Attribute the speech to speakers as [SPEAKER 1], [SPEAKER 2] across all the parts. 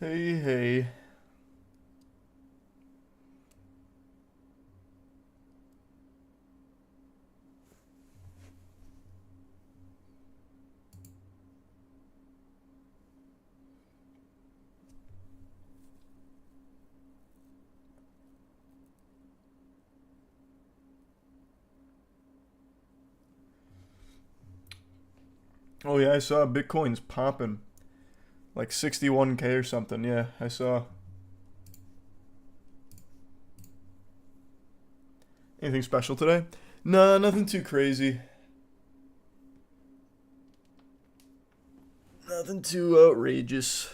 [SPEAKER 1] Hey, hey. Oh yeah, I saw Bitcoin's popping. Like 61K or something. Yeah, I saw. Anything special today? Nah, nothing too crazy. Nothing too outrageous.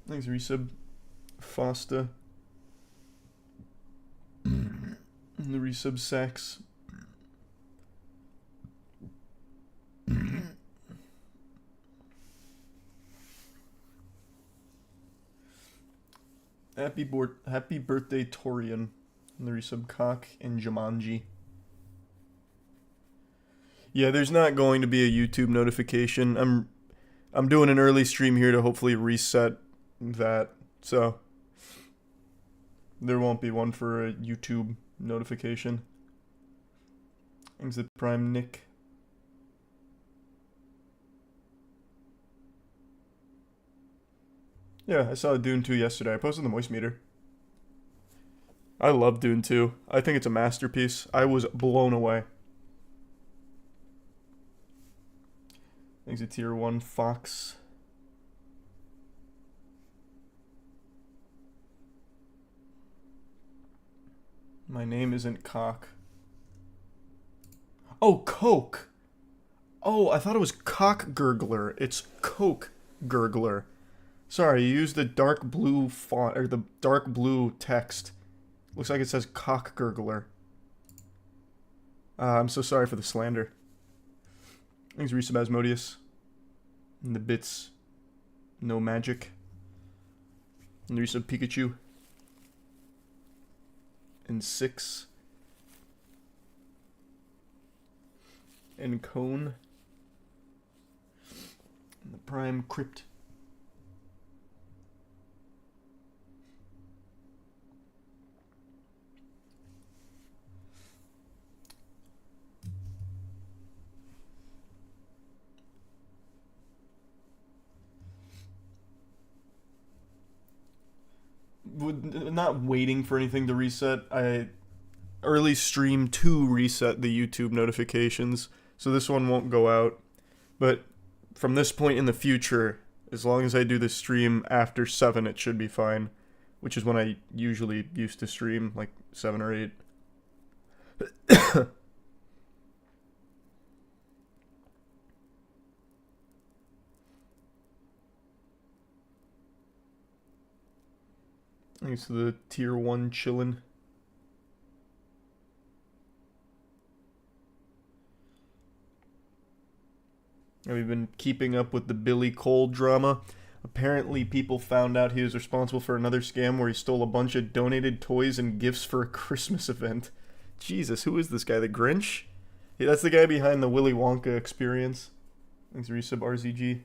[SPEAKER 1] Thanks, Resub. Fosta. And the Resub Sax. Happy birthday, Torian. And the Resub Cock and Jumanji. Yeah, there's not going to be a YouTube notification. I'm doing an early stream here to hopefully reset that. So there won't be one for a YouTube notification. Thanks to Prime Nick. Yeah, I saw Dune 2 yesterday. I posted the moist meter. I love Dune 2. I think it's a masterpiece. I was blown away. Thanks to Tier 1 Fox. My name isn't Cock. Oh, Coke. Oh, I thought it was Cock Gurgler. It's Coke Gurgler. Sorry, you used the dark blue font, or the dark blue text. Looks like it says Cock Gurgler. I'm so sorry for the slander. Thanks, Resub Asmodeus. And the bits. No magic. And the Resub Pikachu. And 6. And Cone. And the Prime Crypt. Not waiting for anything to reset. I early stream to reset the YouTube notifications, so this one won't go out. But from this point in the future, as long as I do the stream after 7, it should be fine. Which is when I usually used to stream, like 7 or 8. Thanks to the Tier 1 chillin'. Have you been keeping up with the Billy Cole drama? Apparently people found out he was responsible for another scam where he stole a bunch of donated toys and gifts for a Christmas event. Jesus, who is this guy? The Grinch? Yeah, that's the guy behind the Willy Wonka experience. Thanks, Resub RZG.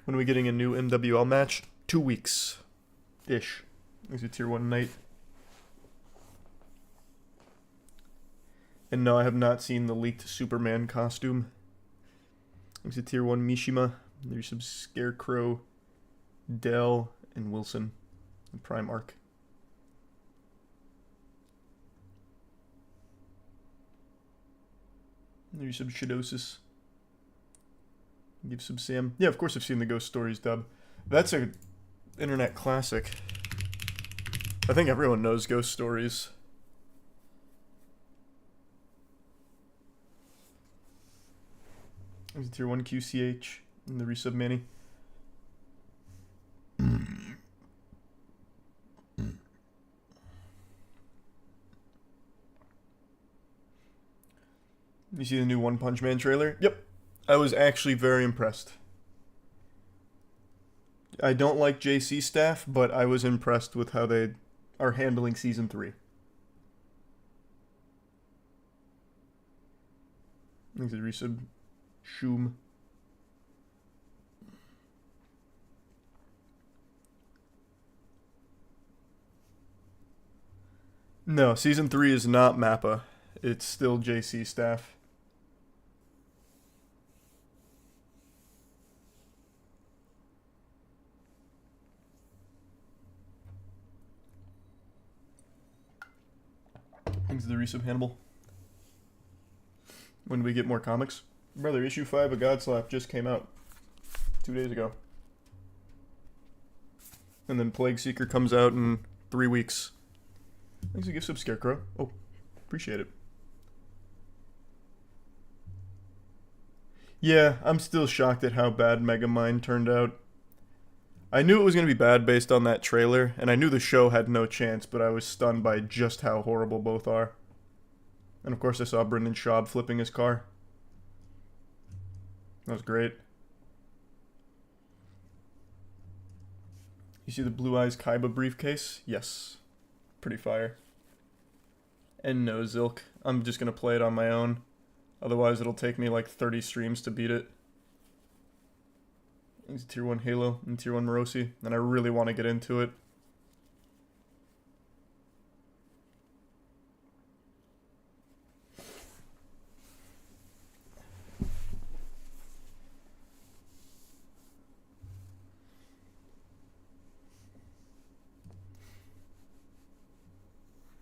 [SPEAKER 1] When are we getting a new MWL match? 2 weeks. Ish. Thanks to Tier 1 Knight. And no, I have not seen the leaked Superman costume. Thanks to Tier 1 Mishima. There's some Scarecrow, Dell, and Wilson. And Prime Arc. There's some Shidosis. Give some Sam. Yeah, of course I've seen the Ghost Stories dub. That's a internet classic. I think everyone knows Ghost Stories. There's a Tier 1 QCH and the Resub Manny. You see the new One Punch Man trailer? Yep. I was actually very impressed. I don't like JC staff, but I was impressed with how they are handling Season 3. Thanks to resub. Shoom. No, Season 3 is not Mappa. It's still JC staff. Thanks to the resub, Hannibal. When do we get more comics? Brother, issue 5 of Godslap just came out 2 days ago. And then Plague Seeker comes out in 3 weeks. Thanks for gift sub, Scarecrow. Oh, appreciate it. Yeah, I'm still shocked at how bad Megamind turned out. I knew it was going to be bad based on that trailer, and I knew the show had no chance, but I was stunned by just how horrible both are. And of course I saw Brendan Schaub flipping his car. That was great. You see the Blue Eyes Kaiba briefcase? Yes. Pretty fire. And no, Zilk. I'm just going to play it on my own. Otherwise it'll take me like 30 streams to beat it. It's Tier 1 Halo and Tier 1 Morosi, and I really want to get into it.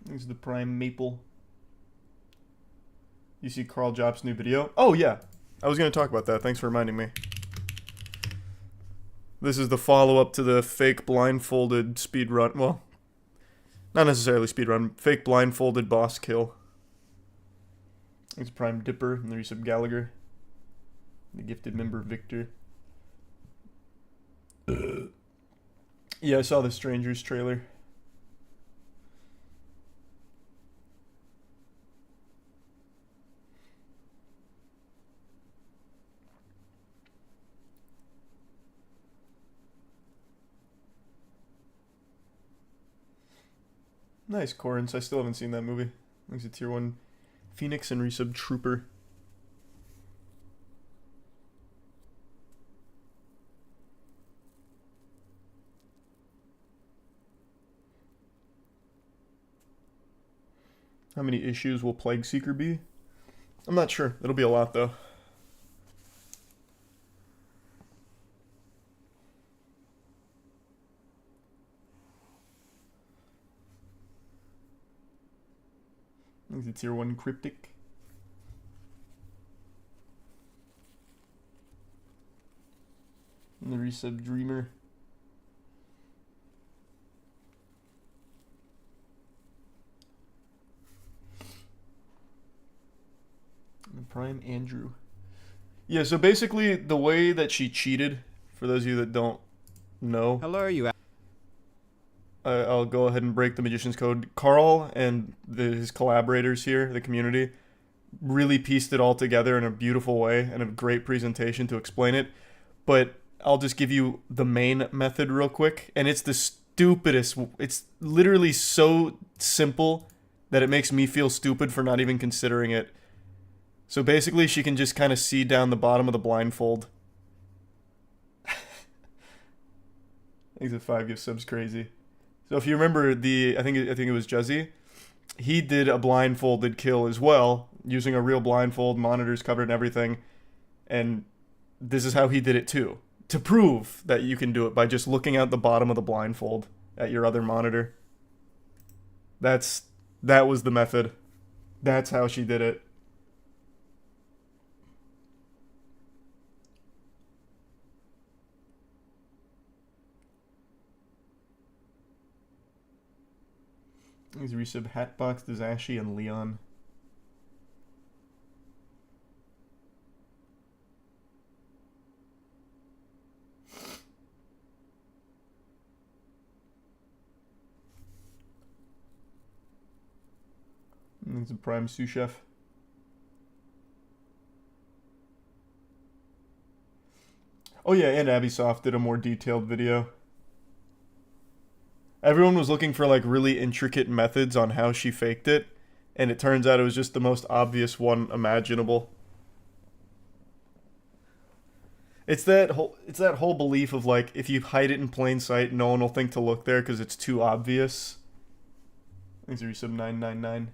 [SPEAKER 1] This is the Prime Maple. You see Carl Jobs' new video? Oh yeah, I was going to talk about that. Thanks for reminding me. This is the follow-up to the fake blindfolded speedrun. Well, not necessarily speedrun. Fake blindfolded boss kill. It's Prime Dipper and the resub Gallagher. The gifted member Victor. Yeah, I saw the Strangers trailer. Nice, Corins. I still haven't seen that movie. Thanks to Tier 1 Phoenix and resub Trooper. How many issues will Plague Seeker be? I'm not sure. It'll be a lot, though. Thanks to Tier 1 Cryptic. And the resub Dreamer. And the Prime Andrew. Yeah, so basically the way that she cheated, for those of you that don't know.
[SPEAKER 2] Hello, you.
[SPEAKER 1] I'll go ahead and break the Magician's Code. Carl and his collaborators here, the community, really pieced it all together in a beautiful way and a great presentation to explain it. But I'll just give you the main method real quick. And it's the stupidest. It's literally so simple that it makes me feel stupid for not even considering it. So basically, she can just kind of see down the bottom of the blindfold. He's a 5 gift subs crazy. So if you remember I think it was Juzzy, he did a blindfolded kill as well, using a real blindfold, monitors covered and everything. And this is how he did it too, to prove that you can do it by just looking out the bottom of the blindfold at your other monitor. That was the method. That's how she did it. These resub Hatbox, Dizashi, and Leon. And there's a Prime Sous Chef. Oh yeah, and Abisoft did a more detailed video. Everyone was looking for like really intricate methods on how she faked it, and it turns out it was just the most obvious one imaginable. It's that whole belief of like if you hide it in plain sight, no one will think to look there because it's too obvious. Thanks for resub 999.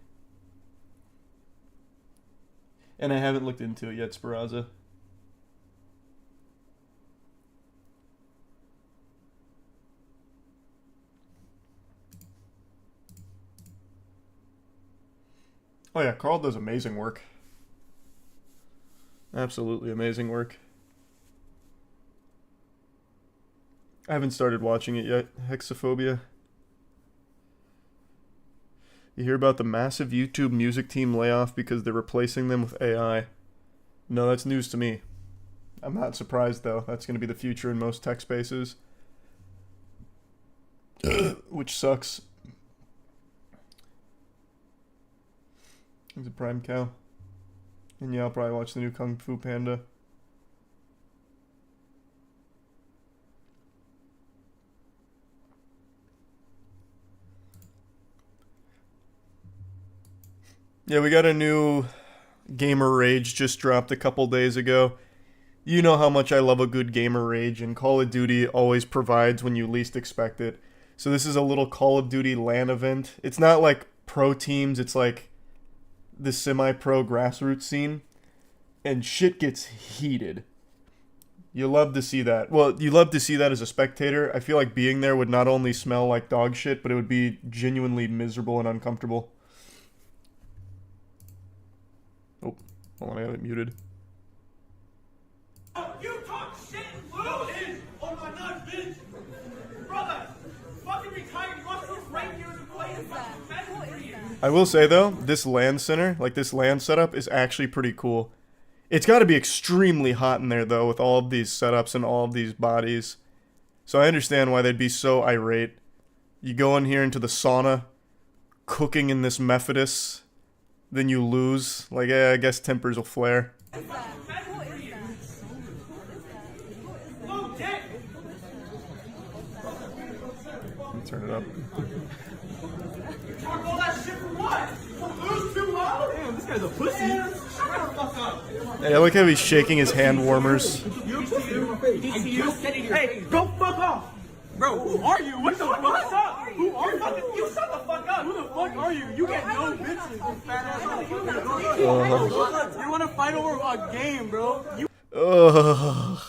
[SPEAKER 1] And I haven't looked into it yet, Speraza. Oh yeah, Carl does amazing work. Absolutely amazing work. I haven't started watching it yet. Hexaphobia. You hear about the massive YouTube music team layoff because they're replacing them with AI. No, that's news to me. I'm not surprised though. That's going to be the future in most tech spaces. Which sucks. He's a prime cow. And yeah, I'll probably watch the new Kung Fu Panda. Yeah, we got a new Gamer Rage just dropped a couple days ago. You know how much I love a good Gamer Rage, and Call of Duty always provides when you least expect it. So this is a little Call of Duty LAN event. It's not like pro teams, it's like the semi-pro grassroots scene. And shit gets heated. You love to see that. Well, you love to see that as a spectator. I feel like being there would not only smell like dog shit, but it would be genuinely miserable and uncomfortable. Oh, hold on, I got it muted.
[SPEAKER 2] Oh, you talk shit and lose on my nuts, bitch! Brother, fucking retired, you lost 8 years of playing fucking better for you.
[SPEAKER 1] I will say though, this LAN center, like this LAN setup, is actually pretty cool. It's got to be extremely hot in there though, with all of these setups and all of these bodies. So I understand why they'd be so irate. You go in here into the sauna, cooking in this Methodist, then you lose. Like, yeah, I guess tempers will flare. Turn it up.
[SPEAKER 2] Talk all that shit for what? Lose too loud? Damn, this guy's a pussy. Shut the fuck up.
[SPEAKER 1] Hey, I like how he's shaking his hand warmers.
[SPEAKER 2] Hey, go fuck off. Bro, who are you? What the fuck? What's up? Who are you? You shut the fuck up. Who the fuck are you? You get no bitches, you fat ass motherfucker. You wanna fight over a game, bro?
[SPEAKER 1] Ugh.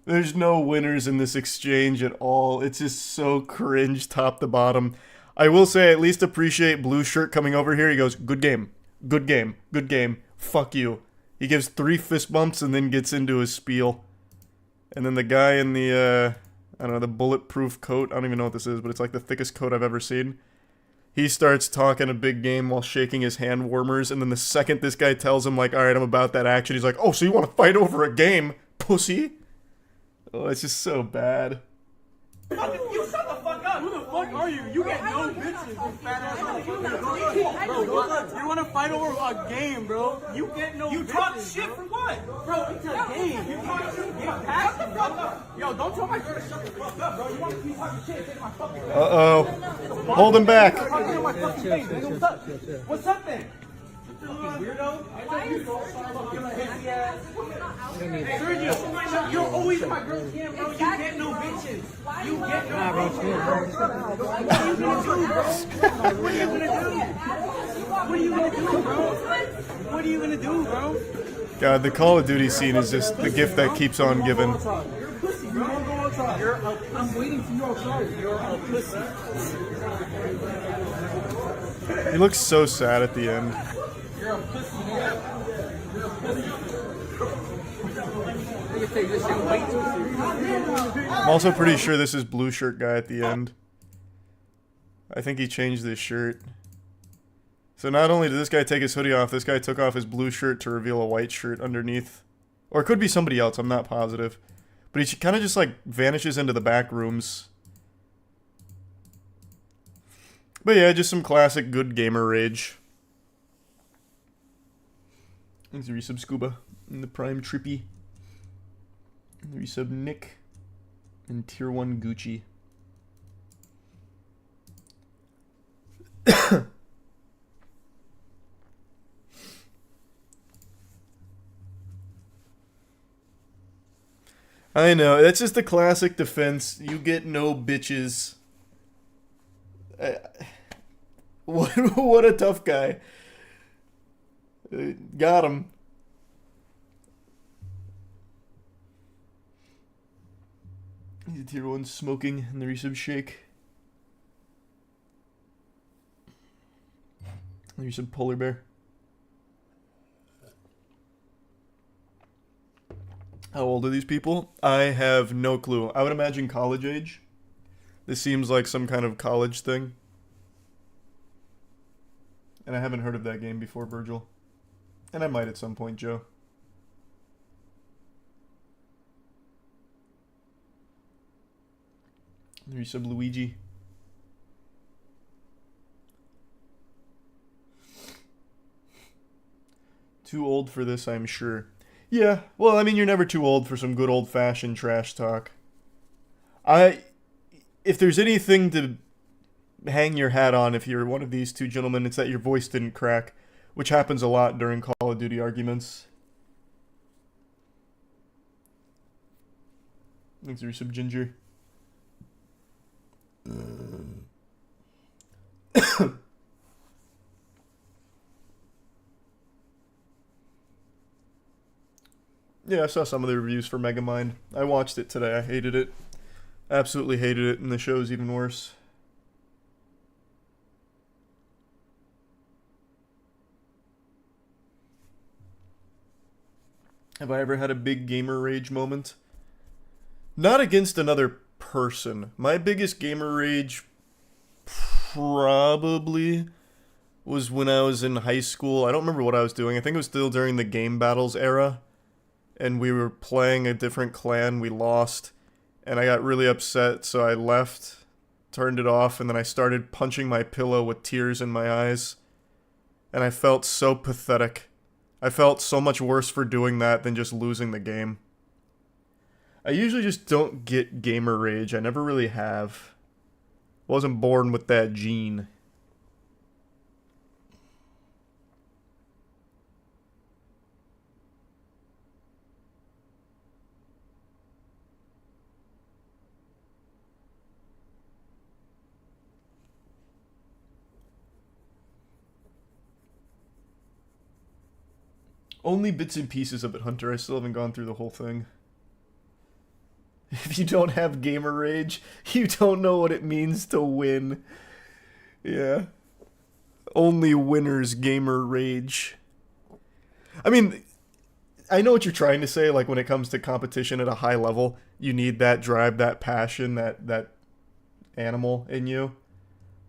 [SPEAKER 1] There's no winners in this exchange at all. It's just so cringe top to bottom. I will say, at least appreciate Blue Shirt coming over here. He goes, good game, good game, good game, fuck you. He gives 3 fist bumps and then gets into his spiel. And then the guy in the, I don't know, the bulletproof coat, I don't even know what this is, but it's like the thickest coat I've ever seen. He starts talking a big game while shaking his hand warmers, and then the second this guy tells him, like, alright, I'm about that action, he's like, oh, so you want to fight over a game, pussy? Oh, it's just so bad.
[SPEAKER 2] You shut the fuck up. Who the fuck are you? You get no bitches, you fat ass motherfucker. Bro, you wanna fight over a game, bro? You get no bitches. You talk shit for what? Bro, it's a game. You talk shit. Get past the fuck up. Yo, don't tell my girl to shut the fuck up, bro. You wanna keep talking shit, take my fucking face.
[SPEAKER 1] Uh-oh. Hold him back.
[SPEAKER 2] What's up then? Weirdo. Sergio, you're always my girl's cam, bro. You get no bitches. You get no bitches. What are you gonna do, bro? What are you gonna do? What are you gonna do, bro?
[SPEAKER 1] God, the Call of Duty scene is just the gift that keeps on giving.
[SPEAKER 2] You're a pussy, bro. Don't go outside. I'm waiting for you outside. You're a pussy.
[SPEAKER 1] He looks so sad at the end.
[SPEAKER 2] You're a pussy, man. You're a pussy.
[SPEAKER 1] I'm also pretty sure this is Blue Shirt guy at the end. I think he changed this shirt. So not only did this guy take his hoodie off, this guy took off his blue shirt to reveal a white shirt underneath. Or it could be somebody else, I'm not positive. But he kind of just like vanishes into the back rooms. But yeah, just some classic good gamer rage. Thanks for resub Scuba. And the Prime Trippy. And the resub Nick. And Tier 1 Gucci. I know, that's just the classic defense. You get no bitches. Uh, what a tough guy. Got him. He's a tier 1 smoking in the resub shake. Resub polar bear. How old are these people? I have no clue. I would imagine college age. This seems like some kind of college thing. And I haven't heard of that game before, Virgil. And I might at some point, Joe. Resub Luigi. Too old for this, I'm sure. Yeah, well, I mean, you're never too old for some good old-fashioned trash talk. If there's anything to hang your hat on if you're one of these two gentlemen, it's that your voice didn't crack, which happens a lot during Call of Duty arguments. Thanks for some ginger. Yeah, I saw some of the reviews for Megamind. I watched it today. I hated it. Absolutely hated it, and the show's even worse. Have I ever had a big gamer rage moment? Not against another person. My biggest gamer rage probably was when I was in high school. I don't remember what I was doing. I think it was still during the game battles era. And we were playing a different clan. We lost. And I got really upset, so I left, turned it off, and then I started punching my pillow with tears in my eyes. And I felt so pathetic. I felt so much worse for doing that than just losing the game. I usually just don't get gamer rage. I never really have. Wasn't born with that gene. Only bits and pieces of it, Hunter. I still haven't gone through the whole thing. If you don't have gamer rage, you don't know what it means to win. Yeah. Only winners gamer rage. I mean, I know what you're trying to say, like when it comes to competition at a high level, you need that drive, that passion, that animal in you.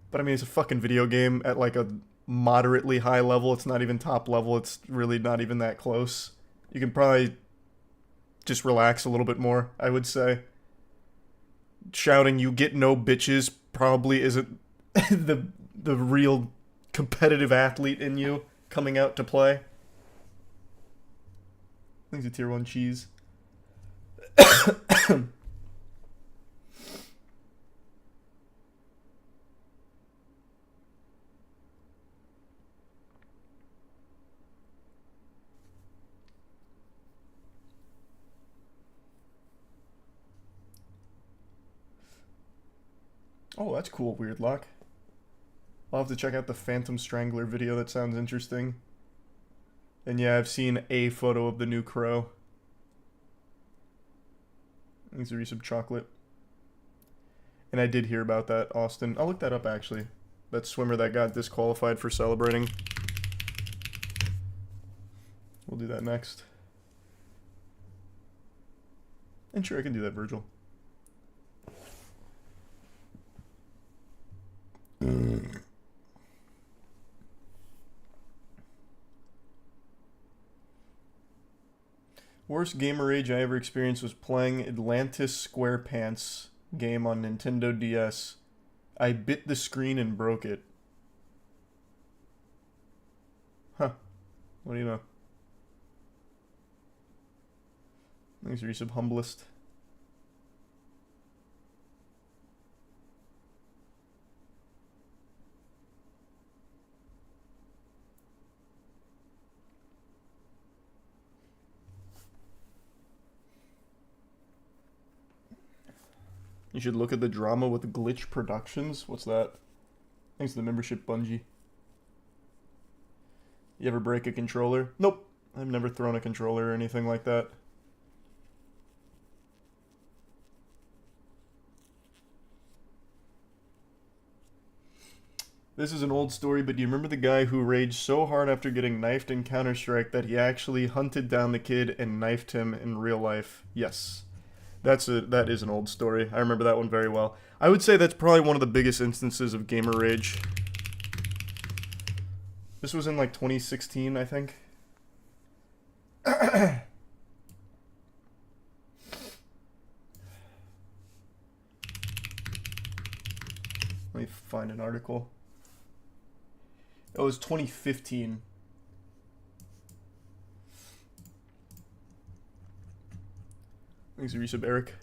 [SPEAKER 1] But I mean, it's a fucking video game at like a moderately high level. It's not even top level. It's really not even that close. You can probably just relax a little bit more, I would say. Shouting "you get no bitches" probably isn't the real competitive athlete in you coming out to play. I think it's a tier 1 cheese. Oh, that's cool, Weird Lock. I'll have to check out the Phantom Strangler video. That sounds interesting. And yeah, I've seen a photo of the new crow. Needs to be some chocolate. And I did hear about that, Austin. I'll look that up, actually. That swimmer that got disqualified for celebrating. We'll do that next. And sure, I can do that, Virgil. Worst gamer rage I ever experienced was playing Atlantis SquarePants game on Nintendo DS. I bit the screen and broke it. Huh. What do you know? Thanks for your sub, humblest. You should look at the drama with Glitch Productions. What's that? Thanks to the membership, Bungie. You ever break a controller? Nope. I've never thrown a controller or anything like that. This is an old story, but do you remember the guy who raged so hard after getting knifed in Counter-Strike that he actually hunted down the kid and knifed him in real life? Yes. That is an old story. I remember that one very well. I would say that's probably one of the biggest instances of gamer rage. This was in like 2016, I think. Let me find an article. It was 2015. Thanks for resub, Eric.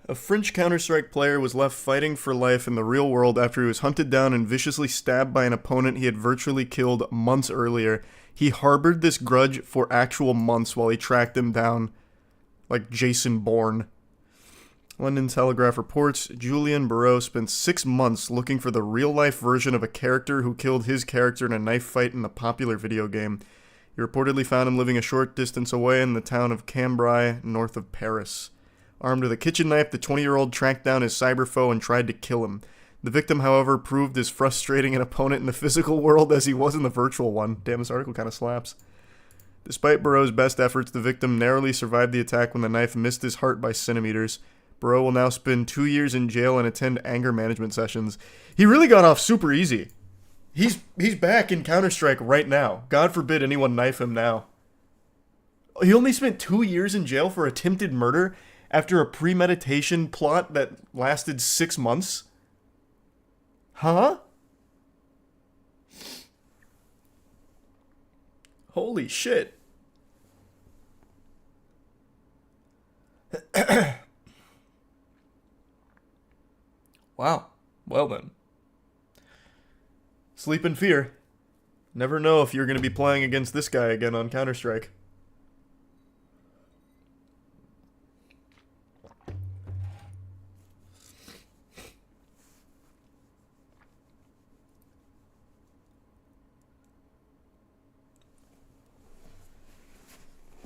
[SPEAKER 1] A French Counter-Strike player was left fighting for life in the real world after he was hunted down and viciously stabbed by an opponent he had virtually killed months earlier. He harbored this grudge for actual months while he tracked him down, like Jason Bourne. London Telegraph reports Julien Barreau spent 6 months looking for the real-life version of a character who killed his character in a knife fight in the popular video game. He reportedly found him living a short distance away in the town of Cambrai, north of Paris. Armed with a kitchen knife, the 20-year-old tracked down his cyber foe and tried to kill him. The victim, however, proved as frustrating an opponent in the physical world as he was in the virtual one. Damn, this article kind of slaps. Despite Barreau's best efforts, the victim narrowly survived the attack when the knife missed his heart by centimeters. Barreau will now spend 2 years in jail and attend anger management sessions. He really got off super easy. He's back in Counter-Strike right now. God forbid anyone knife him now. He only spent 2 years in jail for attempted murder after a premeditation plot that lasted 6 months? Huh? Holy shit. Wow. Well then. Sleep in fear. Never know if you're going to be playing against this guy again on Counter-Strike.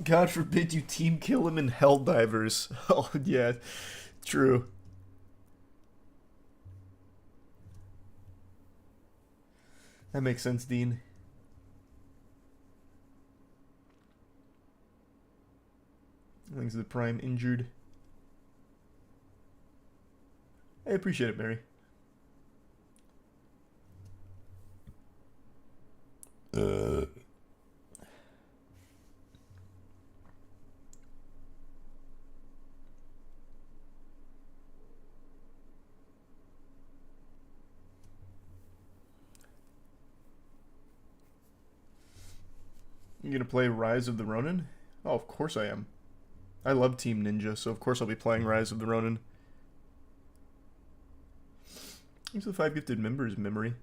[SPEAKER 1] God forbid you team kill him in Helldivers. Oh, yeah. True. That makes sense, Dean. Thanks to the Prime injured. I appreciate it, Mary. You gonna play Rise of the Ronin? Oh, of course I am. I love Team Ninja, so of course I'll be playing Rise of the Ronin. Thanks for the 5 gifted members, Memory.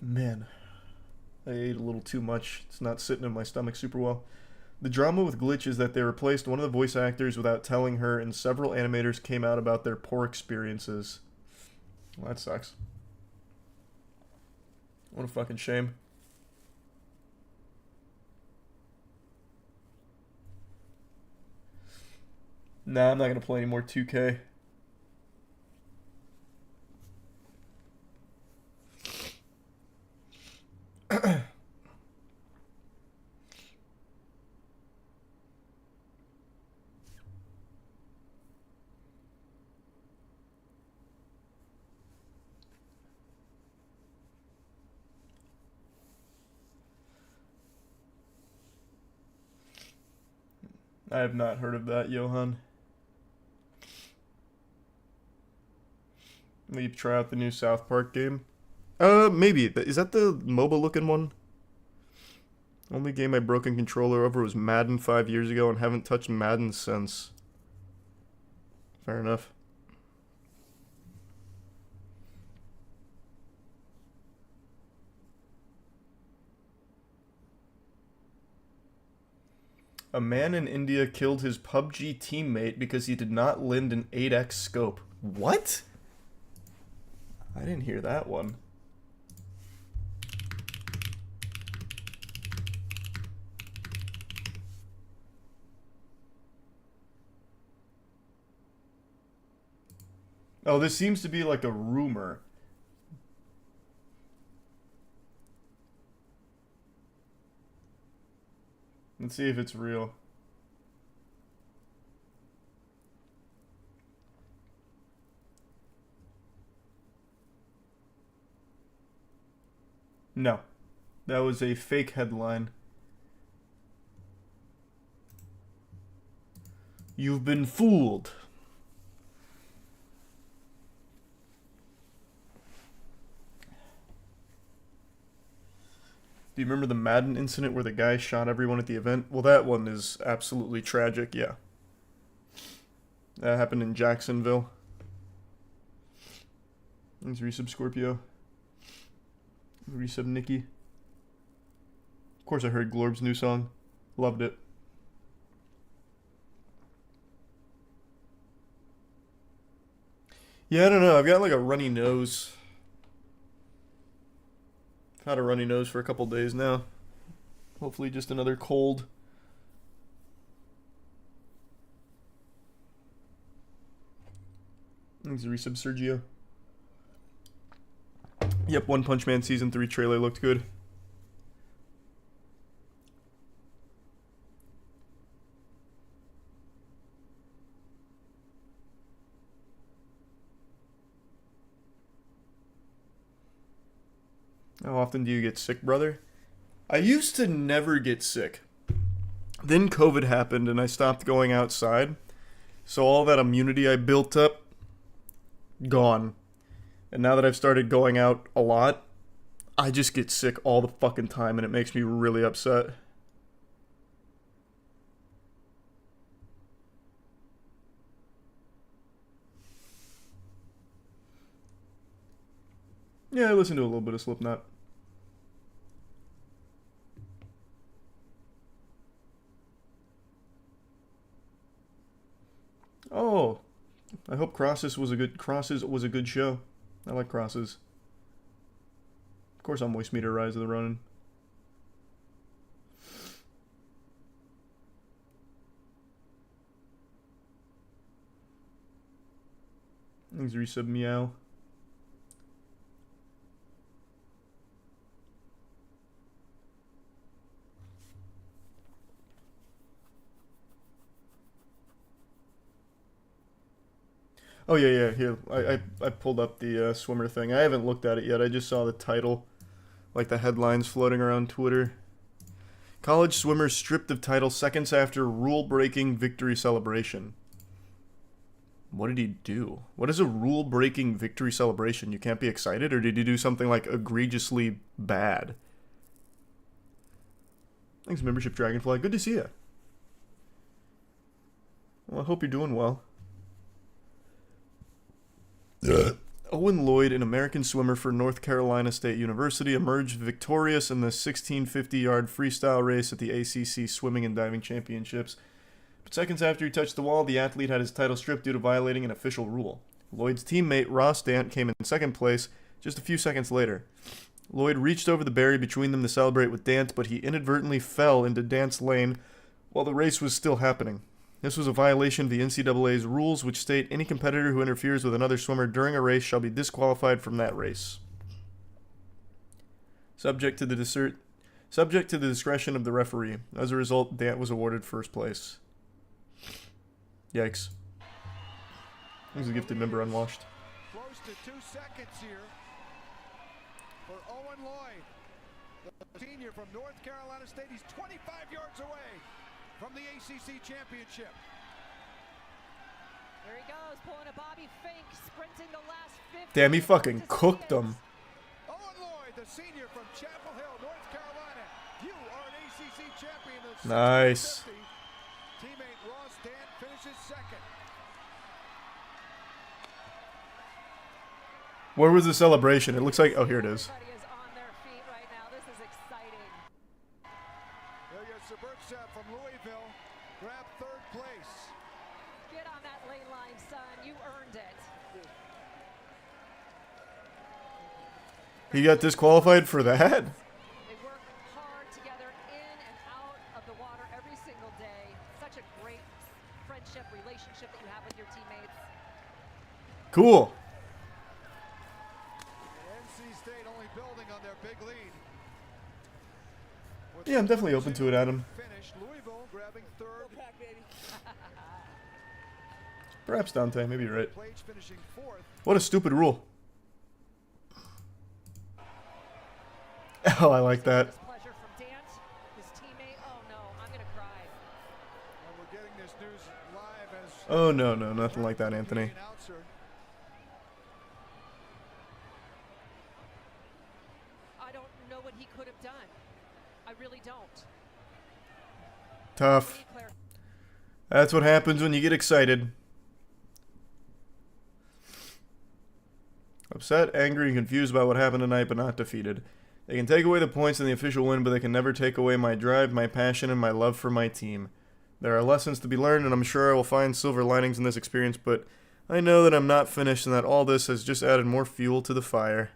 [SPEAKER 1] Man, I ate a little too much. It's not sitting in my stomach super well. The drama with Glitch is that they replaced one of the voice actors without telling her, and several animators came out about their poor experiences. Well, that sucks. What a fucking shame. Nah, I'm not gonna play any more 2K. I have not heard of that, Johan. Maybe try out the new South Park game. Maybe. Is that the MOBA looking one? Only game I broke a controller over was Madden 5 years ago and haven't touched Madden since. Fair enough. A man in India killed his PUBG teammate because he did not lend an 8x scope. What? I didn't hear that one. Oh, this seems to be like a rumor. Let's see if it's real. No. That was a fake headline. You've been fooled. Do you remember the Madden incident where the guy shot everyone at the event? Well, that one is absolutely tragic, yeah. That happened in Jacksonville. Thanks, resub Scorpio. Resub Nikki. Of course I heard Glorb's new song. Loved it. Yeah, I don't know. I've got like a runny nose. I've had a runny nose for a couple days now. Hopefully just another cold. Thanks, resub Sergio. Yep, One Punch Man Season 3 trailer looked good. How often do you get sick, brother? I used to never get sick. Then COVID happened and I stopped going outside. So all that immunity I built up, gone. And now that I've started going out a lot, I just get sick all the fucking time and it makes me really upset. Yeah, I listened to a little bit of Slipknot. Oh, I hope Crosses was a good show. I like Crosses. Of course, I'm Moist Meter Rise of the Ronin. Thanks, resub Meow. Oh yeah, here. I pulled up the swimmer thing. I haven't looked at it yet. I just saw the title, like the headlines floating around Twitter. College swimmer stripped of title seconds after rule-breaking victory celebration. What did he do? What is a rule-breaking victory celebration? You can't be excited, or did he do something like egregiously bad? Thanks, membership Dragonfly. Good to see you. Well, I hope you're doing well. Owen Lloyd, an American swimmer for North Carolina State University, emerged victorious in the 1650-yard freestyle race at the ACC Swimming and Diving Championships. But seconds after he touched the wall, the athlete had his title stripped due to violating an official rule. Lloyd's teammate, Ross Dant, came in second place just a few seconds later. Lloyd reached over the barrier between them to celebrate with Dant, but he inadvertently fell into Dant's lane while the race was still happening. This was a violation of the NCAA's rules, which state any competitor who interferes with another swimmer during a race shall be disqualified from that race. Subject to the discretion of the referee. As a result, Dant was awarded first place. Yikes. He's a gifted member unwashed.
[SPEAKER 3] Close to 2 seconds here for Owen Lloyd, the senior from North Carolina State. He's 25 yards away from the ACC championship.
[SPEAKER 4] There he goes, pulling a Bobby Fink, sprinting the last 50.
[SPEAKER 1] Damn, he fucking cooked them.
[SPEAKER 3] Owen Lloyd, the senior from Chapel Hill, North Carolina. You are an ACC champion.
[SPEAKER 1] Nice.
[SPEAKER 3] Teammate Ross Dant finishes second.
[SPEAKER 1] Where was the celebration? It looks like... Oh, here it is.
[SPEAKER 4] Everybody is on their feet right now. This is exciting.
[SPEAKER 3] There goes Suburtsev from Louisville. grab third place.
[SPEAKER 4] Get on that lane line, son. You earned it.
[SPEAKER 1] He got disqualified for that?
[SPEAKER 4] They work hard together in and out of the water every single day. Such a great friendship, relationship that you have with your teammates.
[SPEAKER 1] Cool.
[SPEAKER 3] NC State only building on their big lead. With
[SPEAKER 1] Yeah, I'm definitely open to it, Adam.
[SPEAKER 3] finish, Louisville grabbing third.
[SPEAKER 1] Perhaps Dante, maybe you're right.
[SPEAKER 3] Plage finishing fourth.
[SPEAKER 1] What a stupid rule. Oh, I like that.
[SPEAKER 4] Pleasure from Dant, his teammate. Oh no, I'm gonna cry.
[SPEAKER 3] And we're getting this news live as
[SPEAKER 1] Oh, no, nothing like that, Anthony.
[SPEAKER 3] announcer.
[SPEAKER 4] I don't know what he could have done. I really don't.
[SPEAKER 1] Tough. That's what happens when you get excited. Upset, angry, and confused about what happened tonight, but not defeated. They can take away the points in the official win, but they can never take away my drive, my passion, and my love for my team. There are lessons to be learned, and I'm sure I will find silver linings in this experience, but I know that I'm not finished and that all this has just added more fuel to the fire.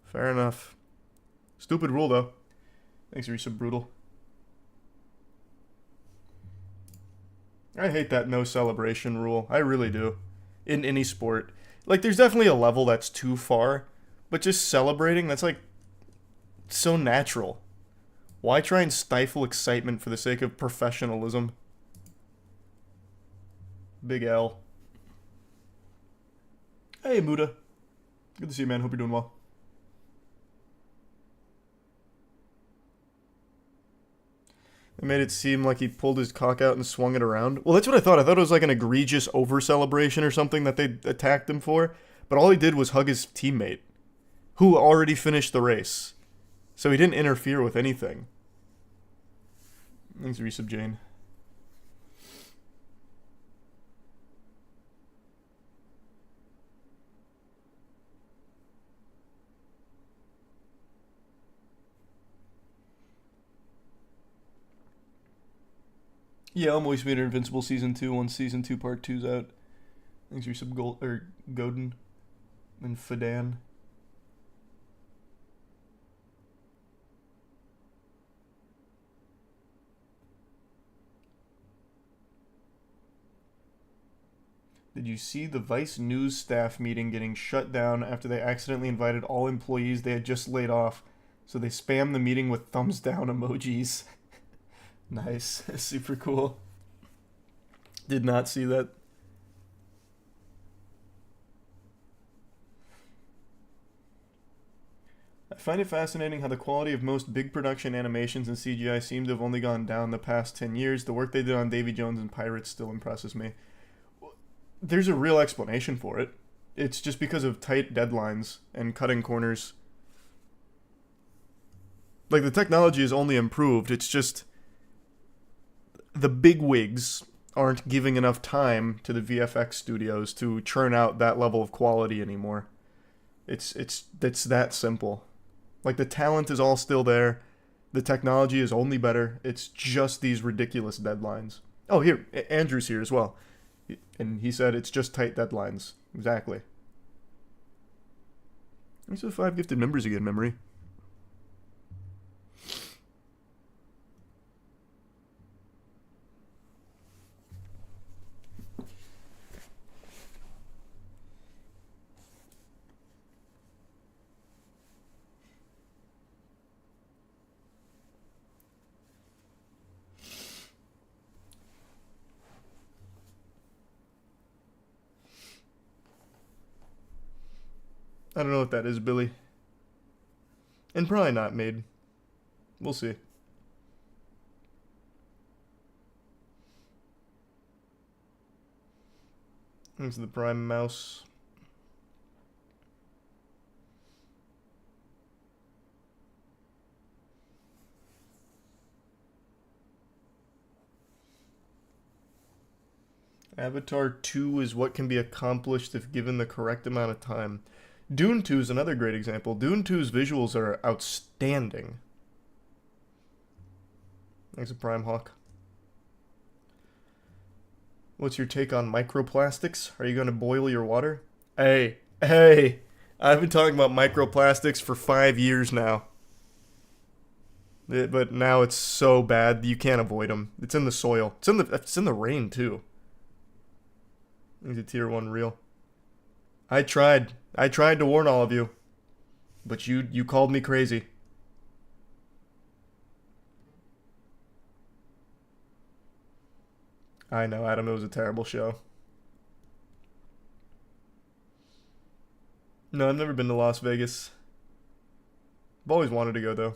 [SPEAKER 1] Fair enough. Stupid rule, though. Thanks, Risa Brutal. I hate that no celebration rule. I really do. In any sport. Like, there's definitely a level that's too far, but just celebrating, that's like so natural. Why try and stifle excitement for the sake of professionalism? Big L. Hey, Muda. Good to see you, man. Hope you're doing well. They made it seem like he pulled his cock out and swung it around. Well, that's what I thought. I thought it was like an egregious over-celebration or something that they attacked him for. But all he did was hug his teammate, who already finished the race. So he didn't interfere with anything. Thanks, Resub Jane. Yeah, I'm always made Invincible Season 2 once Season 2 Part 2's out. Thanks, Resub Godin and Fadan. Did you see the Vice News staff meeting getting shut down after they accidentally invited all employees they had just laid off? So they spammed the meeting with thumbs down emojis. Nice. Super cool. Did not see that. I find it fascinating how the quality of most big production animations and CGI seem to have only gone down the past 10 years. The work they did on Davy Jones and Pirates still impresses me. There's a real explanation for it. It's just because of tight deadlines and cutting corners. Like, the technology has only improved. It's just the big wigs aren't giving enough time to the VFX studios to churn out that level of quality anymore. It's that simple. Like, the talent is all still there. The technology is only better. It's just these ridiculous deadlines. Oh, here, Andrew's here as well. And he said it's just tight deadlines. Exactly. Thanks for the 5 gifted members again, Memory. I don't know what that is, Billy. And probably not made. We'll see. Thanks to the Prime Mouse. Avatar 2 is what can be accomplished if given the correct amount of time. Dune 2 is another great example. Dune 2's visuals are outstanding. Thanks to Prime Hawk. What's your take on microplastics? Are you going to boil your water? Hey, I've been talking about microplastics for 5 years now. But now it's so bad you can't avoid them. It's in the soil. It's in the rain too. It's a tier 1 real. I tried to warn all of you, but you called me crazy. I know, Adam, it was a terrible show. No, I've never been to Las Vegas. I've always wanted to go though.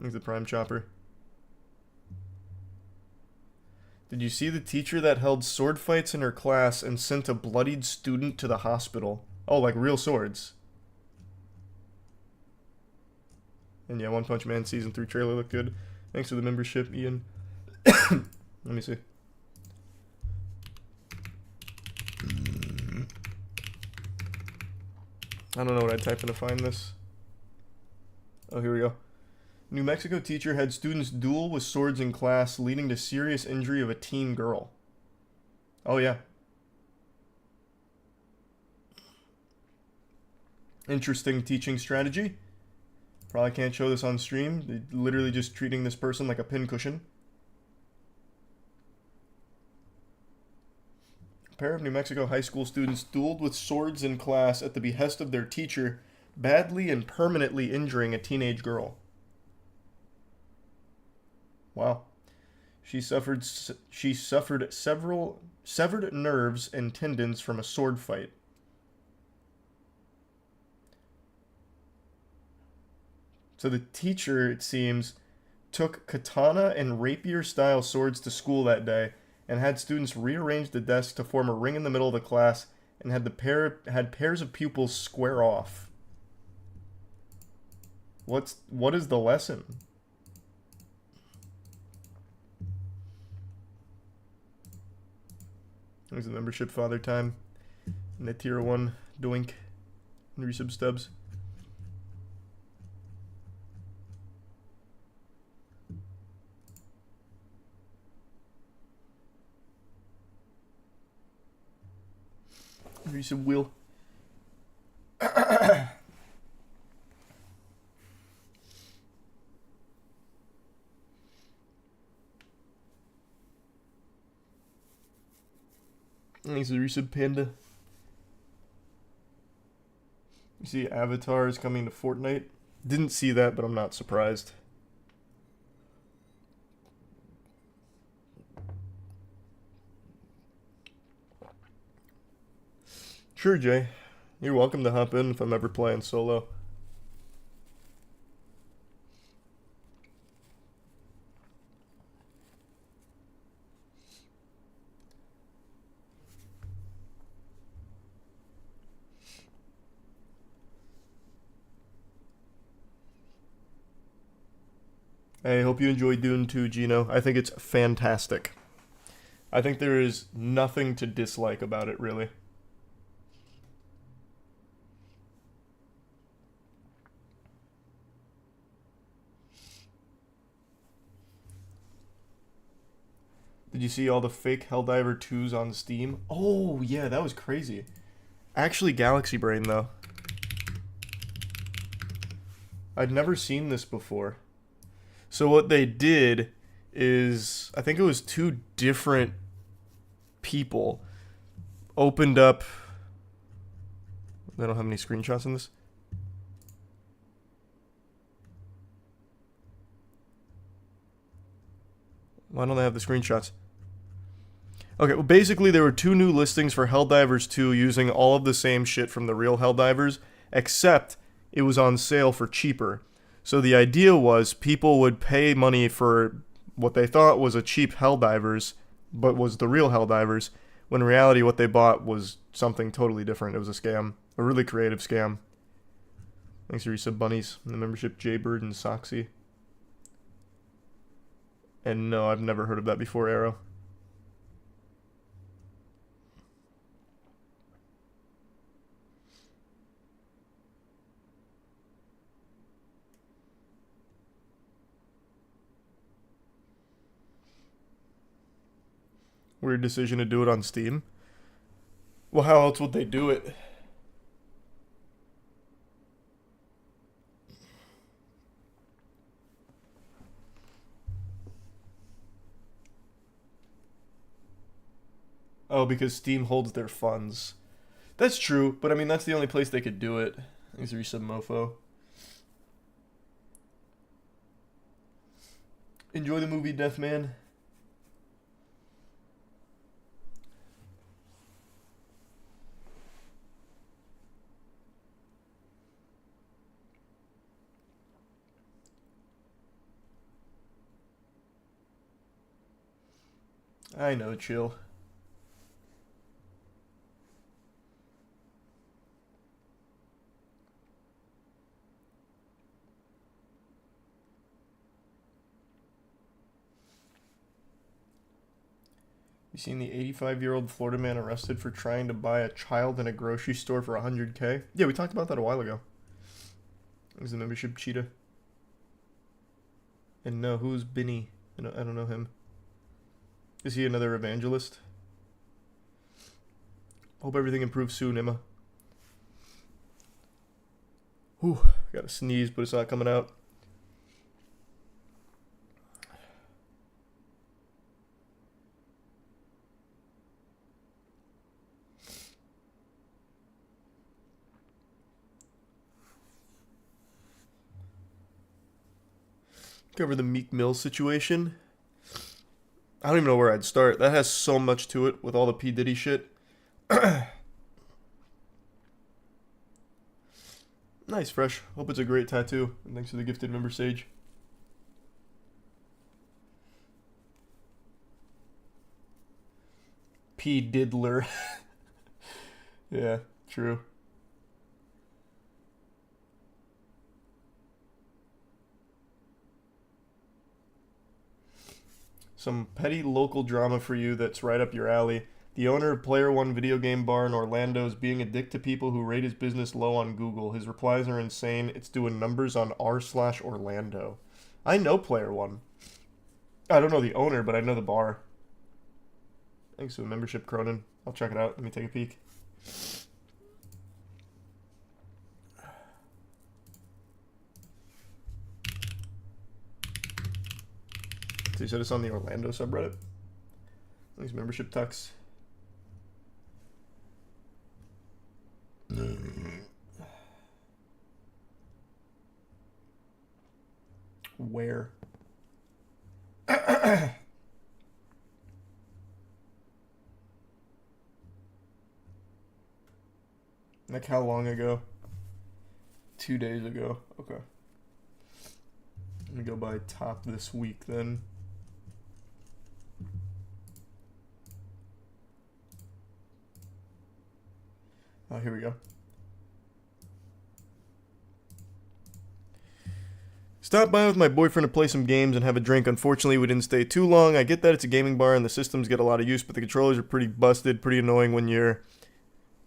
[SPEAKER 1] He's the Prime Chopper. Did you see the teacher that held sword fights in her class and sent a bloodied student to the hospital? Oh, like real swords. And yeah, One Punch Man Season 3 trailer looked good. Thanks for the membership, Ian. Let me see. I don't know what I'd type in to find this. Oh, here we go. New Mexico teacher had students duel with swords in class, leading to serious injury of a teen girl. Oh, yeah. Interesting teaching strategy. Probably can't show this on stream. They're literally just treating this person like a pincushion. A pair of New Mexico high school students dueled with swords in class at the behest of their teacher, badly and permanently injuring a teenage girl. Wow. She suffered several severed nerves and tendons from a sword fight. So the teacher, it seems, took katana and rapier-style swords to school that day and had students rearrange the desk to form a ring in the middle of the class and had pairs of pupils square off. What is the lesson? There's the membership father time. And the tier 1 doink. And resub stubs. Resub wheel. Thanks to Resub Panda. You see Avatar is coming to Fortnite. Didn't see that, but I'm not surprised. Sure, Jay. You're welcome to hop in if I'm ever playing solo. I hope you enjoy Dune 2, Gino. I think it's fantastic. I think there is nothing to dislike about it, really. Did you see all the fake Helldiver 2s on Steam? Oh, yeah, that was crazy. Actually, Galaxy Brain, though. I'd never seen this before. So what they did is, I think it was 2 different people opened up... I don't have any screenshots in this. Why don't they have the screenshots? Okay, well basically there were 2 new listings for Helldivers 2 using all of the same shit from the real Helldivers, except it was on sale for cheaper. So the idea was people would pay money for what they thought was a cheap Helldivers, but was the real Helldivers, when in reality what they bought was something totally different. It was a scam. A really creative scam. Thanks for resub bunnies and the membership, Jaybird and Soxy. And no, I've never heard of that before, Arrow. Weird decision to do it on Steam. Well, how else would they do it? Oh, because Steam holds their funds. That's true, but I mean, that's the only place they could do it. Thanks, Resub Mofo. Enjoy the movie, Deathman. I know, chill. You seen the 85-year-old Florida man arrested for trying to buy a child in a grocery store for $100K? Yeah, we talked about that a while ago. He's a membership cheetah. And no, who's Benny? I don't know him. Is he another evangelist? Hope everything improves soon, Emma. Whew, I gotta sneeze, but it's not coming out. Cover the Meek Mill situation. I don't even know where I'd start. That has so much to it with all the P. Diddy shit. Nice, Fresh. Hope it's a great tattoo. And thanks for the gifted member, Sage. P. Diddler. Yeah, true. Some petty local drama for you that's right up your alley. The owner of Player One video game bar in Orlando is being a dick to people who rate his business low on Google. His replies are insane. It's doing numbers on r/Orlando. I know Player One. I don't know the owner, but I know the bar. Thanks for the membership, Cronin. I'll check it out. Let me take a peek. So you said it's on the Orlando subreddit? These membership tucks. Where? Like how long ago? 2 days ago. Okay. Let me go by top this week then. Oh, here we go. Stopped by with my boyfriend to play some games and have a drink. Unfortunately, we didn't stay too long. I get that it's a gaming bar and the systems get a lot of use, but the controllers are pretty busted, pretty annoying when you're...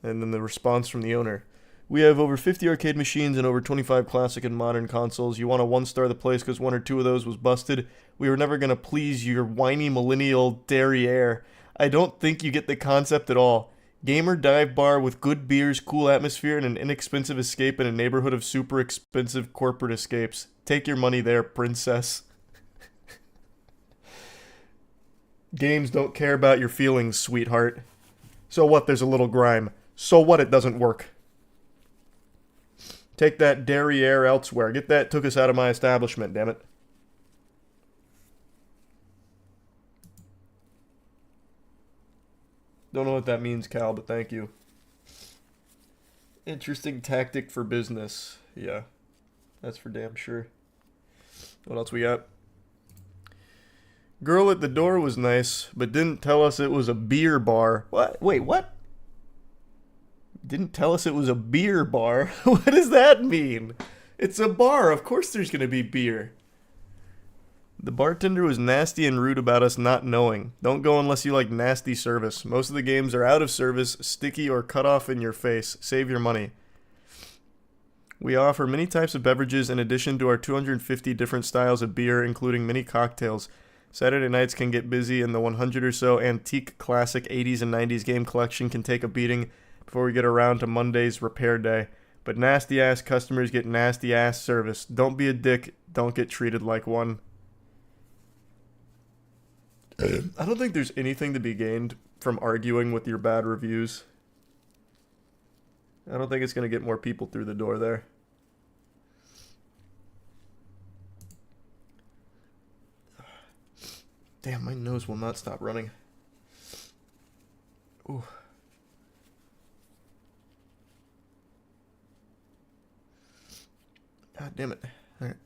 [SPEAKER 1] And then the response from the owner. We have over 50 arcade machines and over 25 classic and modern consoles. You want to one-star the place because 1 or 2 of those was busted? We were never going to please your whiny millennial derriere. I don't think you get the concept at all. Gamer dive bar with good beers, cool atmosphere, and an inexpensive escape in a neighborhood of super expensive corporate escapes. Take your money there, princess. Games don't care about your feelings, sweetheart. So what, there's a little grime. So what, it doesn't work. Take that derriere elsewhere. Get that took us out of my establishment, damn it. Don't know what that means, Cal, but thank you. Interesting tactic for business. Yeah, that's for damn sure. What else we got? Girl at the door was nice, but didn't tell us it was a beer bar. What? Wait, what? Didn't tell us it was a beer bar? What does that mean? It's a bar. Of course there's going to be beer. The bartender was nasty and rude about us not knowing. Don't go unless you like nasty service. Most of the games are out of service, sticky, or cut off in your face. Save your money. We offer many types of beverages in addition to our 250 different styles of beer, including many cocktails. Saturday nights can get busy, and the 100 or so antique classic 80s and 90s game collection can take a beating before we get around to Monday's repair day. But nasty-ass customers get nasty-ass service. Don't be a dick. Don't get treated like one. I don't think there's anything to be gained from arguing with your bad reviews. I don't think it's going to get more people through the door there. Damn, my nose will not stop running. Ooh. God damn it. Alright.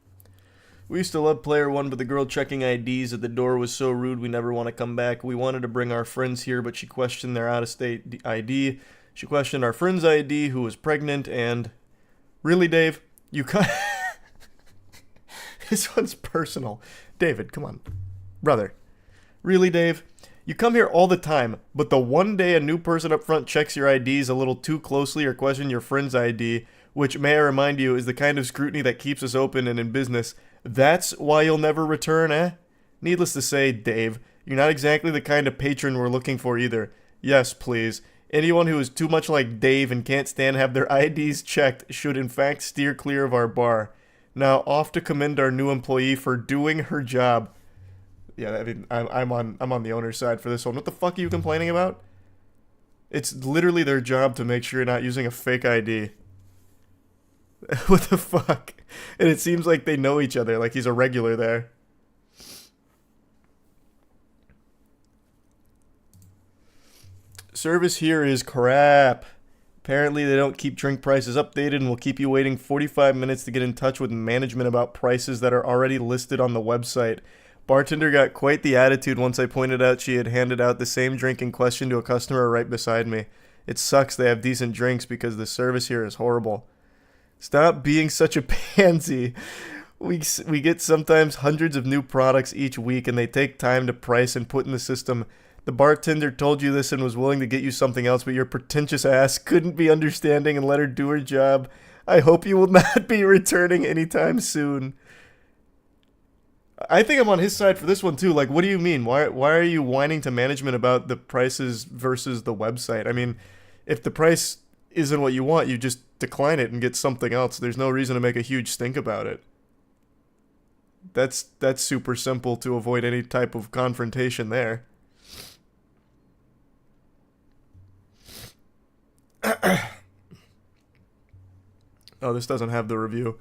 [SPEAKER 1] We used to love Player 1, but the girl checking IDs at the door was so rude we never want to come back. We wanted to bring our friends here, but she questioned their out-of-state ID. She questioned our friend's ID, who was pregnant, and... Really, Dave? You can't... This one's personal. David, come on. Brother. Really, Dave? You come here all the time, but the one day a new person up front checks your IDs a little too closely or questions your friend's ID, which, may I remind you, is the kind of scrutiny that keeps us open and in business, that's why you'll never return, eh? Needless to say, Dave, you're not exactly the kind of patron we're looking for either. Yes, please. Anyone who is too much like Dave and can't stand have their IDs checked should in fact steer clear of our bar. Now, off to commend our new employee for doing her job. Yeah, I mean, I'm on the owner's side for this one. What the fuck are you complaining about? It's literally their job to make sure you're not using a fake ID. What the fuck? And it seems like they know each other, like he's a regular there. Service here is crap. Apparently they don't keep drink prices updated and will keep you waiting 45 minutes to get in touch with management about prices that are already listed on the website. Bartender got quite the attitude once I pointed out she had handed out the same drink in question to a customer right beside me. It sucks they have decent drinks because the service here is horrible. Stop being such a pansy. We get sometimes hundreds of new products each week and they take time to price and put in the system. The bartender told you this and was willing to get you something else, but your pretentious ass couldn't be understanding and let her do her job. I hope you will not be returning anytime soon. I think I'm on his side for this one too. Like, what do you mean? Why are you whining to management about the prices versus the website? I mean, if the price isn't what you want, you just decline it and get something else. There's no reason to make a huge stink about it. That's super simple to avoid any type of confrontation there. Oh, this doesn't have the review.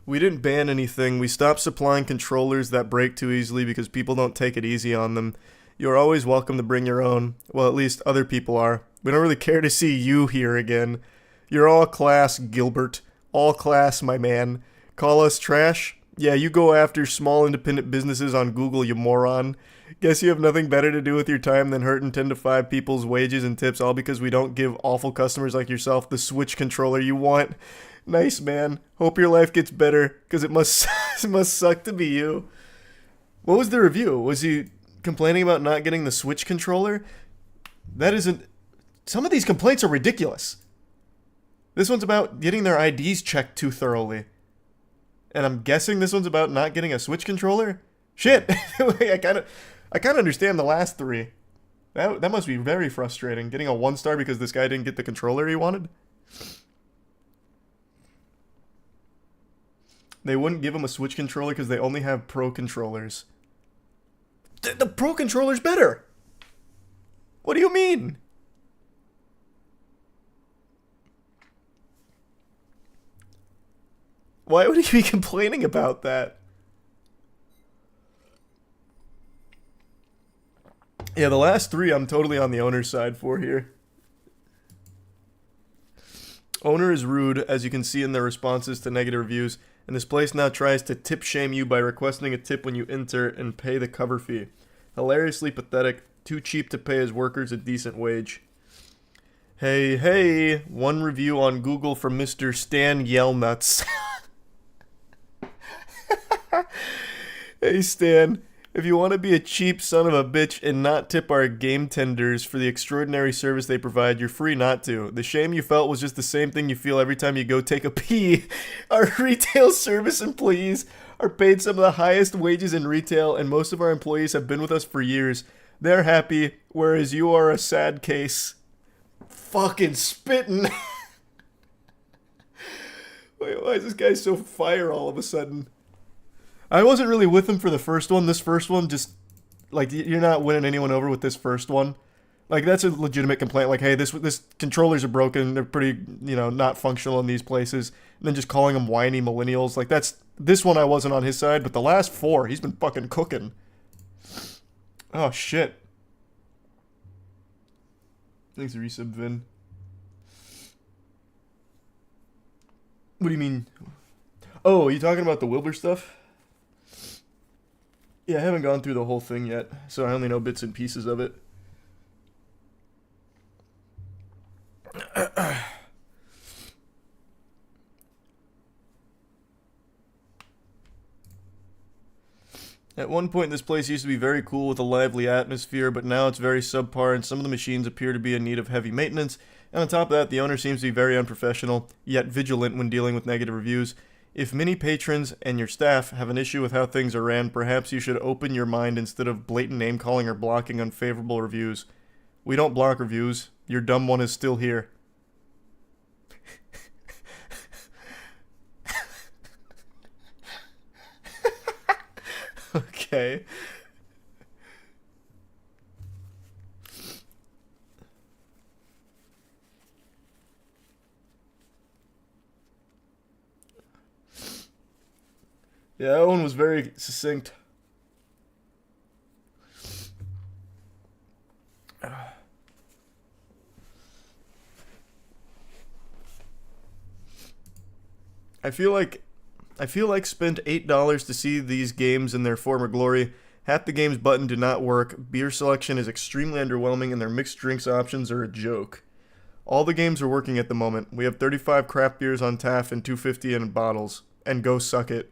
[SPEAKER 1] We didn't ban anything. We stopped supplying controllers that break too easily because people don't take it easy on them. You're always welcome to bring your own. Well, at least other people are. We don't really care to see you here again. You're all class, Gilbert. All class, my man. Call us trash? Yeah, you go after small independent businesses on Google, you moron. Guess you have nothing better to do with your time than hurting 10 to 5 people's wages and tips, all because we don't give awful customers like yourself the Switch controller you want. Nice, man. Hope your life gets better, because it must suck to be you. What was the review? Was he complaining about not getting the Switch controller? That isn't... Some of these complaints are ridiculous. This one's about getting their IDs checked too thoroughly. And I'm guessing this one's about not getting a Switch controller? Shit! I kind of understand the last three. That must be very frustrating. Getting a 1-star because this guy didn't get the controller he wanted? They wouldn't give him a Switch controller because they only have Pro controllers. The Pro controller's better! What do you mean? Why would he be complaining about that? Yeah, the last three I'm totally on the owner's side for here. Owner is rude, as you can see in their responses to negative reviews, and this place now tries to tip shame you by requesting a tip when you enter and pay the cover fee. Hilariously pathetic, too cheap to pay his workers a decent wage. Hey, one review on Google from Mr. Stan Yellnuts. Hey Stan, if you want to be a cheap son of a bitch and not tip our game tenders for the extraordinary service they provide, you're free not to. The shame you felt was just the same thing you feel every time you go take a pee. Our retail service employees are paid some of the highest wages in retail, and most of our employees have been with us for years. They're happy, whereas you are a sad case. Fucking spitting. Wait, why is this guy so fire all of a sudden? I wasn't really with him for the first one. This first one just, like, you're not winning anyone over with this first one. Like, that's a legitimate complaint. Like, hey, this controllers are broken. They're pretty, not functional in these places. And then just calling them whiny millennials. Like, this one I wasn't on his side, but the last 4, he's been fucking cooking. Oh, shit. Thanks for resub, Vin. What do you mean? Oh, are you talking about the Wilbur stuff? Yeah, I haven't gone through the whole thing yet, so I only know bits and pieces of it. At one point, this place used to be very cool with a lively atmosphere, but now it's very subpar, and some of the machines appear to be in need of heavy maintenance. And on top of that, the owner seems to be very unprofessional, yet vigilant when dealing with negative reviews. If many patrons and your staff have an issue with how things are ran, perhaps you should open your mind instead of blatant name-calling or blocking unfavorable reviews. We don't block reviews. Your dumb one is still here. Okay. Yeah, that one was very succinct. I feel like spent $8 to see these games in their former glory. Half the game's button do not work, beer selection is extremely underwhelming, and their mixed drinks options are a joke. All the games are working at the moment. We have 35 craft beers on tap and 250 in bottles. And go suck it.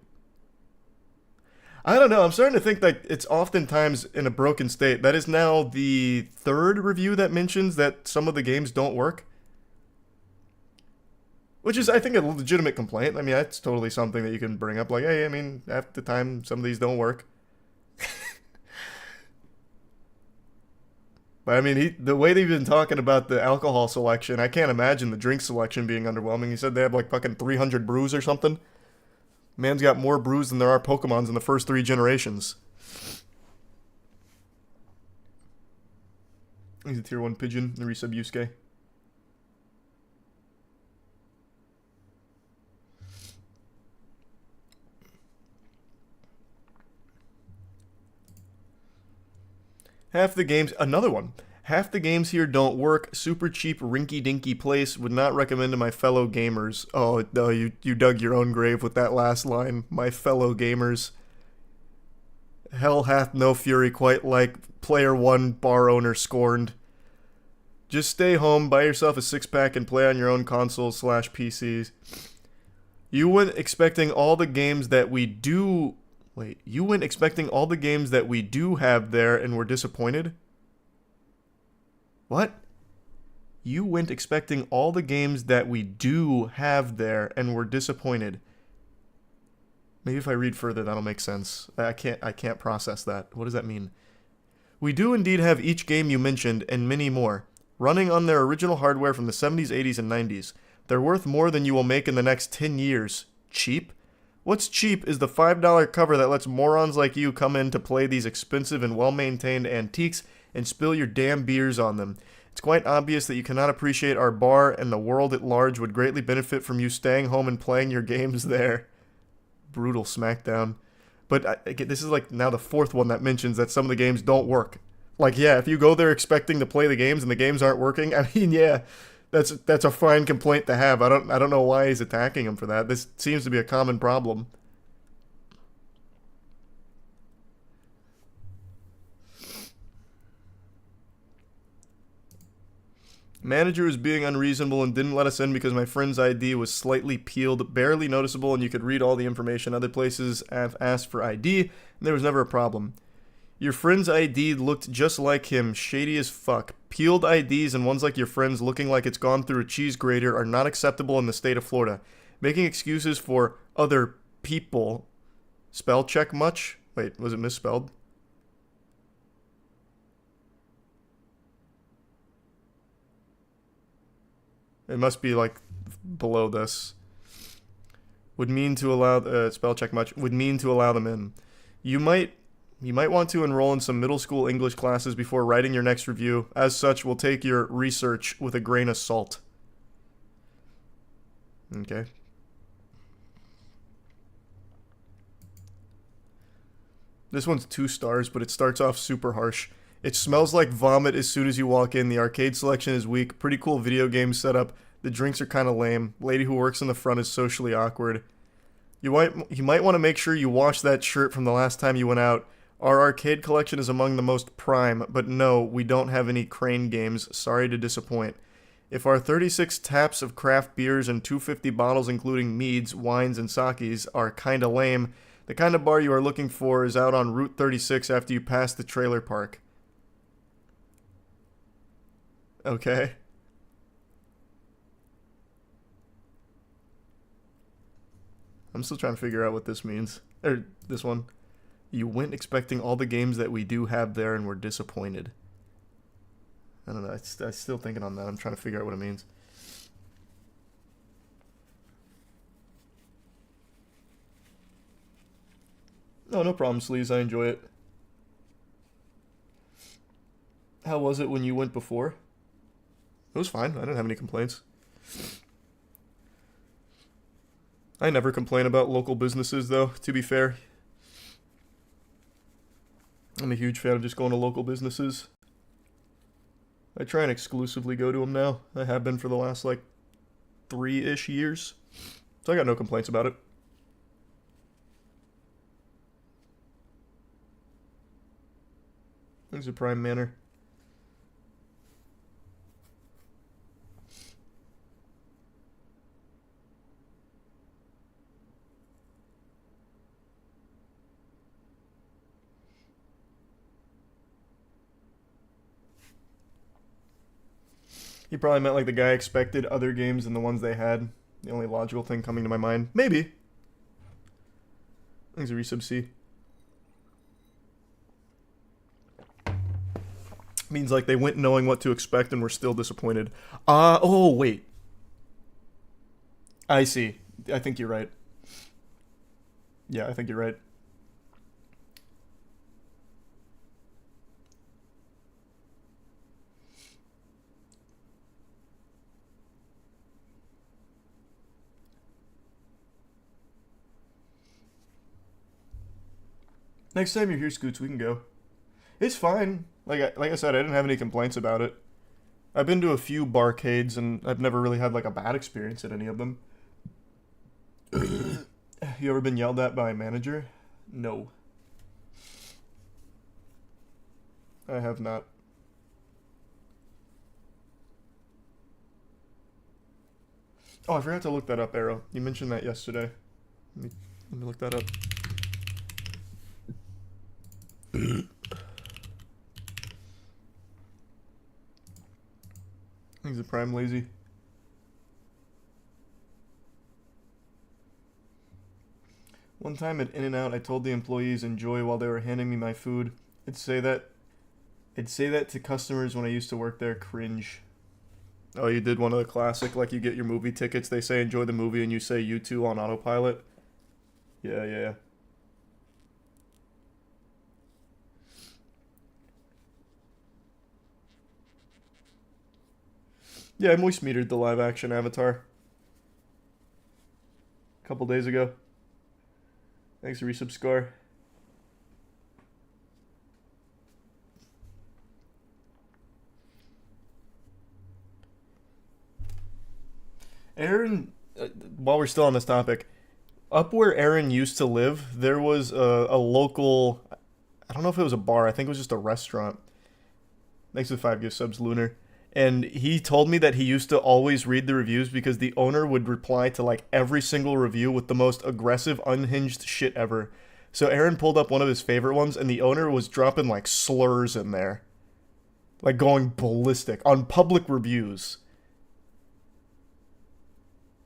[SPEAKER 1] I don't know, I'm starting to think that it's oftentimes in a broken state. That is now the 3rd review that mentions that some of the games don't work. Which is, I think, a legitimate complaint. I mean, that's totally something that you can bring up. Like, hey, I mean, half the time, some of these don't work. But, I mean, the way they've been talking about the alcohol selection, I can't imagine the drink selection being underwhelming. He said they have, like, fucking 300 brews or something. Man's got more brews than there are Pokemons in the first 3 generations. He's a tier 1 pigeon, the resub Yusuke. Half the games, another one. Half the games here don't work. Super cheap, rinky-dinky place. Would not recommend to my fellow gamers. Oh, no, you dug your own grave with that last line. My fellow gamers. Hell hath no fury quite like player 1 bar owner scorned. Just stay home, buy yourself a 6-pack, and play on your own consoles/PCs. You went expecting all the games that we do... Wait, you went expecting all the games that we do have there and were disappointed? What? You went expecting all the games that we do have there and were disappointed. Maybe if I read further, that'll make sense. I can't process that. What does that mean? We do indeed have each game you mentioned and many more, running on their original hardware from the 70s, 80s, and 90s. They're worth more than you will make in the next 10 years. Cheap? What's cheap is the $5 cover that lets morons like you come in to play these expensive and well-maintained antiques and spill your damn beers on them. It's quite obvious that you cannot appreciate our bar, and the world at large would greatly benefit from you staying home and playing your games there. Brutal smackdown. But this is like now the 4th one that mentions that some of the games don't work. Like, yeah, if you go there expecting to play the games and the games aren't working, I mean, yeah, that's a fine complaint to have. I don't know why he's attacking him for that. This seems to be a common problem. Manager was being unreasonable and didn't let us in because my friend's ID was slightly peeled, barely noticeable, and you could read all the information. Other places have asked for ID, and there was never a problem. Your friend's ID looked just like him, shady as fuck. Peeled IDs and ones like your friend's looking like it's gone through a cheese grater are not acceptable in the state of Florida. Making excuses for other people Spell check much? Wait, was it misspelled? It must be like below this. Would mean to allow spell check much. Would mean to allow them in. You might want to enroll in some middle school English classes before writing your next review. As such, we'll take your research with a grain of salt. Okay. This one's 2 stars, but it starts off super harsh. It smells like vomit as soon as you walk in. The arcade selection is weak. Pretty cool video game setup. The drinks are kind of lame. Lady who works in the front is socially awkward. You might want to make sure you wash that shirt from the last time you went out. Our arcade collection is among the most prime, but no, we don't have any crane games. Sorry to disappoint. If our 36 taps of craft beers and 250 bottles including meads, wines, and sakis are kinda lame, the kind of bar you are looking for is out on Route 36 after you pass the trailer park. Okay. I'm still trying to figure out what this means. Or this one. You went expecting all the games that we do have there and were disappointed. I don't know. I'm still thinking on that. I'm trying to figure out what it means. Oh, no problem, Sleaze. I enjoy it. How was it when you went before? It was fine. I didn't have any complaints. I never complain about local businesses, though, to be fair. I'm a huge fan of just going to local businesses. I try and exclusively go to them now. I have been for the last, 3-ish years. So I got no complaints about it. Things are prime manner. He probably meant like the guy expected other games than the ones they had. The only logical thing coming to my mind. Maybe. Things are resub C. Means like they went knowing what to expect and were still disappointed. Oh, wait. I see. I think you're right. Yeah, I think you're right. Next time you're here, Scoots, we can go. It's fine. Like I said, I didn't have any complaints about it. I've been to a few barcades, and I've never really had like a bad experience at any of them. You ever been yelled at by a manager? No. I have not. Oh, I forgot to look that up, Arrow. You mentioned that yesterday. Let me look that up. He's a prime lazy. One time at In-N-Out, I told the employees enjoy while they were handing me my food. I'd say that to customers when I used to work there. Cringe. Oh, you did one of the classic, like you get your movie tickets, they say enjoy the movie, and you say you too on autopilot. Yeah. Yeah, I moist metered the live action Avatar a couple days ago. Thanks for resubscribe. Aaron, while we're still on this topic, up where Aaron used to live, there was a local, I don't know if it was a bar, I think it was just a restaurant. Thanks for the 5 gift subs, Lunar. And he told me that he used to always read the reviews because the owner would reply to like every single review with the most aggressive, unhinged shit ever. So Aaron pulled up one of his favorite ones, and the owner was dropping like slurs in there. Like going ballistic on public reviews.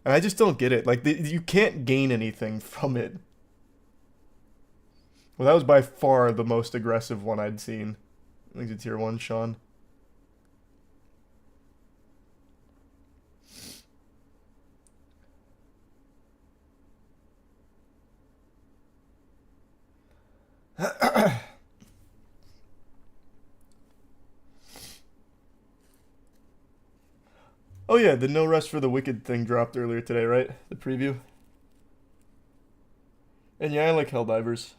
[SPEAKER 1] And I just don't get it. Like, you can't gain anything from it. Well, that was by far the most aggressive one I'd seen. I think it's tier 1, Sean. Oh yeah, the No Rest for the Wicked thing dropped earlier today, right? The preview. And yeah, I like Helldivers.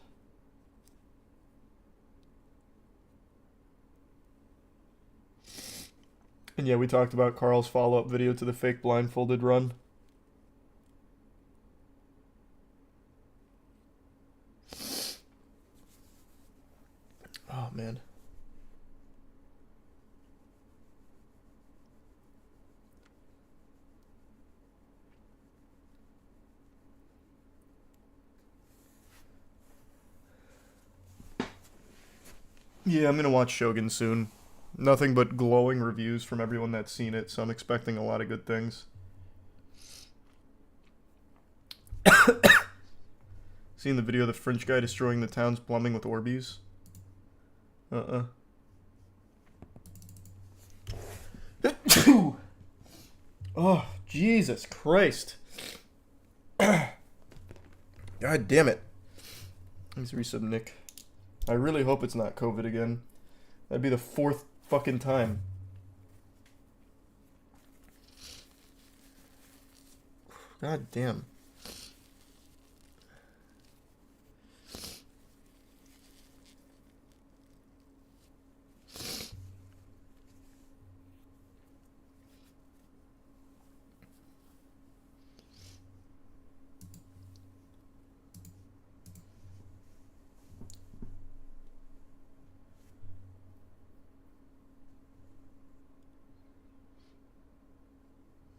[SPEAKER 1] And yeah, we talked about Carl's follow-up video to the fake blindfolded run. Oh, man. Yeah, I'm gonna watch Shogun soon. Nothing but glowing reviews from everyone that's seen it, so I'm expecting a lot of good things. Seen the video of the French guy destroying the town's plumbing with Orbeez? Oh, Jesus Christ. God damn it. Thanks, resub, Nick. I really hope it's not COVID again. That'd be the 4th fucking time. God damn.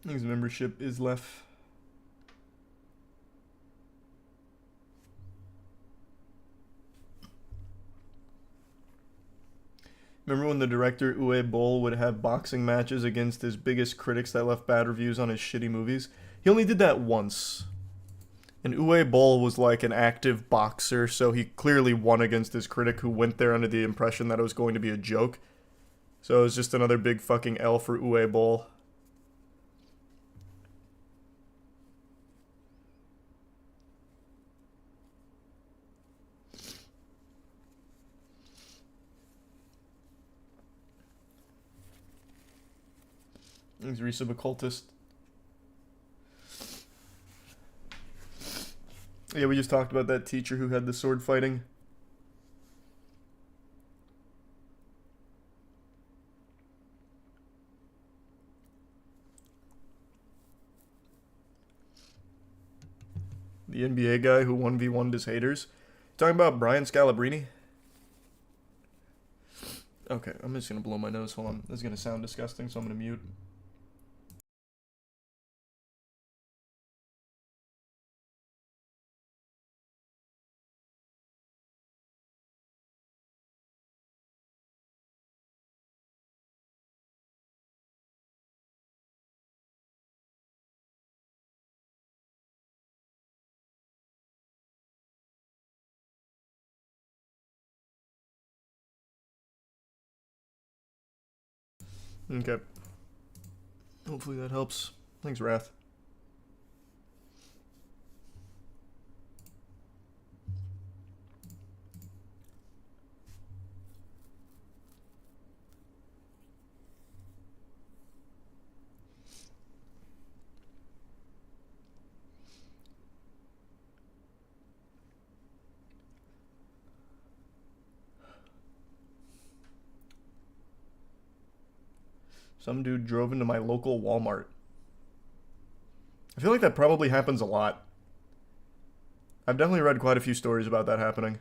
[SPEAKER 1] His membership is left. Remember when the director Uwe Boll would have boxing matches against his biggest critics that left bad reviews on his shitty movies? He only did that once. And Uwe Boll was like an active boxer, so he clearly won against his critic who went there under the impression that it was going to be a joke. So it was just another big fucking L for Uwe Boll. He's resub occultist. Yeah, we just talked about that teacher who had the sword fighting. The NBA guy who 1v1'd his haters. Talking about Brian Scalabrine? Okay, I'm just gonna blow my nose. Hold on. This is gonna sound disgusting, so I'm gonna mute. Okay. Hopefully that helps. Thanks, Wrath. Some dude drove into my local Walmart. I feel like that probably happens a lot. I've definitely read quite a few stories about that happening.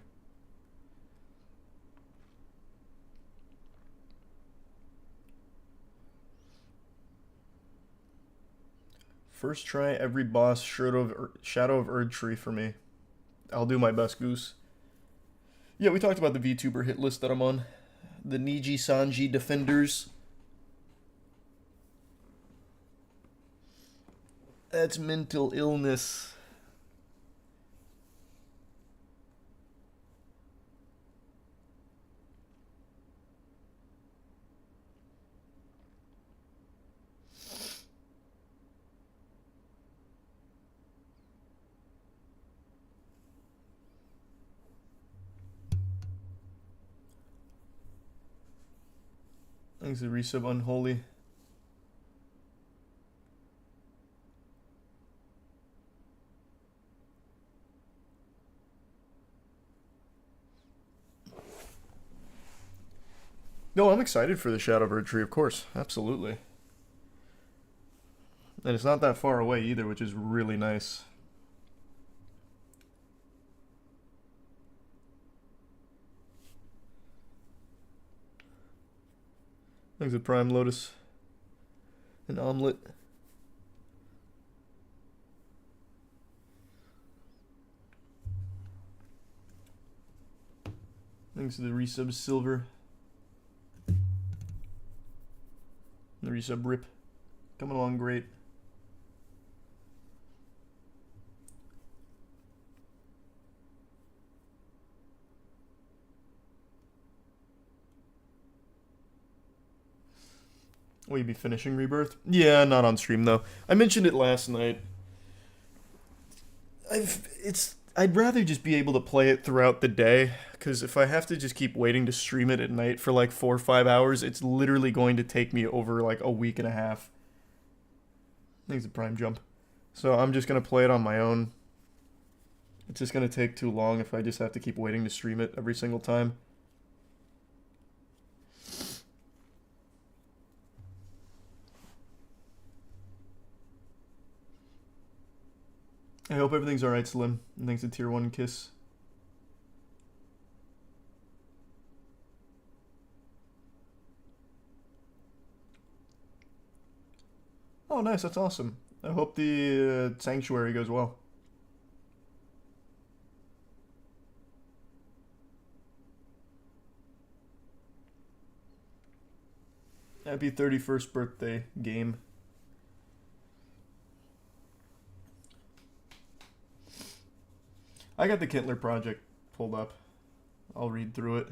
[SPEAKER 1] First try every boss Shadow of Erdtree for me. I'll do my best, Goose. Yeah, we talked about the VTuber hit list that I'm on. The Niji Sanji Defenders. That's mental illness. Thanks to resub Unholy. No, I'm excited for the Shadowbird tree, of course. Absolutely. And it's not that far away either, which is really nice. Thanks to Prime Lotus. An omelet. Thanks to the resub Silver. The resub Rip. Coming along great. Will you be finishing Rebirth? Yeah, not on stream though. I mentioned it last night. I'd rather just be able to play it throughout the day, because if I have to just keep waiting to stream it at night for like 4 or 5 hours, it's literally going to take me over like a week and a half. I think it's a prime jump. So I'm just going to play it on my own. It's just going to take too long if I just have to keep waiting to stream it every single time. I hope everything's alright, Slim. And thanks to Tier 1 Kiss. Oh, nice. That's awesome. I hope the Sanctuary goes well. Happy 31st birthday, game. I got the Kintler project pulled up. I'll read through it.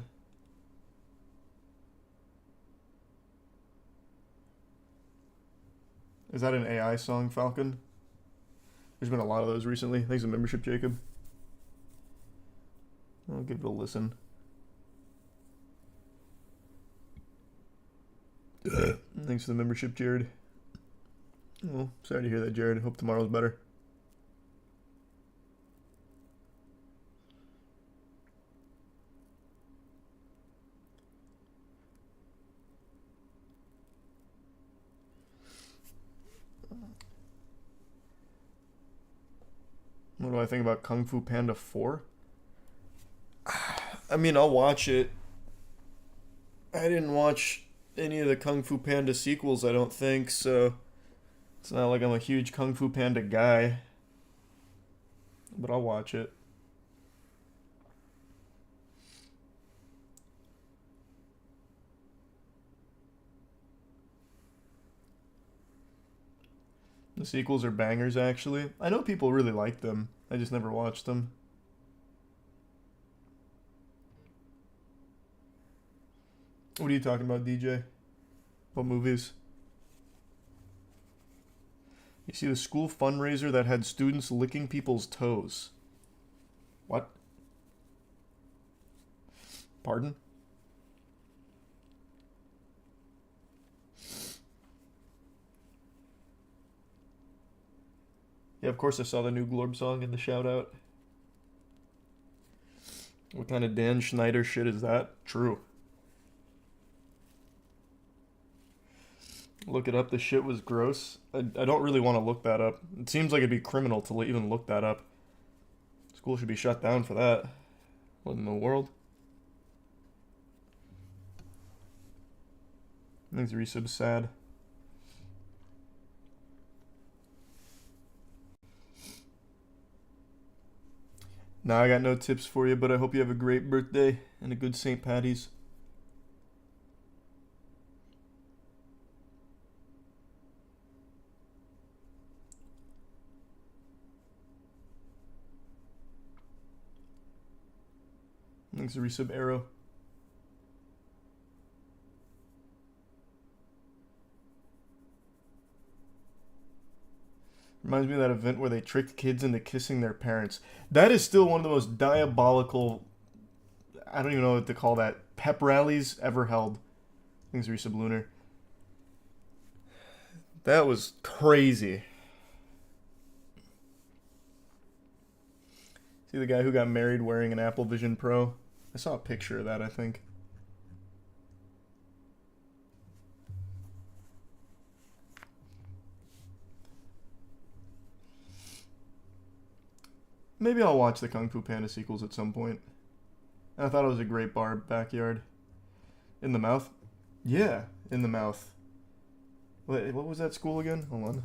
[SPEAKER 1] Is that an AI song, Falcon? There's been a lot of those recently. Thanks for membership, Jacob. I'll give it a listen. Thanks for the membership, Jared. Oh, sorry to hear that, Jared. Hope tomorrow's better. What do I think about Kung Fu Panda 4? I mean, I'll watch it. I didn't watch any of the Kung Fu Panda sequels, I don't think, so it's not like I'm a huge Kung Fu Panda guy. But I'll watch it. The sequels are bangers, actually. I know people really like them. I just never watched them. What are you talking about, DJ? What movies? You see the school fundraiser that had students licking people's toes. What? Pardon? Yeah, of course I saw the new Glorb song in the shout out. What kind of Dan Schneider shit is that? True. Look it up, the shit was gross. I don't really want to look that up. It seems like it'd be criminal to even look that up. School should be shut down for that. What in the world? Thanks, resub sad. Nah, I got no tips for you, but I hope you have a great birthday and a good St. Patty's. Thanks to resub Arrow. Reminds me of that event where they tricked kids into kissing their parents. That is still one of the most diabolical, I don't even know what to call that, pep rallies ever held. Thanks, Risa Bluner. That was crazy. See the guy who got married wearing an Apple Vision Pro? I saw a picture of that, I think. Maybe I'll watch the Kung Fu Panda sequels at some point. I thought it was a great bar backyard. In the mouth? Yeah, in the mouth. Wait, what was that school again? Hold on.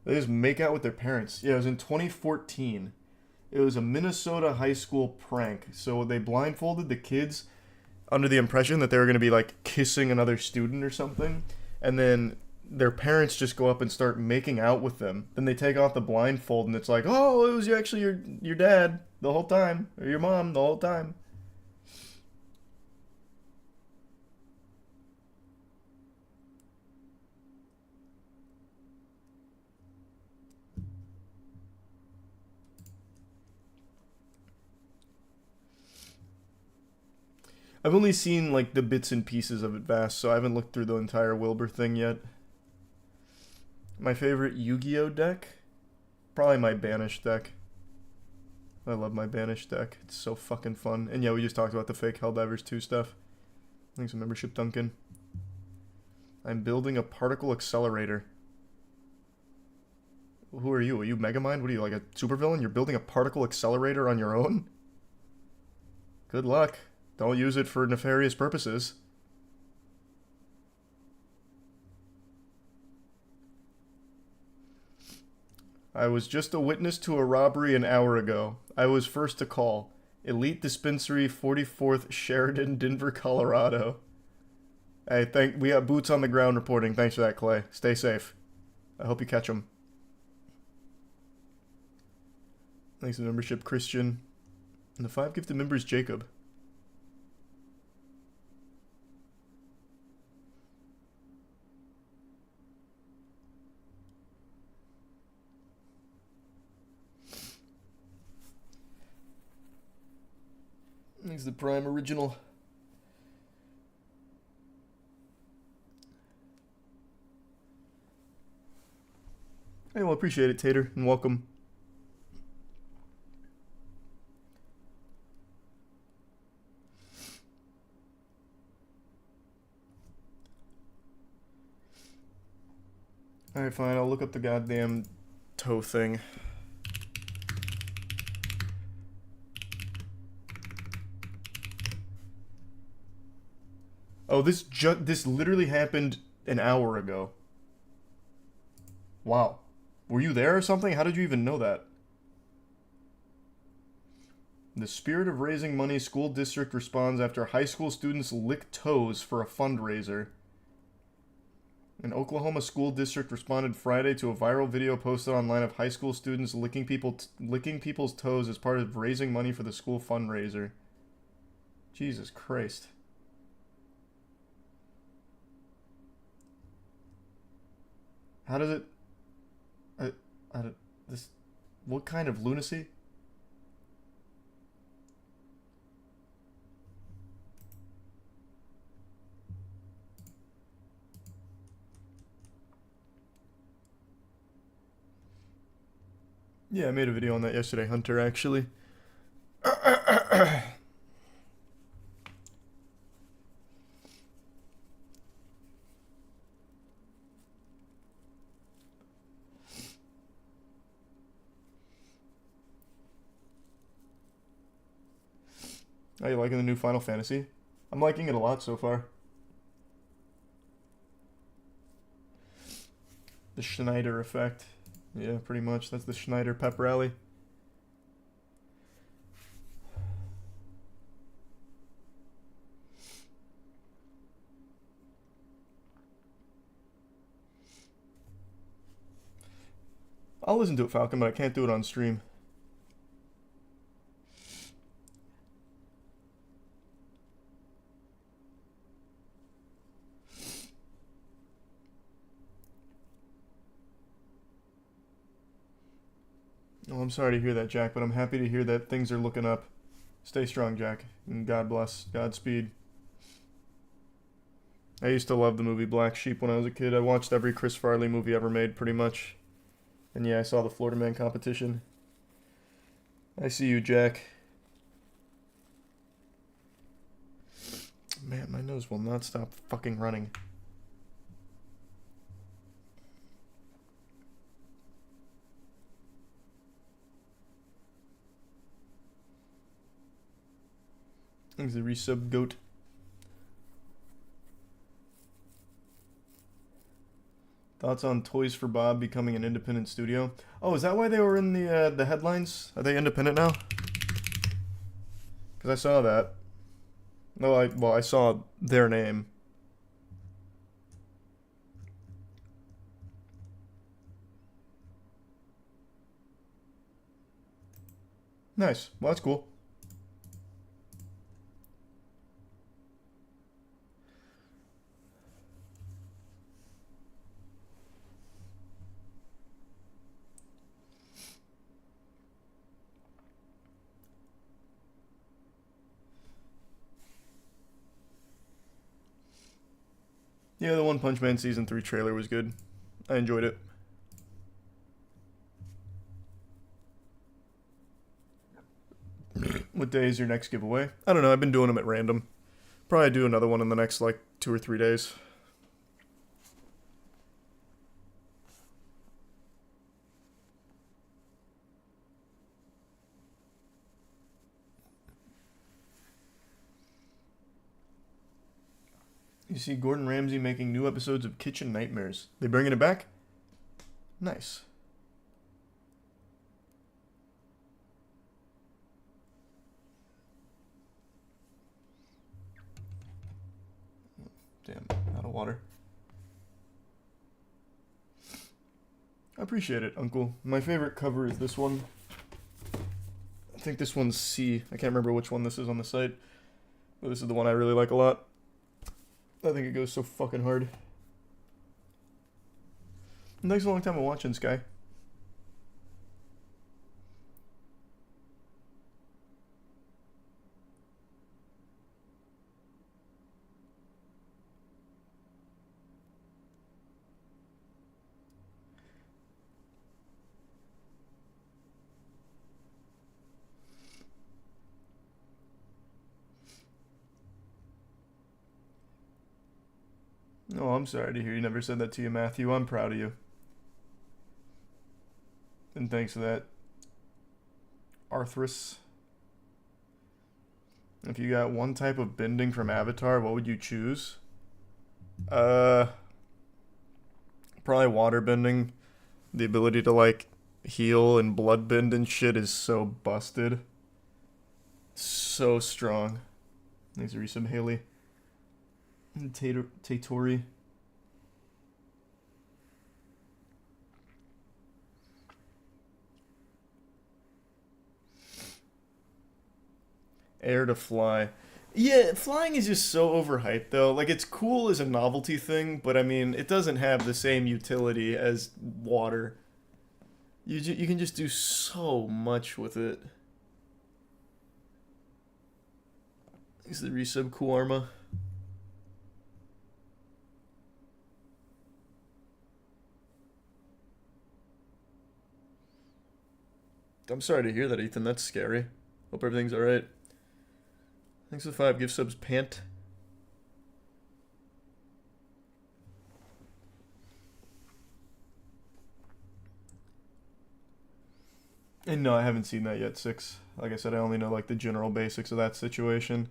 [SPEAKER 1] They just make out with their parents. Yeah, it was in 2014. It was a Minnesota high school prank. So they blindfolded the kids under the impression that they were going to be like kissing another student or something. And then their parents just go up and start making out with them. Then they take off the blindfold and it's like, oh, it was actually your dad the whole time. Or your mom the whole time. I've only seen like the bits and pieces of it vast, so I haven't looked through the entire Wilbur thing yet. My favorite Yu-Gi-Oh deck? Probably my Banished deck. I love my Banished deck. It's so fucking fun. And yeah, we just talked about the fake Helldivers 2 stuff. Thanks for membership, Duncan. I'm building a particle accelerator. Who are you? Are you Megamind? What are you, like a supervillain? You're building a particle accelerator on your own? Good luck. Don't use it for nefarious purposes. I was just a witness to a robbery an hour ago. I was first to call. Elite Dispensary, 44th Sheridan, Denver, Colorado. Hey, we got boots on the ground reporting. Thanks for that, Clay. Stay safe. I hope you catch them. Thanks for the membership, Christian. And the 5 gifted members, Jacob. Thanks the Prime Original. Hey, well, appreciate it, Tater, and welcome. Alright, fine, I'll look up the goddamn toe thing. Oh, this literally happened an hour ago. Wow. Were you there or something? How did you even know that? In the spirit of raising money, school district responds after high school students lick toes for a fundraiser. An Oklahoma school district responded Friday to a viral video posted online of high school students licking people's toes as part of raising money for the school fundraiser. Jesus Christ. How does it... what kind of lunacy? Yeah, I made a video on that yesterday, Hunter, actually. Are you liking the new Final Fantasy? I'm liking it a lot so far. The Schneider effect. Yeah, pretty much. That's the Schneider pep rally. I'll listen to it, Falcon, but I can't do it on stream. Oh, I'm sorry to hear that, Jack, but I'm happy to hear that things are looking up. Stay strong, Jack, and God bless. Godspeed. I used to love the movie Black Sheep when I was a kid. I watched every Chris Farley movie ever made, pretty much. And yeah, I saw the Florida Man competition. I see you, Jack. Man, my nose will not stop fucking running. Thanks the resub goat. Thoughts on Toys for Bob becoming an independent studio? Oh, is that why they were in the headlines? Are they independent now? Because I saw that. No, I saw their name. Nice. Well, that's cool. Yeah, the One Punch Man Season 3 trailer was good. I enjoyed it. What day is your next giveaway? I don't know, I've been doing them at random. Probably do another one in the next, like, 2 or 3 days. You see Gordon Ramsay making new episodes of Kitchen Nightmares. They bringing it back? Nice. Damn, out of water. I appreciate it, Uncle. My favorite cover is this one. I think this one's C. I can't remember which one this is on the site. But this is the one I really like a lot. I think it goes so fucking hard. Thanks a long time of watching, Sky. Oh, I'm sorry to hear you never said that to you, Matthew. I'm proud of you. And thanks for that, Arthurus. If you got one type of bending from Avatar, what would you choose? Probably water bending. The ability to, like, heal and blood bend and shit is so busted. So strong. Thanks for some Haley. Tatori. Air to fly. Yeah, flying is just so overhyped though. Like, it's cool as a novelty thing, but I mean, it doesn't have the same utility as water. You can just do so much with it. Thanks to the resub, Kuarma. I'm sorry to hear that, Ethan. That's scary. Hope everything's alright. Thanks for the 5 gift subs, Pant. And no, I haven't seen that yet, 6. Like I said, I only know, like, the general basics of that situation.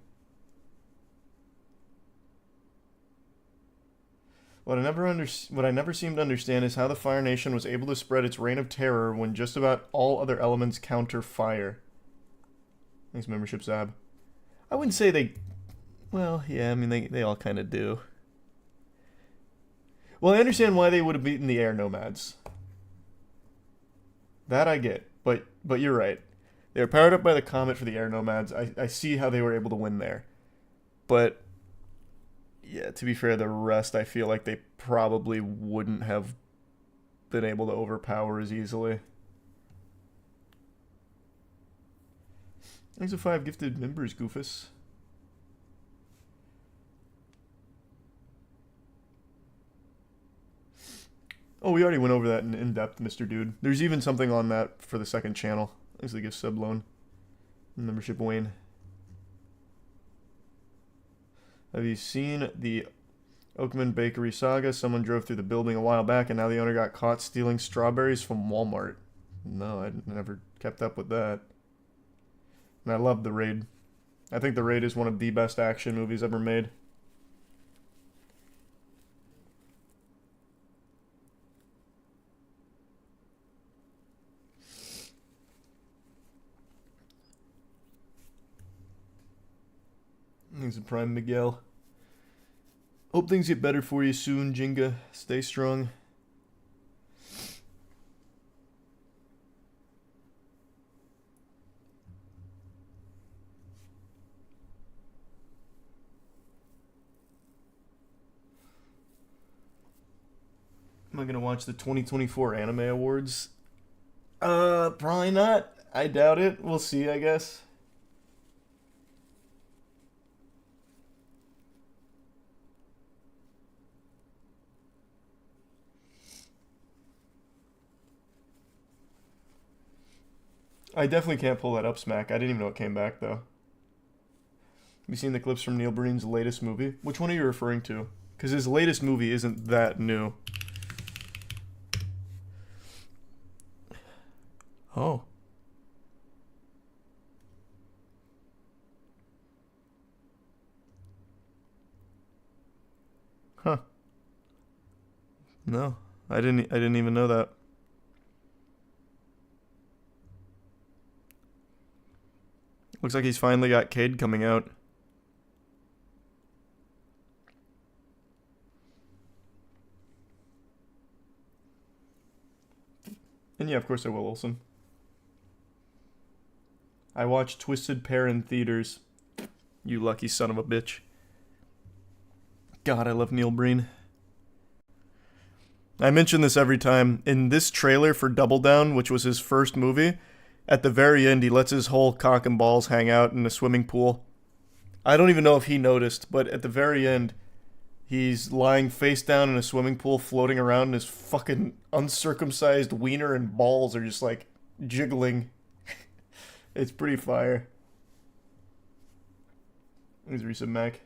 [SPEAKER 1] What I never seem to understand is how the Fire Nation was able to spread its reign of terror when just about all other elements counter fire. Thanks, membership, Zab. I wouldn't say they... Well, yeah, I mean, they all kind of do. Well, I understand why they would have beaten the air nomads. That I get, but you're right. They were powered up by the comet for the air nomads. I see how they were able to win there. But... yeah, to be fair, the rest I feel like they probably wouldn't have been able to overpower as easily. Thanks for 5 gifted members, Goofus. Oh, we already went over that in depth, Mr. Dude. There's even something on that for the second channel. Thanks for the gift sub loan. Membership Wayne. Have you seen the Oakman Bakery saga? Someone drove through the building a while back and now the owner got caught stealing strawberries from Walmart. No, I never kept up with that. And I love The Raid. I think The Raid is one of the best action movies ever made. Thanks to Prime Miguel. Hope things get better for you soon, Jenga. Stay strong. Am I gonna watch the 2024 Anime Awards? Probably not. I doubt it. We'll see, I guess. I definitely can't pull that up, Smack. I didn't even know it came back, though. Have you seen the clips from Neil Breen's latest movie? Which one are you referring to? Because his latest movie isn't that new. Oh. Huh. No, I didn't even know that. Looks like he's finally got Cade coming out. And yeah, of course I will, Olsen. I watched Twisted Pair in theaters. You lucky son of a bitch. God, I love Neil Breen. I mention this every time. In this trailer for Double Down, which was his first movie, at the very end, he lets his whole cock and balls hang out in a swimming pool. I don't even know if he noticed, but at the very end, he's lying face down in a swimming pool, floating around, and his fucking uncircumcised wiener and balls are just, like, jiggling. It's pretty fire. Here's Risa Mac.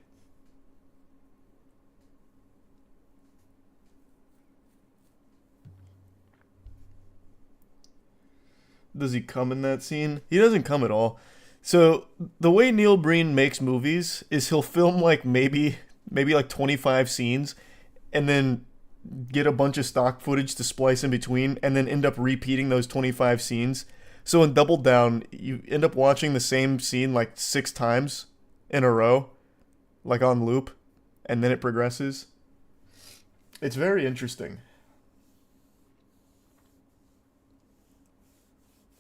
[SPEAKER 1] Does he come in that scene? He doesn't come at all. So the way Neil Breen makes movies is he'll film like maybe like 25 scenes and then get a bunch of stock footage to splice in between and then end up repeating those 25 scenes. So in Double Down, you end up watching the same scene like 6 times in a row, like on loop, and then it progresses. It's very interesting.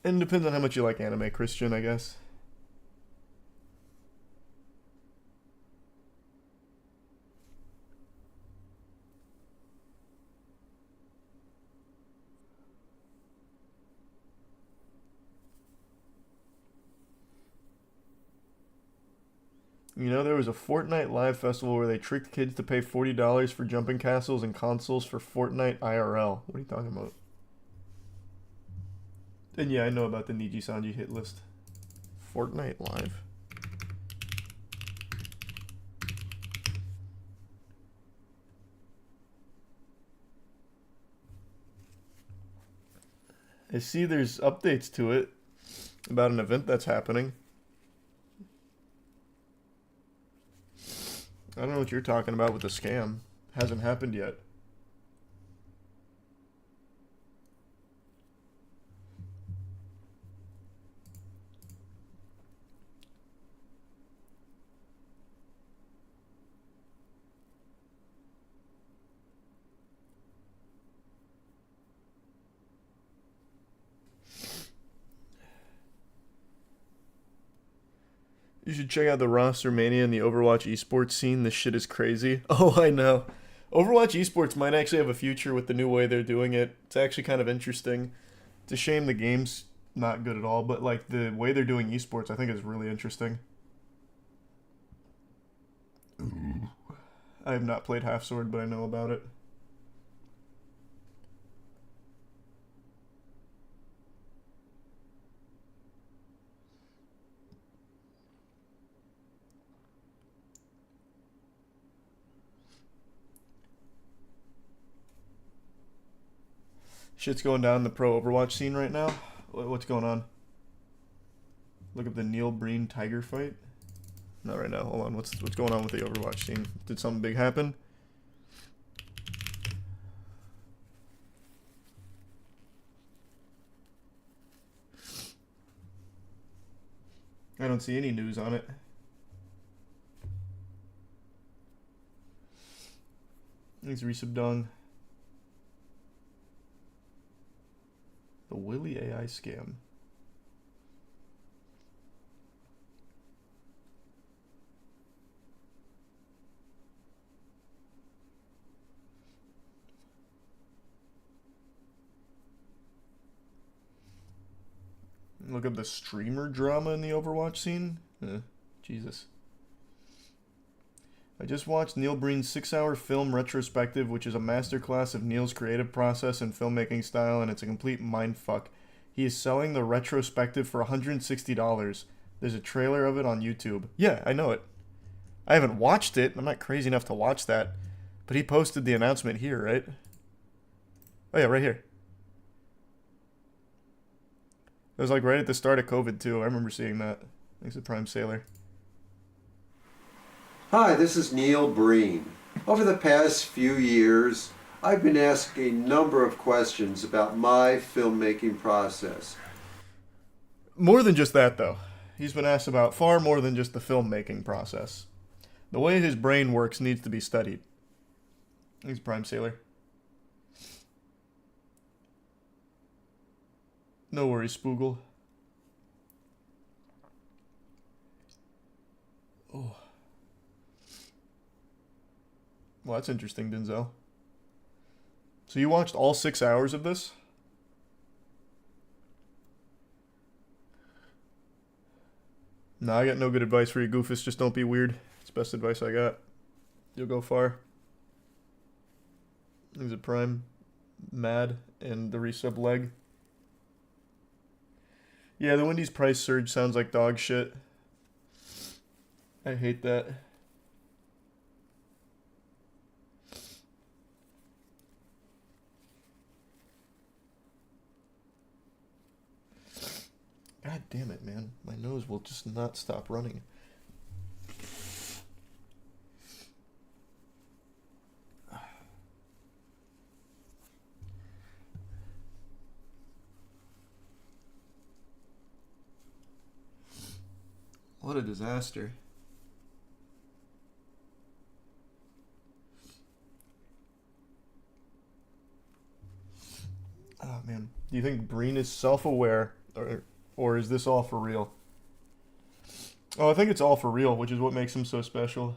[SPEAKER 1] And it depends on how much you like anime, Christian, I guess. You know, there was a Fortnite live festival where they tricked kids to pay $40 for jumping castles and consoles for Fortnite IRL. What are you talking about? And yeah, I know about the Niji Sanji hit list. Fortnite Live. I see there's updates to it about an event that's happening. I don't know what you're talking about with the scam. Hasn't happened yet. You should check out the roster mania and the Overwatch esports scene. This shit is crazy. Oh, I know. Overwatch esports might actually have a future with the new way they're doing it. It's actually kind of interesting. It's a shame the game's not good at all, but like the way they're doing esports, I think is really interesting. Ooh. I have not played Half Sword, but I know about it. Shit's going down in the pro Overwatch scene right now. What's going on? Look up the Neil Breen Tiger fight. Not right now. Hold on. What's going on with the Overwatch scene? Did something big happen? I don't see any news on it. Thanks, Resubdong. The Willy AI scam. Look up the streamer drama in the Overwatch scene. Jesus. I just watched Neil Breen's 6-hour film retrospective, which is a masterclass of Neil's creative process and filmmaking style, and it's a complete mindfuck. He is selling the retrospective for $160. There's a trailer of it on YouTube. Yeah, I know it. I haven't watched it. I'm not crazy enough to watch that. But he posted the announcement here, right? Oh yeah, right here. It was like right at the start of COVID too. I remember seeing that. Thanks to Prime Sailor.
[SPEAKER 5] Hi, this is Neil Breen. Over the past few years, I've been asked a number of questions about my filmmaking process.
[SPEAKER 1] More than just that, though. He's been asked about far more than just the filmmaking process. The way his brain works needs to be studied. He's Prime Sailor. No worries, Spoogle. Oh. Well, that's interesting, Denzel. So you watched all 6 hours of this? No, I got no good advice for you, Goofus. Just don't be weird. It's the best advice I got. You'll go far. Is it Prime? Mad and the resub leg. Yeah, the Wendy's price surge sounds like dog shit. I hate that. God damn it, man. My nose will just not stop running. What a disaster. Oh, man. Do you think Breen is self-aware, or is this all for real? Oh, I think it's all for real, which is what makes him so special.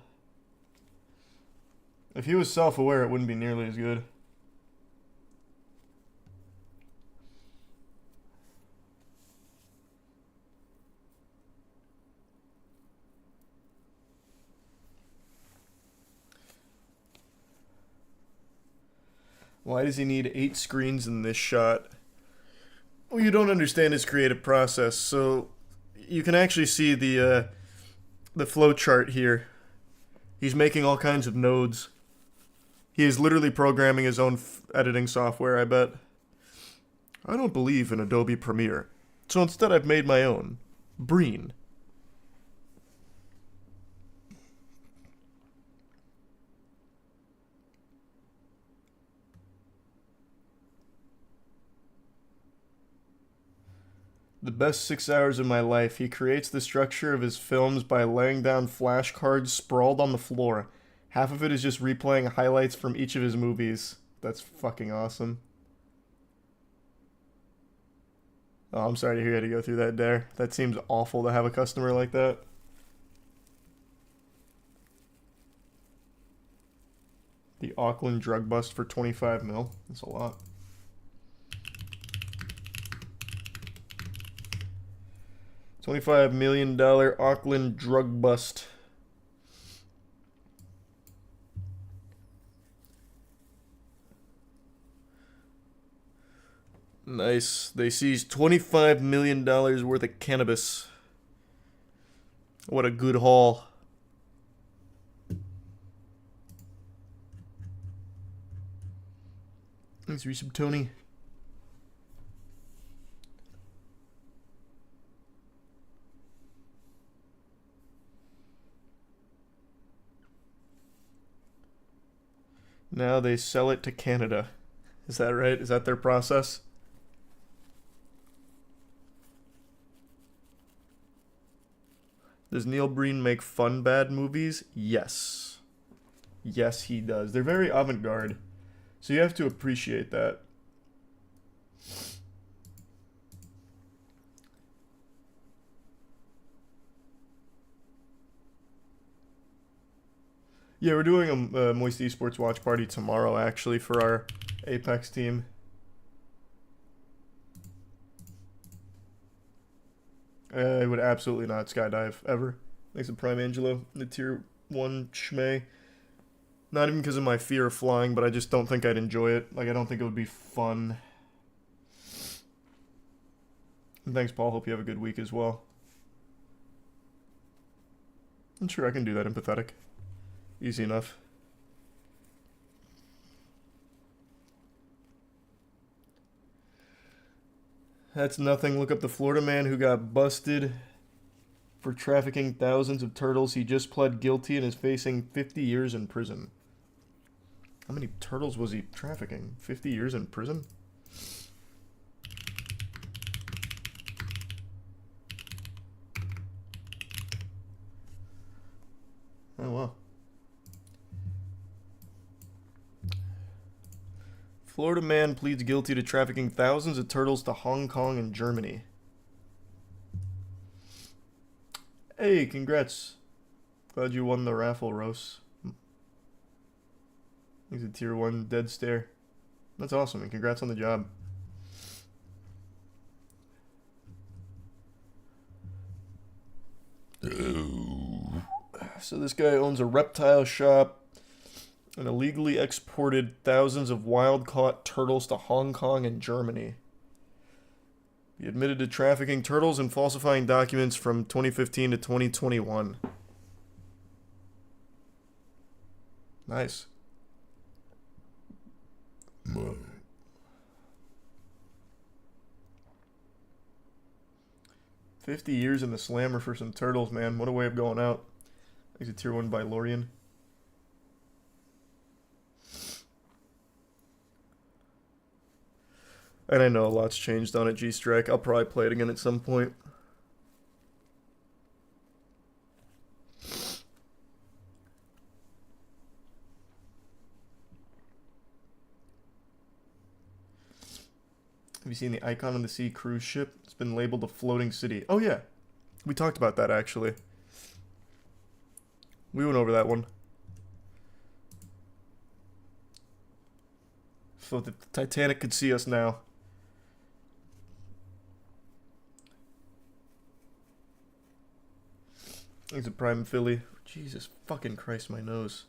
[SPEAKER 1] If he was self-aware, it wouldn't be nearly as good. Why does he need 8 screens in this shot? Well, you don't understand his creative process, so you can actually see the flow chart here. He's making all kinds of nodes. He is literally programming his own editing software, I bet. I don't believe in Adobe Premiere, so instead I've made my own. Breen. The best 6 hours of my life. He creates the structure of his films by laying down flashcards sprawled on the floor. Half of it is just replaying highlights from each of his movies. That's fucking awesome. Oh, I'm sorry to hear you had to go through that, Dare. That seems awful to have a customer like that. The Auckland drug bust for 25 mil. That's a lot. $25 million Auckland drug bust. Nice. They seized $25 million worth of cannabis. What a good haul. Thanks, Resub Tony. Now they sell it to Canada. Is that right? Is that their process? Does Neil Breen make fun bad movies? Yes. Yes, he does. They're very avant-garde. So you have to appreciate that. Yeah, we're doing a Moist Esports watch party tomorrow, actually, for our Apex team. I would absolutely not skydive, ever. Thanks to Prime Angelo, the tier 1 schmay. Not even because of my fear of flying, but I just don't think I'd enjoy it. Like, I don't think it would be fun. And thanks, Paul. Hope you have a good week as well. I'm sure I can do that, empathetic. Easy enough. That's nothing. Look up the Florida man who got busted for trafficking thousands of turtles. He just pled guilty and is facing 50 years in prison. How many turtles was he trafficking? 50 years in prison? Oh, wow. Florida man pleads guilty to trafficking thousands of turtles to Hong Kong and Germany. Hey, congrats. Glad you won the raffle, Rose. He's a tier 1 dead stare. That's awesome, and congrats on the job. So this guy owns a reptile shop and illegally exported thousands of wild-caught turtles to Hong Kong and Germany. He admitted to trafficking turtles and falsifying documents from 2015 to 2021. Nice. 50 years in the slammer for some turtles, man. What a way of going out. He's a tier 1 by Lorian. And I know a lot's changed on it, G-Strike. I'll probably play it again at some point. Have you seen the Icon on the Sea cruise ship? It's been labeled a floating city. Oh, yeah. We talked about that, actually. We went over that one. So the Titanic could see us now. He's a prime Philly. Jesus fucking Christ, my nose.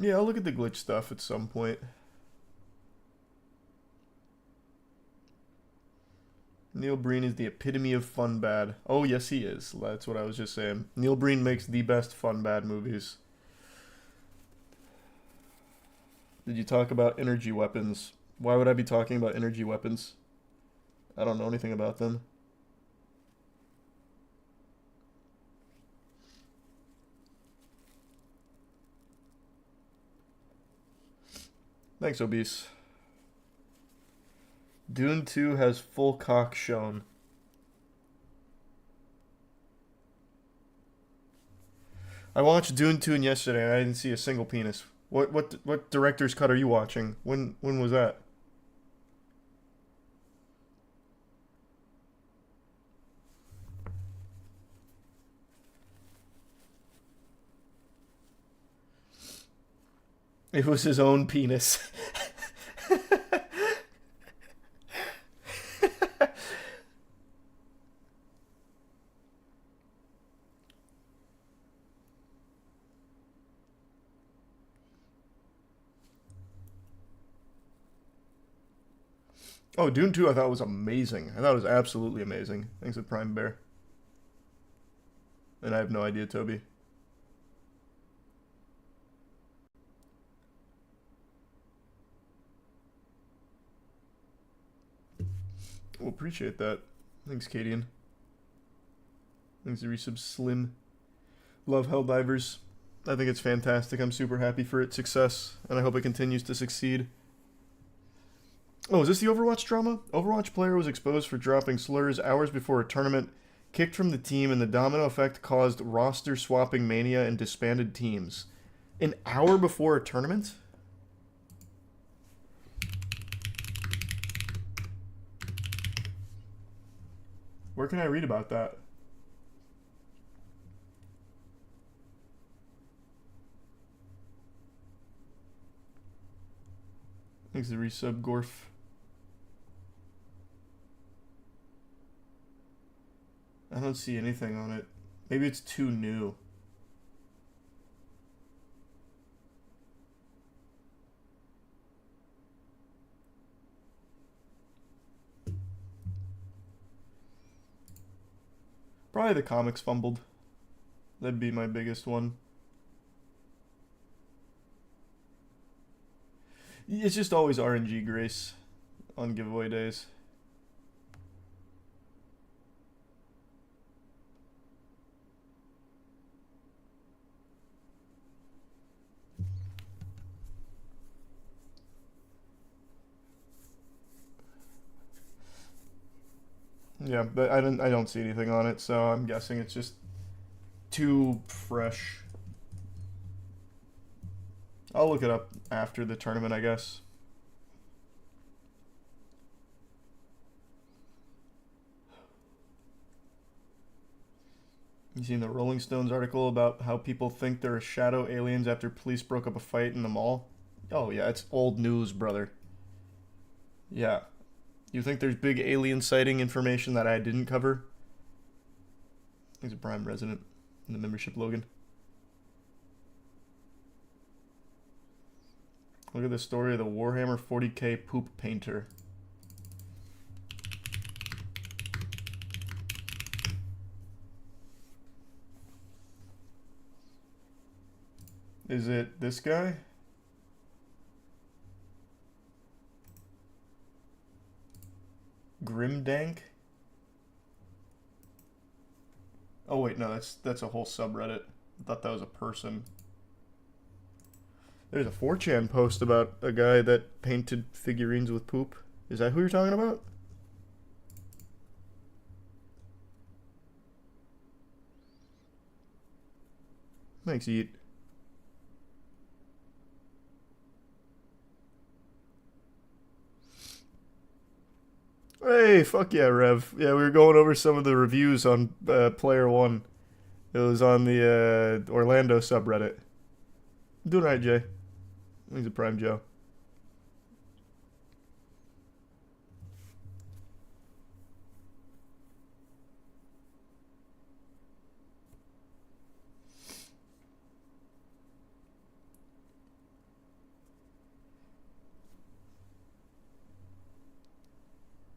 [SPEAKER 1] Yeah, I'll look at the glitch stuff at some point. Neil Breen is the epitome of fun bad. Oh, yes, he is. That's what I was just saying. Neil Breen makes the best fun bad movies. Did you talk about energy weapons? Why would I be talking about energy weapons? I don't know anything about them. Thanks, Obese. Dune 2 has full cock shown. I watched Dune Toon yesterday and I didn't see a single penis. What director's cut are you watching? When was that? It was his own penis. Oh, Dune 2 I thought was amazing. I thought it was absolutely amazing. Thanks to Prime Bear. And I have no idea, Toby. Well, appreciate that. Thanks, Cadian. Thanks to resub Slim. Love Helldivers. I think it's fantastic. I'm super happy for its success, and I hope it continues to succeed. Oh, is this the Overwatch drama? Overwatch player was exposed for dropping slurs hours before a tournament, kicked from the team, and the domino effect caused roster swapping mania and disbanded teams. An hour before a tournament? Where can I read about that? Thanks to resub Gorf. I don't see anything on it. Maybe it's too new. Probably the comics fumbled. That'd be my biggest one. It's just always RNG grace on giveaway days. Yeah, but I don't see anything on it, so I'm guessing it's just too fresh. I'll look it up after the tournament, I guess. You seen the Rolling Stones article about how people think there are shadow aliens after police broke up a fight in the mall? Oh yeah, it's old news, brother. Yeah. You think there's big alien sighting information that I didn't cover? He's a Prime resident in the membership, Logan. Look at the story of the Warhammer 40k poop painter. Is it this guy? Grimdank? Oh wait, no, that's a whole subreddit. I thought that was a person. There's a 4chan post about a guy that painted figurines with poop. Is that who you're talking about? Thanks, Eat. Hey, fuck yeah, Rev. Yeah, we were going over some of the reviews on Player One. It was on the Orlando subreddit. Doing right, Jay. He's a Prime Joe.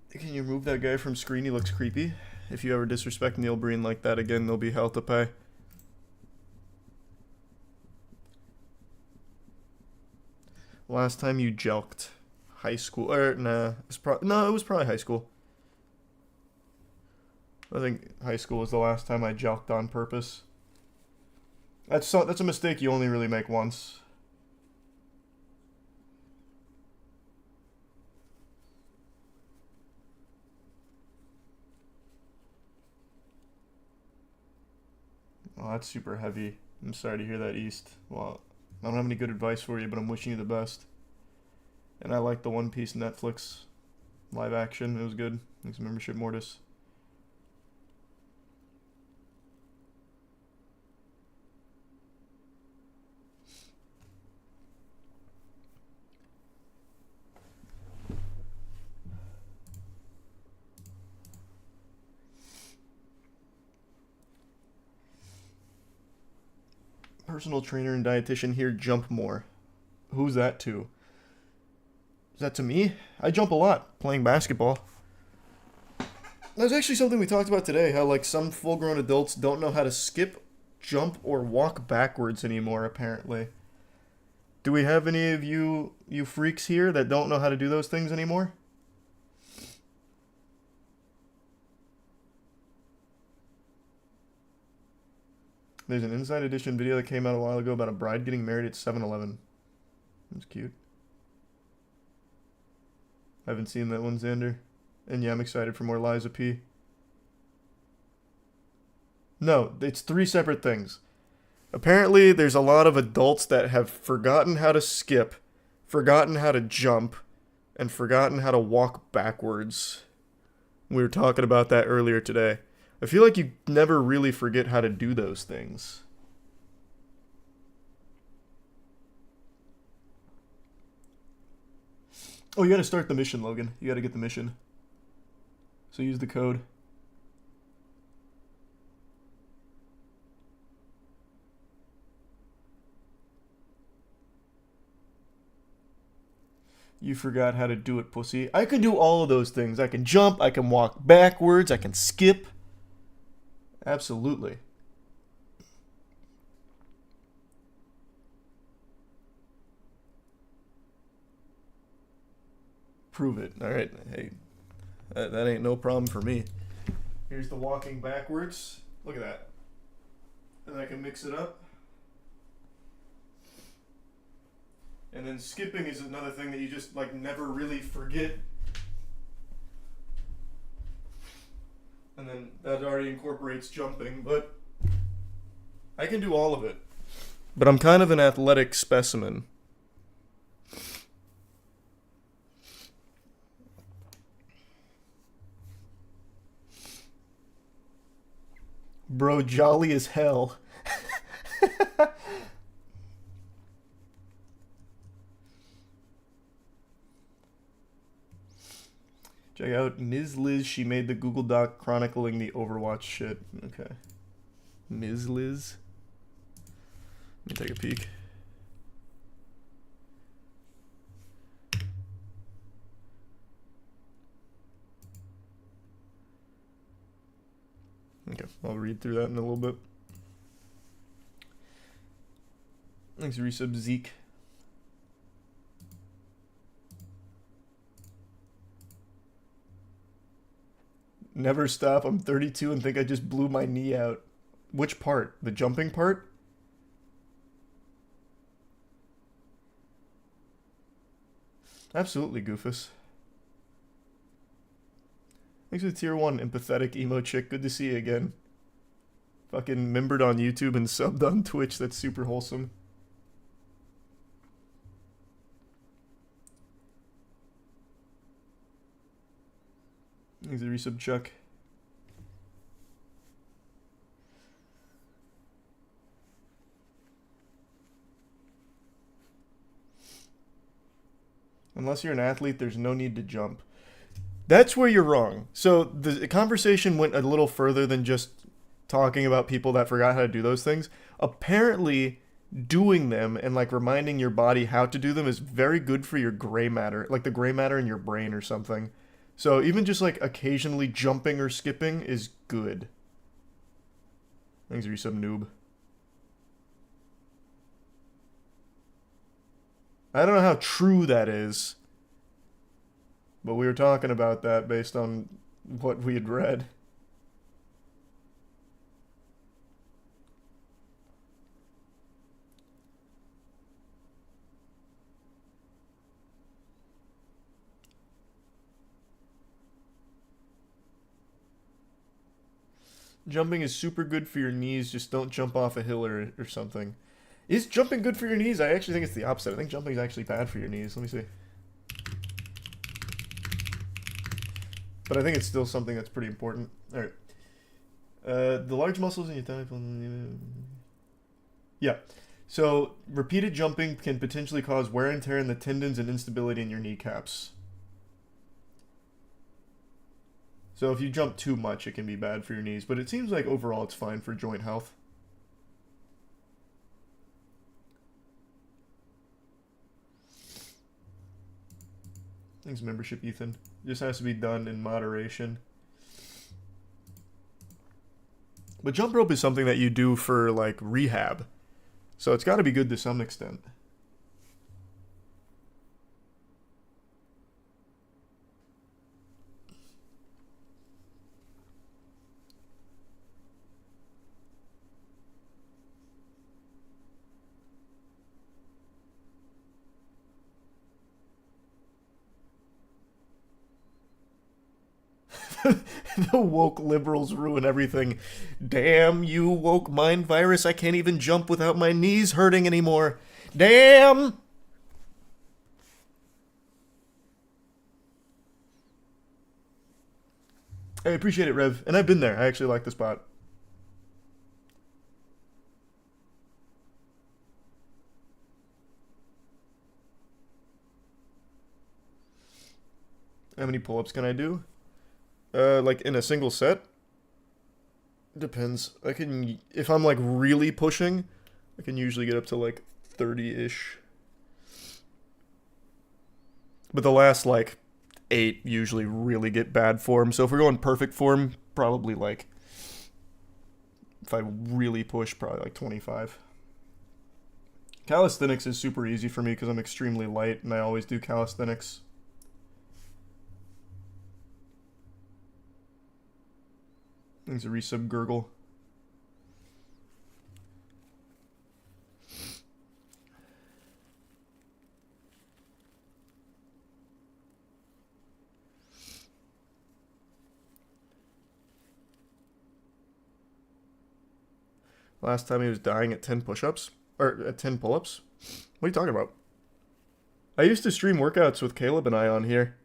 [SPEAKER 1] Can you remove that guy from screen? He looks creepy. If you ever disrespect Neil Breen like that again, there'll be hell to pay. Last time you jelked. High school. Or, nah. It was probably high school. I think high school was the last time I jelked on purpose. That's a mistake you only really make once. Oh, that's super heavy. I'm sorry to hear that, East. Well, I don't have any good advice for you, but I'm wishing you the best. And I like the One Piece Netflix live action. It was good. Thanks for membership, Mortis. Personal trainer and dietitian here, jump more. Who's that to? Is that to me? I jump a lot playing basketball. That was actually something we talked about today, how like some full-grown adults don't know how to skip, jump, or walk backwards anymore, apparently. Do we have any of you freaks here that don't know how to do those things anymore? There's an Inside Edition video that came out a while ago about a bride getting married at 7-Eleven. That's cute. I haven't seen that one, Xander. And yeah, I'm excited for more Liza P. No, it's 3 separate things. Apparently, there's a lot of adults that have forgotten how to skip, forgotten how to jump, and forgotten how to walk backwards. We were talking about that earlier today. I feel like you never really forget how to do those things. Oh, you gotta start the mission, Logan. You gotta get the mission. So use the code. You forgot how to do it, pussy. I can do all of those things. I can jump, I can walk backwards, I can skip. Absolutely. Prove it. Alright, hey. That ain't no problem for me. Here's the walking backwards. Look at that. And I can mix it up. And then skipping is another thing that you just like never really forget. And then that already incorporates jumping, but I can do all of it. But I'm kind of an athletic specimen. Bro, jolly as hell. Check out Ms. Liz. She made the Google Doc chronicling the Overwatch shit. Okay. Ms. Liz. Let me take a peek. Okay, I'll read through that in a little bit. Thanks, resub Zeke. Never stop. I'm 32 and think I just blew my knee out. Which part? The jumping part? Absolutely, Goofus. Thanks for the tier 1 empathetic emo chick. Good to see you again. Fucking membered on YouTube and subbed on Twitch. That's super wholesome. Thanks for the resub, Chuck. Unless you're an athlete, there's no need to jump. That's where you're wrong. So the conversation went a little further than just talking about people that forgot how to do those things. Apparently, doing them and like reminding your body how to do them is very good for your gray matter, like the gray matter in your brain or something. So even just like occasionally jumping or skipping is good. Thanks for you, some noob. I don't know how true that is, but we were talking about that based on what we had read. Jumping is super good for your knees. Just don't jump off a hill or something. Is jumping good for your knees? I actually think it's the opposite. I think jumping is actually bad for your knees. Let me see. But I think it's still something that's pretty important. All right. The large muscles in your thigh. Yeah. So repeated jumping can potentially cause wear and tear in the tendons and instability in your kneecaps. So if you jump too much, it can be bad for your knees. But it seems like overall it's fine for joint health. Thanks, membership, Ethan. Just has to be done in moderation. But jump rope is something that you do for, like, rehab. So it's got to be good to some extent. The woke liberals ruin everything. Damn you, woke mind virus. I can't even jump without my knees hurting anymore. Damn! I appreciate it, Rev. And I've been there. I actually like the spot. How many pull-ups can I do? Like in a single set? Depends. I can, if I'm like really pushing, I can usually get up to like 30-ish. But the last like 8 usually really get bad form. So if we're going perfect form, probably like, if I really push, probably like 25. Calisthenics is super easy for me because I'm extremely light and I always do calisthenics. Thanks a resub, Gurgle. Last time he was dying at 10 push-ups? Or at 10 pull-ups? What are you talking about? I used to stream workouts with Caleb and I on here.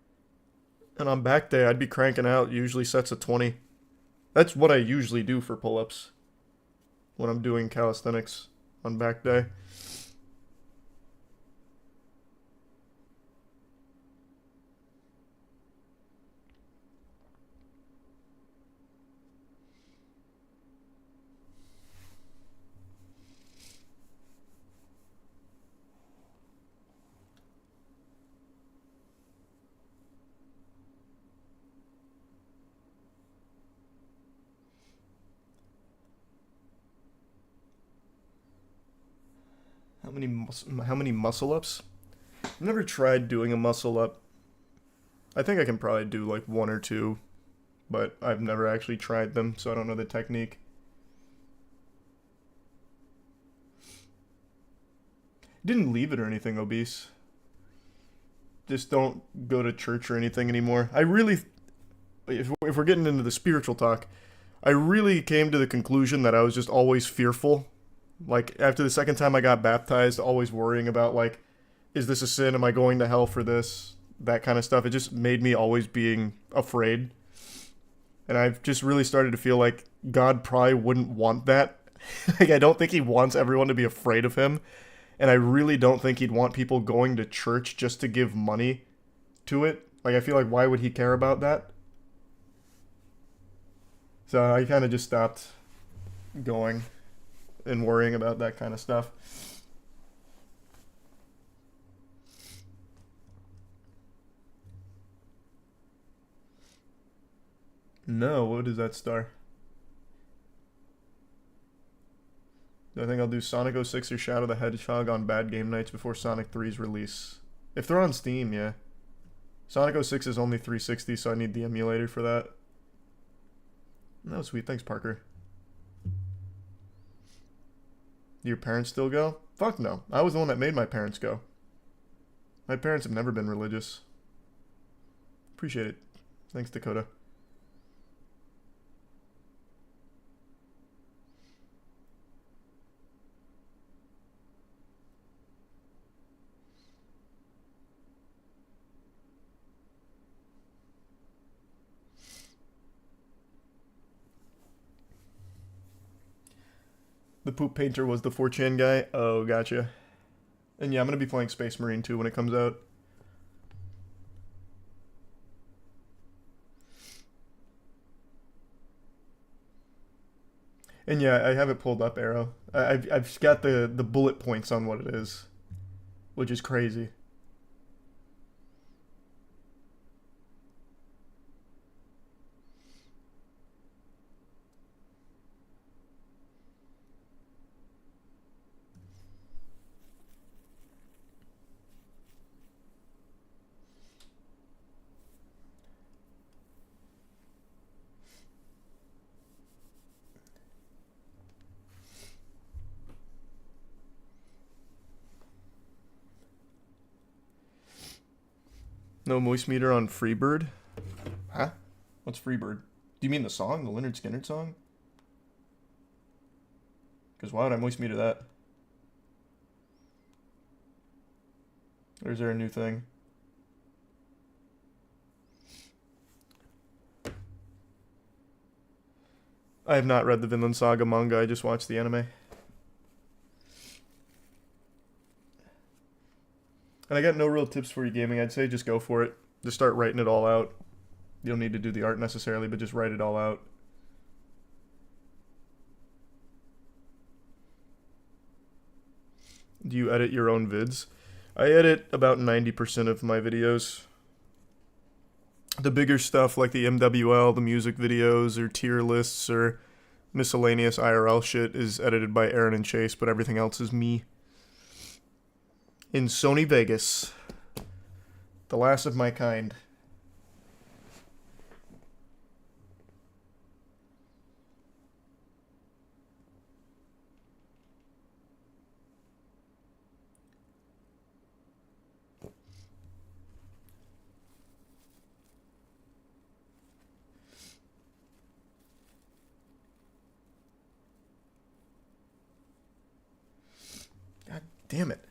[SPEAKER 1] And on back day, I'd be cranking out usually sets of 20. That's what I usually do for pull-ups when I'm doing calisthenics on back day. How many muscle ups? I've never tried doing a muscle up. I think I can probably do like 1 or 2, but I've never actually tried them, so I don't know the technique. Didn't leave it or anything, obese. Just don't go to church or anything anymore. I really, if we're getting into the spiritual talk, I really came to the conclusion that I was just always fearful. Like, after the second time I got baptized, always worrying about, like, is this a sin? Am I going to hell for this? That kind of stuff. It just made me always being afraid. And I've just really started to feel like God probably wouldn't want that. Like, I don't think he wants everyone to be afraid of him. And I really don't think he'd want people going to church just to give money to it. Like, I feel like, why would he care about that? So I kind of just stopped going and worrying about that kind of stuff. No, what is that star? I think I'll do Sonic 06 or Shadow the Hedgehog on bad game nights before Sonic 3's release. If they're on Steam, yeah. Sonic 06 is only 360, so I need the emulator for that. No, sweet. Thanks, Parker. Do your parents still go? Fuck no. I was the one that made my parents go. My parents have never been religious. Appreciate it. Thanks, Dakota. The poop painter was the 4chan guy? Oh, gotcha. And yeah, I'm going to be playing Space Marine 2 when it comes out. And yeah, I have it pulled up, Arrow. I've got the bullet points on what it is, which is crazy. No moist meter on Freebird? Huh? What's Freebird? Do you mean the song? The Leonard Skinner song? Because why would I moist meter that? Or is there a new thing? I have not read the Vinland Saga manga, I just watched the anime. And I got no real tips for you gaming. I'd say just go for it. Just start writing it all out. You don't need to do the art necessarily, but just write it all out. Do you edit your own vids? I edit about 90% of my videos. The bigger stuff like the MWL, the music videos, or tier lists, or miscellaneous IRL shit is edited by Aaron and Chase, but everything else is me. In Sony Vegas. The last of my kind. God damn it.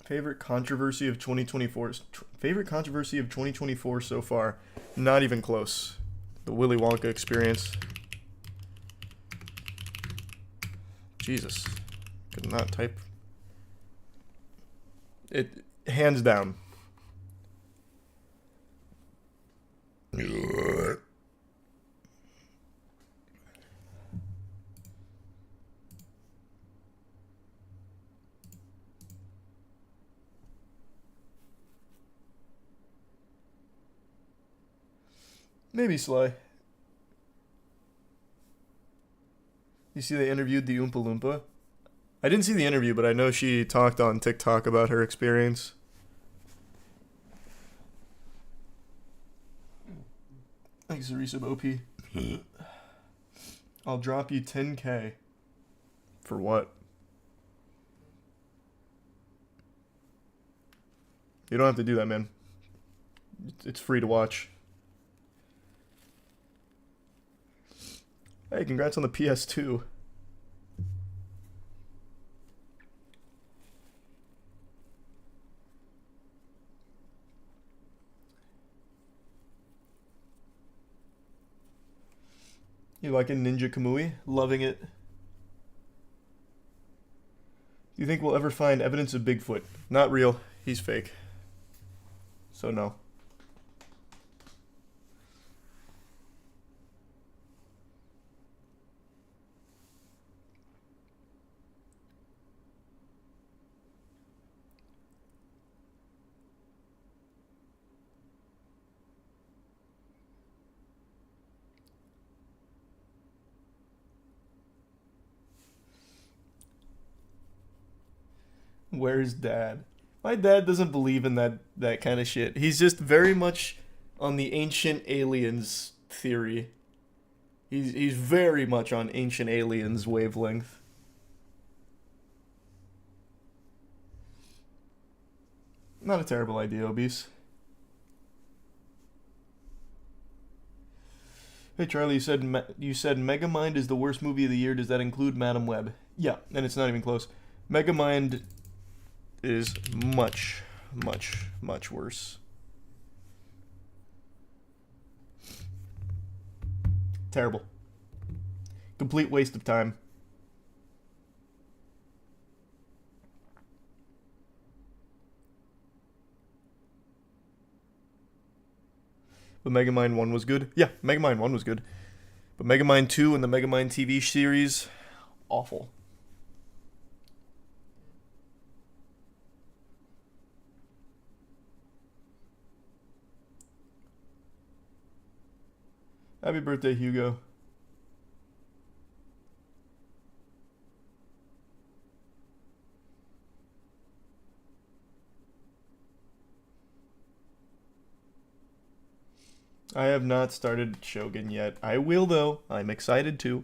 [SPEAKER 1] Favorite controversy of 2024. Favorite controversy of 2024 so far. Not even close. The Willy Wonka experience. Jesus. Could not type. It hands down. Maybe Sly. You see they interviewed the Oompa Loompa? I didn't see the interview, but I know she talked on TikTok about her experience. Thanks, Resub OP. I'll drop you 10K. For what? You don't have to do that, man. It's free to watch. Hey, congrats on the PS2. You liking Ninja Kamui? Loving it. Do you think we'll ever find evidence of Bigfoot? Not real. He's fake. So no. Where's Dad? My dad doesn't believe in that kind of shit. He's just very much on the ancient aliens theory. He's very much on ancient aliens wavelength. Not a terrible idea, Obese. Hey Charlie, you said Megamind is the worst movie of the year. Does that include Madam Web? Yeah, and it's not even close. Megamind is much, much, much worse. Terrible. Complete waste of time. But Megamind 1 was good. Yeah, Megamind 1 was good. But Megamind 2 and the Megamind TV series, awful. Happy birthday, Hugo. I have not started Shogun yet. I will, though. I'm excited to.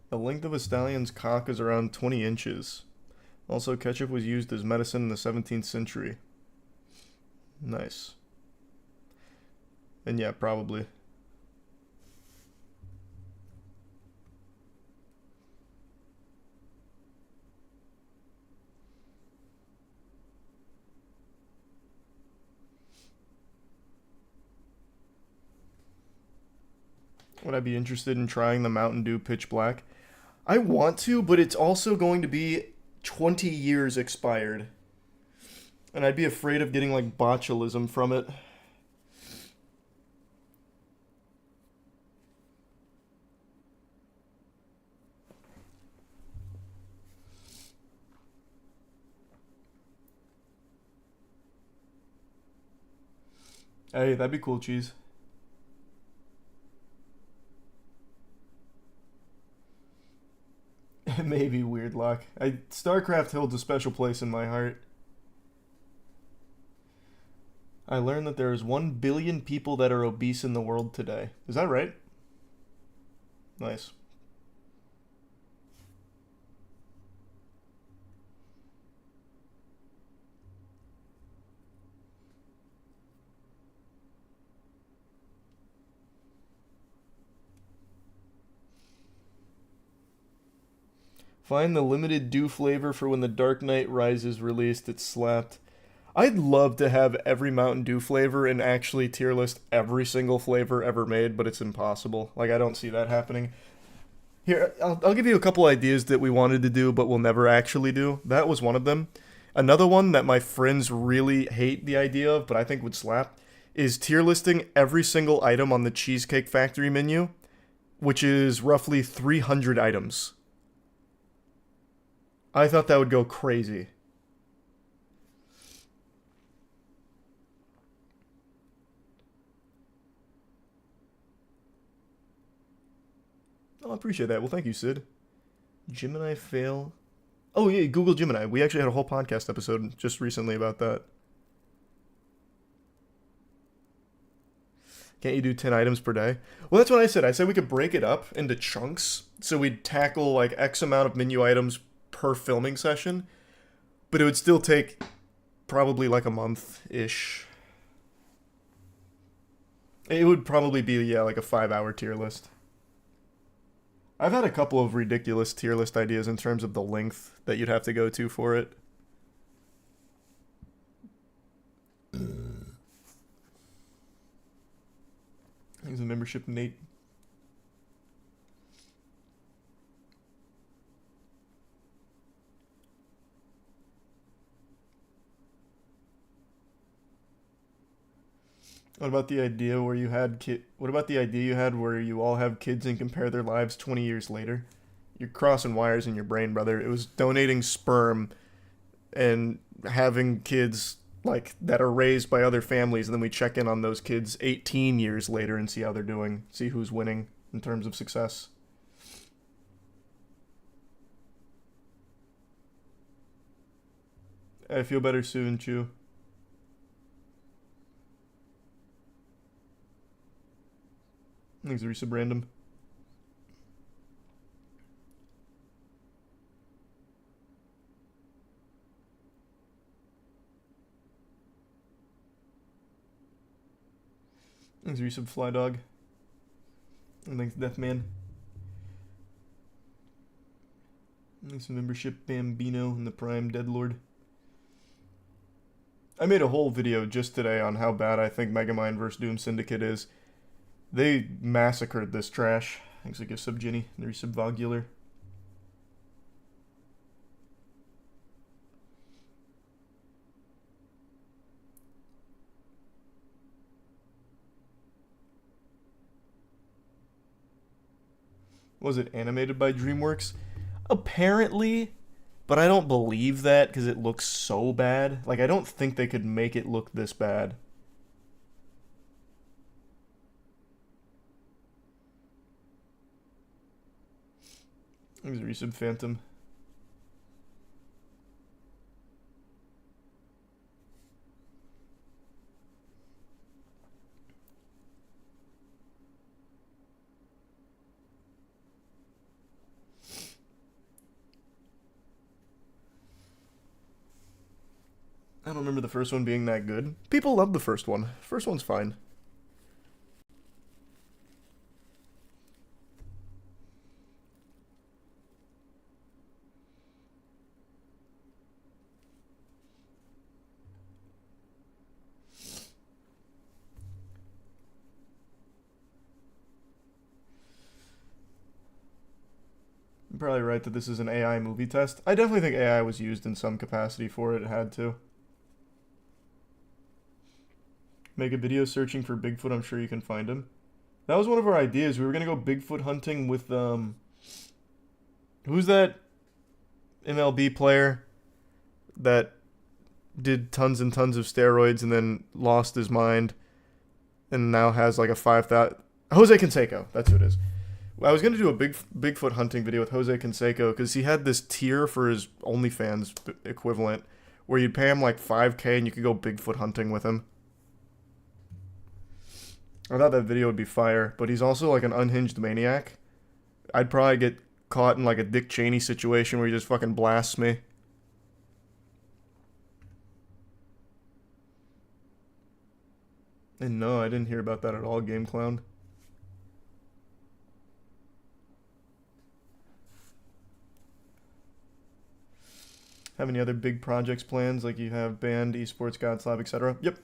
[SPEAKER 1] The length of a stallion's cock is around 20 inches. Also, ketchup was used as medicine in the 17th century. Nice. And yeah, probably. Would I be interested in trying the Mountain Dew Pitch Black? I want to, but it's also going to be 20 years expired. And I'd be afraid of getting, like, botulism from it. Hey, that'd be cool, Cheese. Maybe Weird Lock. StarCraft holds a special place in my heart. I learned that there is 1 billion people that are obese in the world today. Is that right? Nice. Find the limited dew flavor for when the Dark Knight Rises released. It slapped. I'd love to have every Mountain Dew flavor and actually tier list every single flavor ever made, but it's impossible. Like, I don't see that happening. Here, I'll give you a couple ideas that we wanted to do, but we'll never actually do. That was one of them. Another one that my friends really hate the idea of, but I think would slap, is tier listing every single item on the Cheesecake Factory menu, which is roughly 300 items. I thought that would go crazy. Oh, I appreciate that. Well, thank you, Sid. Gemini fail. Oh, yeah, Google Gemini. We actually had a whole podcast episode just recently about that. Can't you do 10 items per day? Well, that's what I said. I said we could break it up into chunks. So we'd tackle like X amount of menu items per filming session. But it would still take probably like a month-ish. It would probably be, yeah, like a 5-hour tier list. I've had a couple of ridiculous tier list ideas in terms of the length that you'd have to go to for it. He's a membership, Nate. What about the idea where you had What about the idea you had where you all have kids and compare their lives 20 years later? You're crossing wires in your brain, brother. It was donating sperm and having kids like that are raised by other families, and then we check in on those kids 18 years later and see how they're doing, see who's winning in terms of success. I feel better soon, Chew. Thanks, Risa Brandom. Thanks, resub Fly Dog. And thanks, Deathman. Thanks, membership Bambino and the Prime Deadlord. I made a whole video just today on how bad I think Megamind vs. Doom Syndicate is. They massacred this trash. Thanks a gift sub Ginny and the resub Vogular. Was it animated by DreamWorks? Apparently, but I don't believe that because it looks so bad. Like, I don't think they could make it look this bad. There's a resub Phantom. I don't remember the first one being that good. People love the first one. First one's fine. I'm probably right that this is an AI movie test. I definitely think AI was used in some capacity for it. It had to. Make a video searching for Bigfoot. I'm sure you can find him. That was one of our ideas. We were going to go Bigfoot hunting with, who's that MLB player that did tons and tons of steroids and then lost his mind and now has like a 5,000... Jose Canseco. That's who it is. I was going to do a Bigfoot hunting video with Jose Canseco because he had this tier for his OnlyFans equivalent where you'd pay him like $5K and you could go Bigfoot hunting with him. I thought that video would be fire, but he's also like an unhinged maniac. I'd probably get caught in like a Dick Cheney situation where he just fucking blasts me. And no, I didn't hear about that at all, Game Clown. Have any other big projects plans like you have band, Esports, Godslab, etc.? Yep.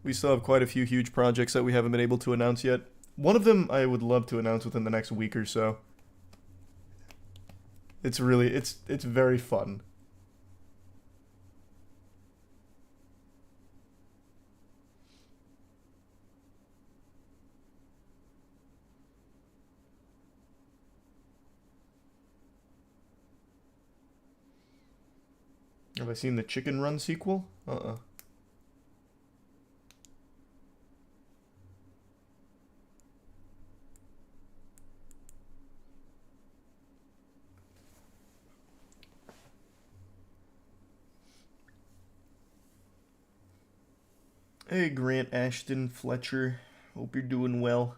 [SPEAKER 1] We still have quite a few huge projects that we haven't been able to announce yet. One of them I would love to announce within the next week or so. It's really, it's very fun. Have I seen the Chicken Run sequel? Hey, Grant Ashton Fletcher. Hope you're doing well.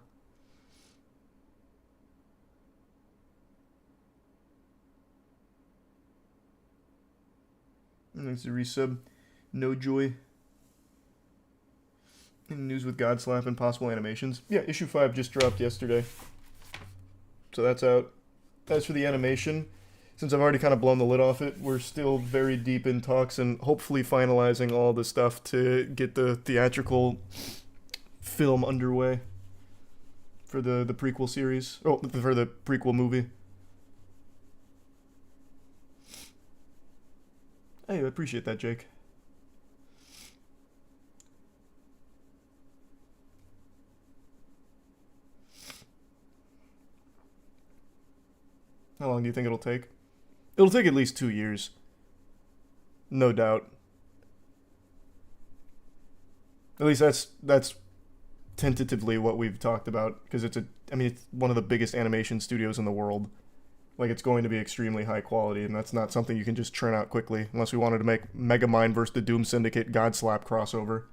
[SPEAKER 1] Thanks to resub. No Joy. And news with Godslap and possible animations. Yeah, issue 5 just dropped yesterday. So that's out. As for the animation, since I've already kind of blown the lid off it, we're still very deep in talks and hopefully finalizing all the stuff to get the theatrical film underway for the prequel series. Oh, for the prequel movie. Hey, I appreciate that, Jake. How long do you think it'll take? It'll take at least 2 years. No doubt. At least that's tentatively what we've talked about, because it's one of the biggest animation studios in the world. Like, it's going to be extremely high quality, and that's not something you can just churn out quickly, unless we wanted to make Megamind vs. the Doom Syndicate Godslap crossover.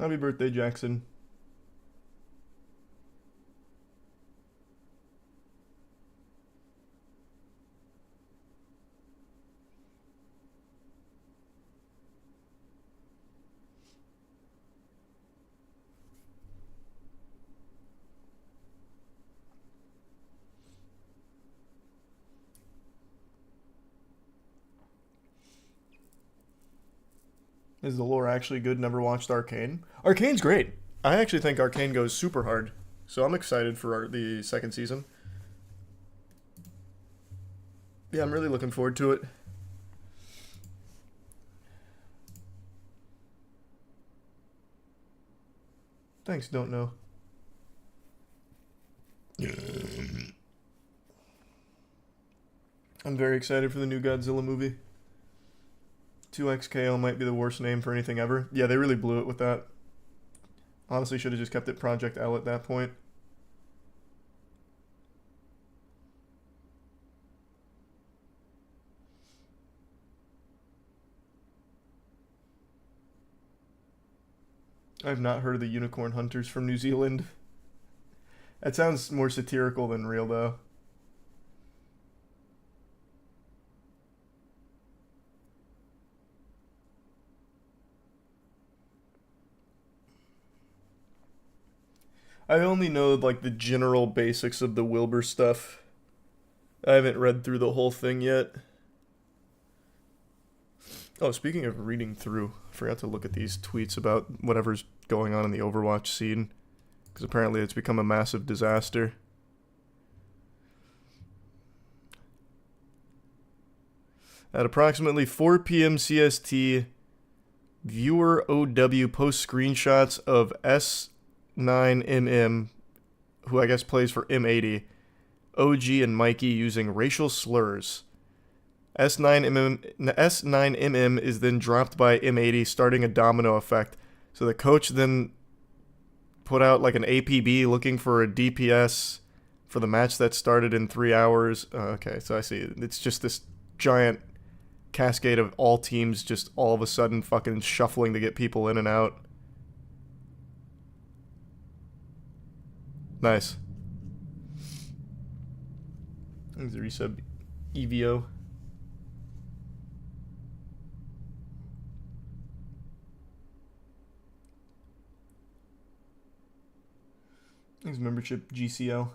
[SPEAKER 1] Happy birthday, Jackson. Is the lore actually good? Never watched Arcane. Arcane's great. I actually think Arcane goes super hard. So I'm excited for the second season. Yeah, I'm really looking forward to it. Thanks, don't know. I'm very excited for the new Godzilla movie. 2XKO might be the worst name for anything ever. Yeah, they really blew it with that. Honestly, should have just kept it Project L at that point. I've not heard of the Unicorn Hunters from New Zealand. That sounds more satirical than real, though. I only know, like, the general basics of the Wilbur stuff. I haven't read through the whole thing yet. Oh, speaking of reading through, I forgot to look at these tweets about whatever's going on in the Overwatch scene. Because apparently it's become a massive disaster. At approximately 4 p.m. CST, viewer OW posts screenshots of S9MM, who I guess plays for M80, OG and Mikey using racial slurs. S9MM is then dropped by M80, starting a domino effect. So the coach then put out like an APB looking for a DPS for the match that started in 3 hours. Okay, so I see. It's just this giant cascade of all teams just all of a sudden fucking shuffling to get people in and out. Nice. There's a resub EVO. Thanks, membership GCL.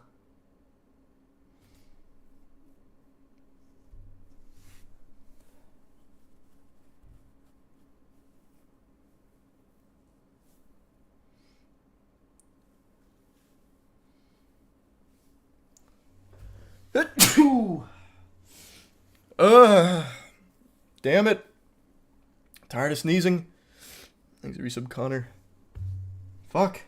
[SPEAKER 1] Damn it. Tired of sneezing. Thanks, resub Connor. Fuck.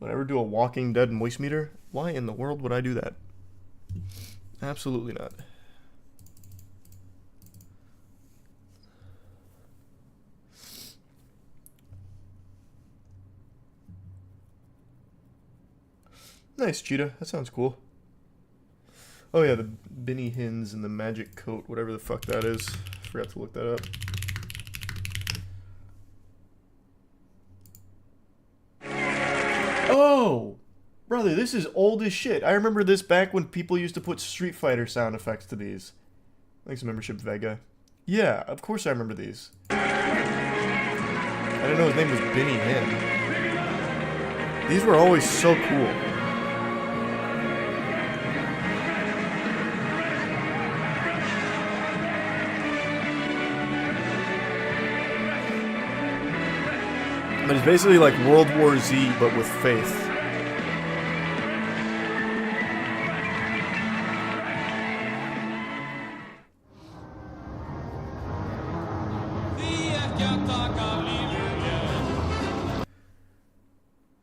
[SPEAKER 1] Would I ever do a Walking Dead moist meter? Why in the world would I do that? Absolutely not. Nice, Cheetah. That sounds cool. Oh yeah, the Benny Hins and the magic coat, whatever the fuck that is. Forgot to look that up. Oh! Brother, this is old as shit. I remember this back when people used to put Street Fighter sound effects to these. Thanks, membership Vega. Yeah, of course I remember these. I didn't know his name was Benny Hinn. These were always so cool. But it's basically like World War Z, but with faith.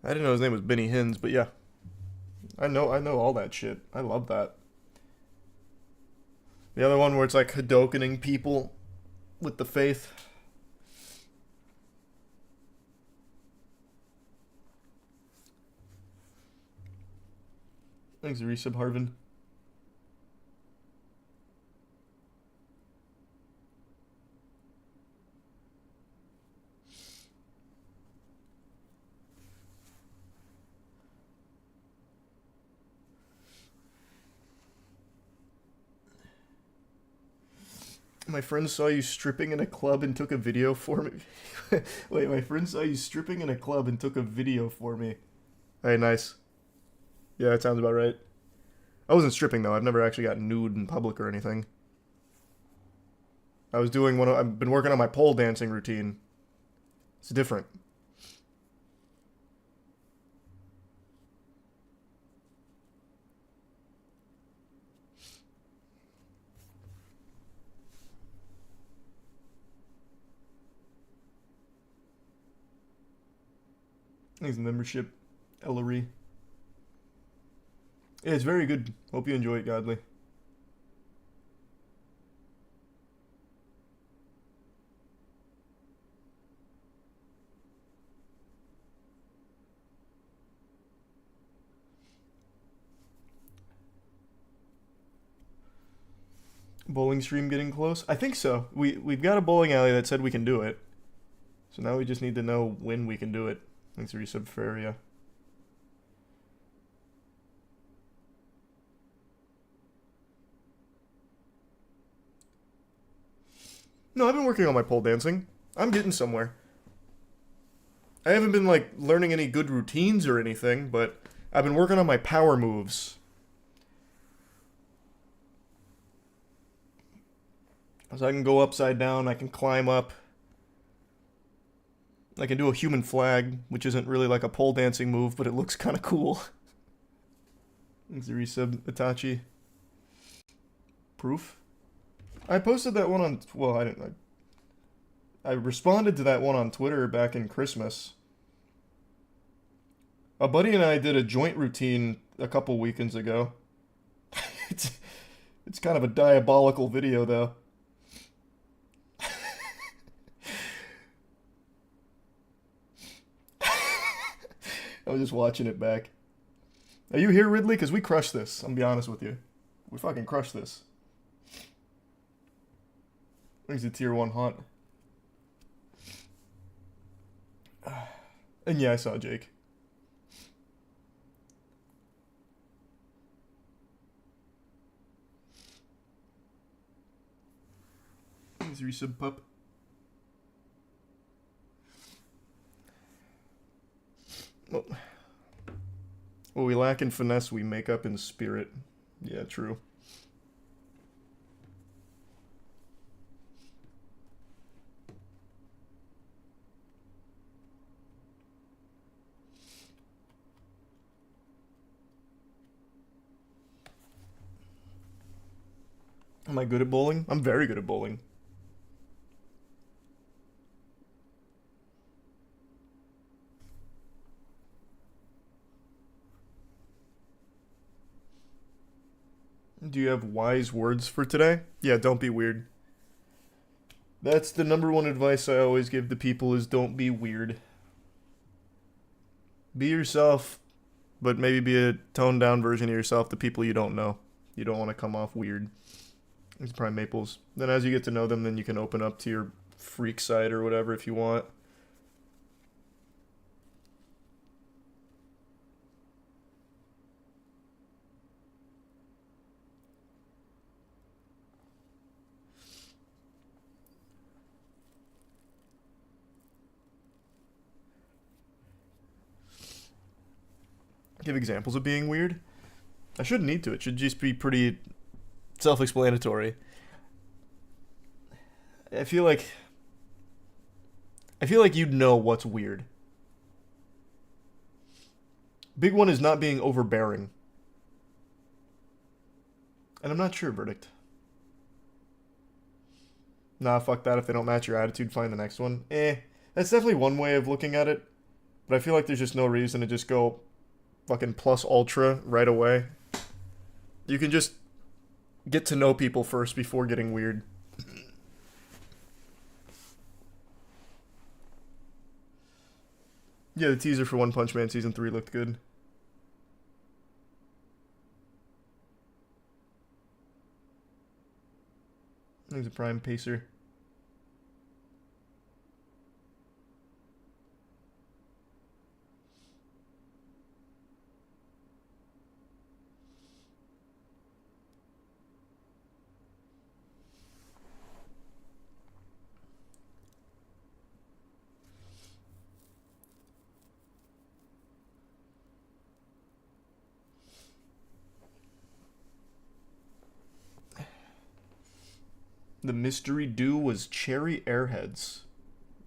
[SPEAKER 1] I didn't know his name was Benny Hins, but yeah. I know all that shit. I love that. The other one where it's like Hadokening people with the faith. Thanks, resub Harvin. My friend saw you stripping in a club and took a video for me. Wait, my friend saw you stripping in a club and took a video for me. Hey, nice. Yeah, that sounds about right. I wasn't stripping though. I've never actually got nude in public or anything. I was doing I've been working on my pole dancing routine. It's different. Thanks, membership, Ellery. Yeah, it's very good. Hope you enjoy it, Godly. Bowling stream getting close? I think so. We've got a bowling alley that said we can do it. So now we just need to know when we can do it. Thanks for resub for area. No, I've been working on my pole dancing. I'm getting somewhere. I haven't been like learning any good routines or anything, but I've been working on my power moves. So I can go upside down, I can climb up. I can do a human flag, which isn't really like a pole dancing move, but it looks kind of cool. Thanks, resub Itachi. Proof? I posted that one on... Well, I didn't... I responded to that one on Twitter back in Christmas. A buddy and I did a joint routine a couple weekends ago. It's kind of a diabolical video, though. I was just watching it back. Are you here, Ridley? Because we crushed this. I'm gonna be honest with you. We fucking crushed this. Brings the tier 1 haunt. And yeah, I saw Jake. Thanks, resub pup. Well, we lack in finesse, we make up in spirit. Yeah, true. Am I good at bowling? I'm very good at bowling. Do you have wise words for today? Yeah, don't be weird. That's the number one advice I always give to people is don't be weird. Be yourself, but maybe be a toned down version of yourself to people you don't know. You don't want to come off weird. It's Prime Maples. Then as you get to know them, then you can open up to your freak side or whatever if you want. Give examples of being weird? I shouldn't need to. It should just be pretty self-explanatory. I feel like you'd know what's weird. Big one is not being overbearing. And I'm not sure, Verdict. Nah, fuck that. If they don't match your attitude, find the next one. That's definitely one way of looking at it. But I feel like there's just no reason to just go fucking plus ultra right away. You can just get to know people first before getting weird. Yeah, the teaser for One Punch Man Season 3 looked good. He's a prime pacer. The mystery do was Cherry Airheads.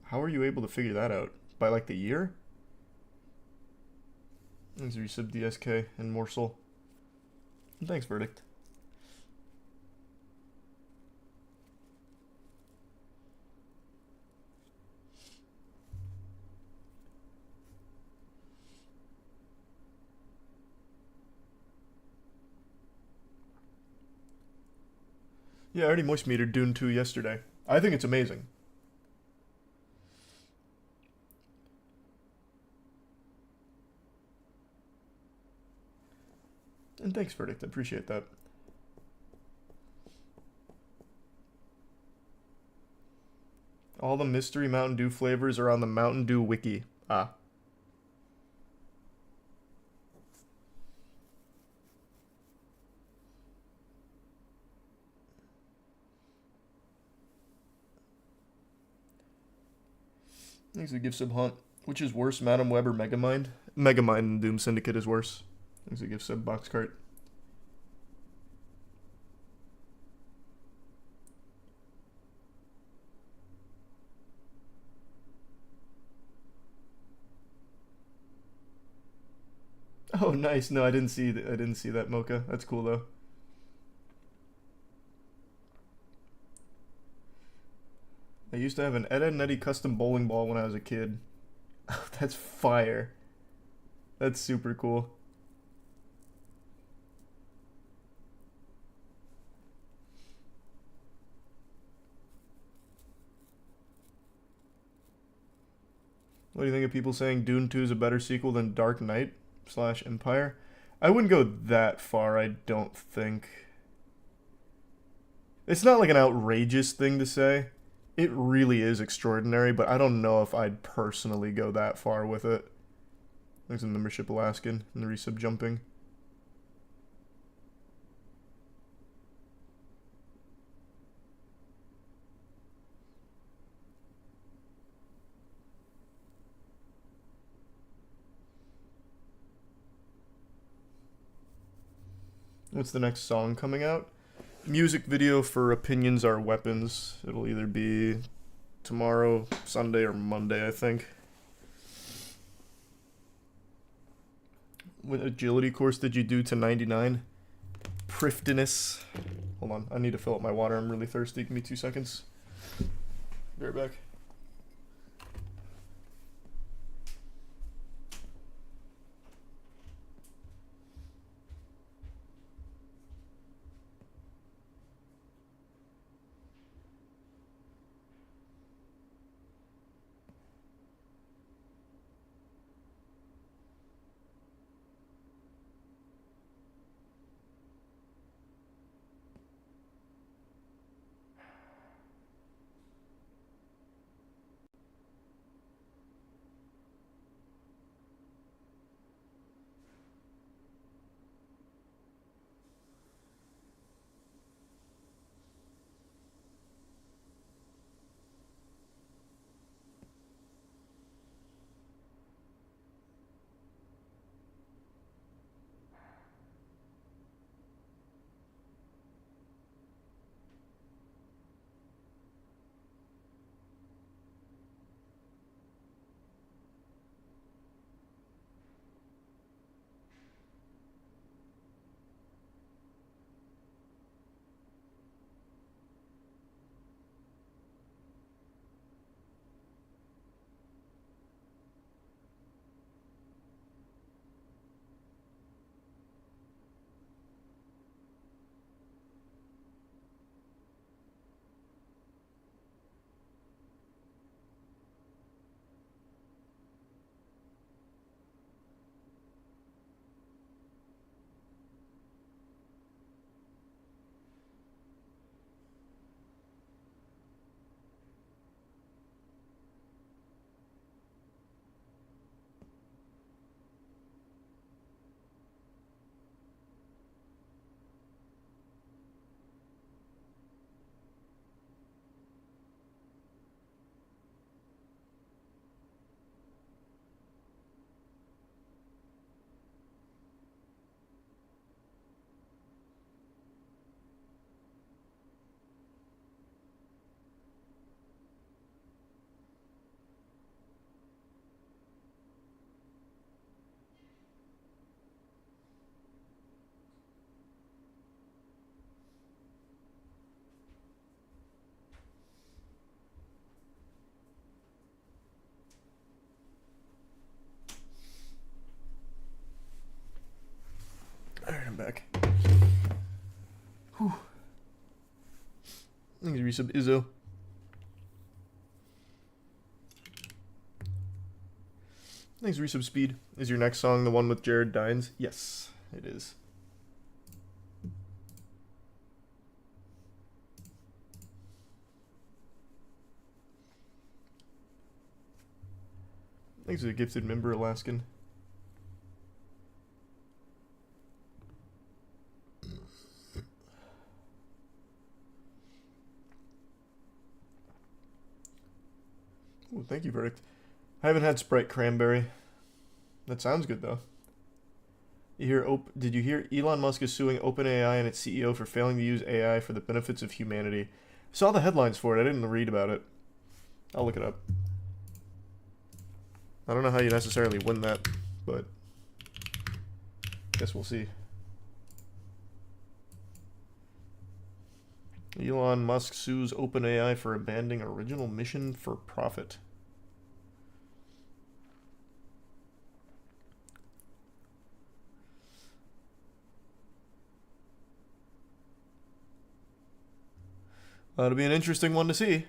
[SPEAKER 1] How are you able to figure that out? By like the year? Thanks for resub DSK and Morsel. Thanks, Verdict. Yeah, I already moist metered Dune 2 yesterday. I think it's amazing. And thanks, Verdict. I appreciate that. All the mystery Mountain Dew flavors are on the Mountain Dew wiki. Ah. Thanks for the gift sub Hunt. Which is worse, Madam Web or Megamind? Megamind and Doom Syndicate is worse. Thanks for the gift sub Boxcart. Oh, nice. No, I didn't see that, Mocha. That's cool though. I used to have an Ed, Edd n Eddy custom bowling ball when I was a kid. That's fire. That's super cool. What do you think of people saying Dune 2 is a better sequel than Dark Knight / Empire? I wouldn't go that far, I don't think. It's not like an outrageous thing to say. It really is extraordinary, but I don't know if I'd personally go that far with it. Thanks for the membership, Alaskan, and the resub jumping. What's the next song coming out? Music video for Opinions Are Weapons. It'll either be tomorrow, Sunday, or Monday, I think. What agility course did you do to 99? Prifdinous. Hold on, I need to fill up my water. I'm really thirsty. Give me 2 seconds. Be right back. back. Whew. Thanks, resub Izzo. Thanks, resub Speed. Is your next song the one with Jared Dines? Yes, it is. Thanks for the gifted member, Alaskan. Ooh, thank you, Verdict. I haven't had Sprite Cranberry. That sounds good, though. Did you hear Elon Musk is suing OpenAI and its CEO for failing to use AI for the benefits of humanity? I saw the headlines for it. I didn't read about it. I'll look it up. I don't know how you necessarily win that, but guess we'll see. Elon Musk sues OpenAI for abandoning original mission for profit. That'll be an interesting one to see.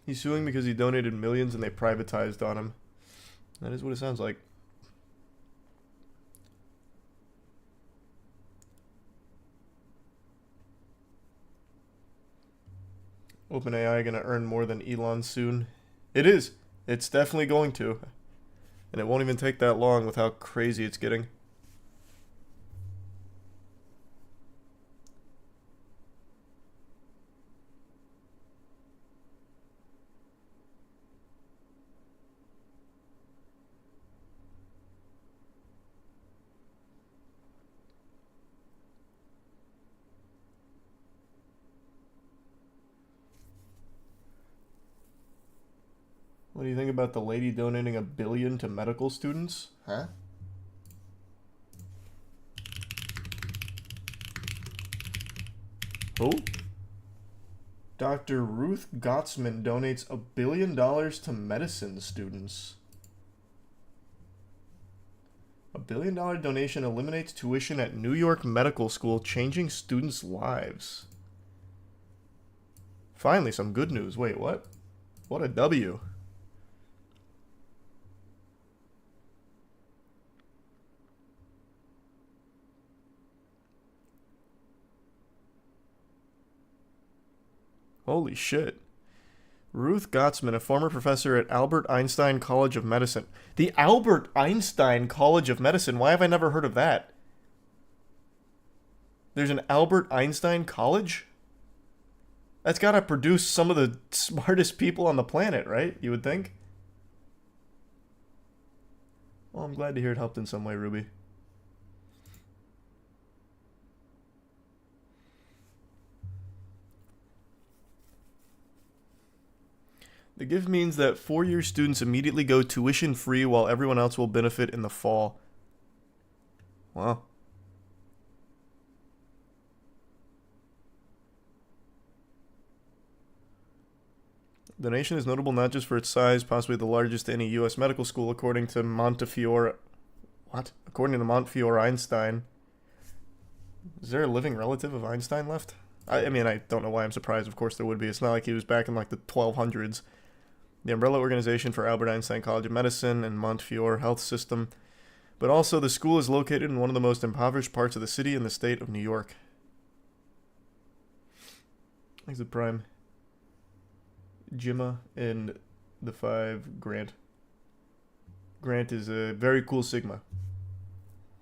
[SPEAKER 1] He's suing because he donated millions and they privatized on him. That is what it sounds like. OpenAI gonna earn more than Elon soon? It is. It's definitely going to. And it won't even take that long with how crazy it's getting. What do you think about the lady donating $1 billion to medical students? Huh? Who? Dr. Ruth Gottsman donates $1 billion to medicine students. $1 billion donation eliminates tuition at New York Medical School, changing students' lives. Finally, some good news. Wait, what? What a W. Holy shit. Ruth Gottsman, a former professor at Albert Einstein College of Medicine. The Albert Einstein College of Medicine? Why have I never heard of that? There's an Albert Einstein College? That's gotta produce some of the smartest people on the planet, right? You would think? Well, I'm glad to hear it helped in some way, Ruby. The gift means that four-year students immediately go tuition-free while everyone else will benefit in the fall. Wow. The donation is notable not just for its size, possibly the largest to any U.S. medical school, according to Montefiore... What? According to Montefiore Einstein. Is there a living relative of Einstein left? I mean, I don't know why I'm surprised. Of course there would be. It's not like he was back in like the 1200s. The umbrella organization for Albert Einstein College of Medicine and Montefiore Health System. But also, the school is located in one of the most impoverished parts of the city in the state of New York. Thanks to Prime. Jimma and the 5 Grant. Grant is a very cool Sigma.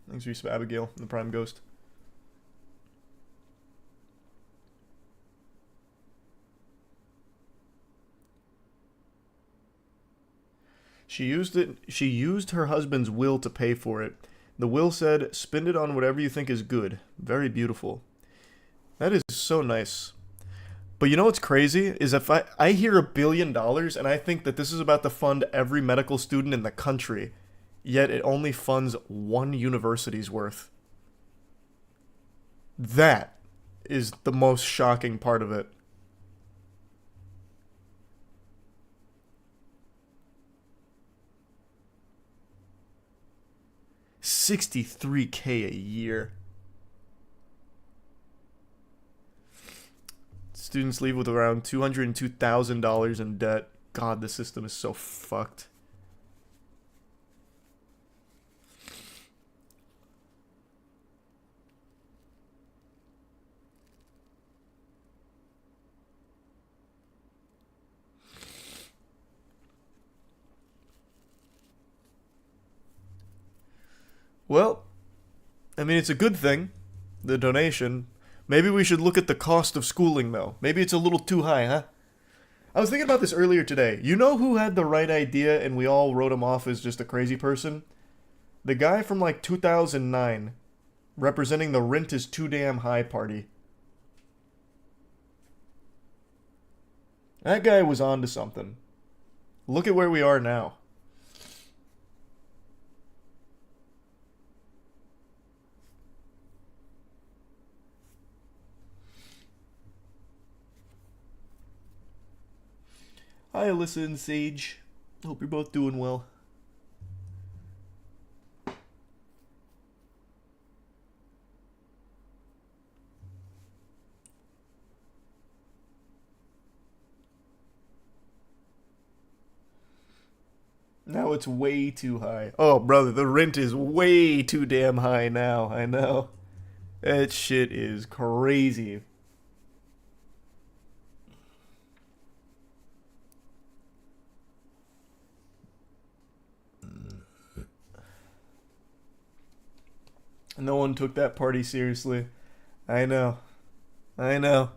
[SPEAKER 1] Thanks to Abigail and the Prime Ghost. She used her husband's will to pay for it. The will said, "Spend it on whatever you think is good." Very beautiful. That is so nice. But you know what's crazy? Is if I hear $1 billion and I think that this is about to fund every medical student in the country, yet it only funds one university's worth. That is the most shocking part of it. $63K a year. Students leave with around $202,000 in debt. God, the system is so fucked. Well, I mean, it's a good thing, the donation. Maybe we should look at the cost of schooling, though. Maybe it's a little too high, huh? I was thinking about this earlier today. You know who had the right idea and we all wrote him off as just a crazy person? The guy from like 2009, representing the rent is too damn high party. That guy was onto something. Look at where we are now. Hi, Alyssa and Sage. Hope you're both doing well. Now it's way too high. Oh, brother, the rent is way too damn high now. I know. That shit is crazy. No one took that party seriously. I know. I know.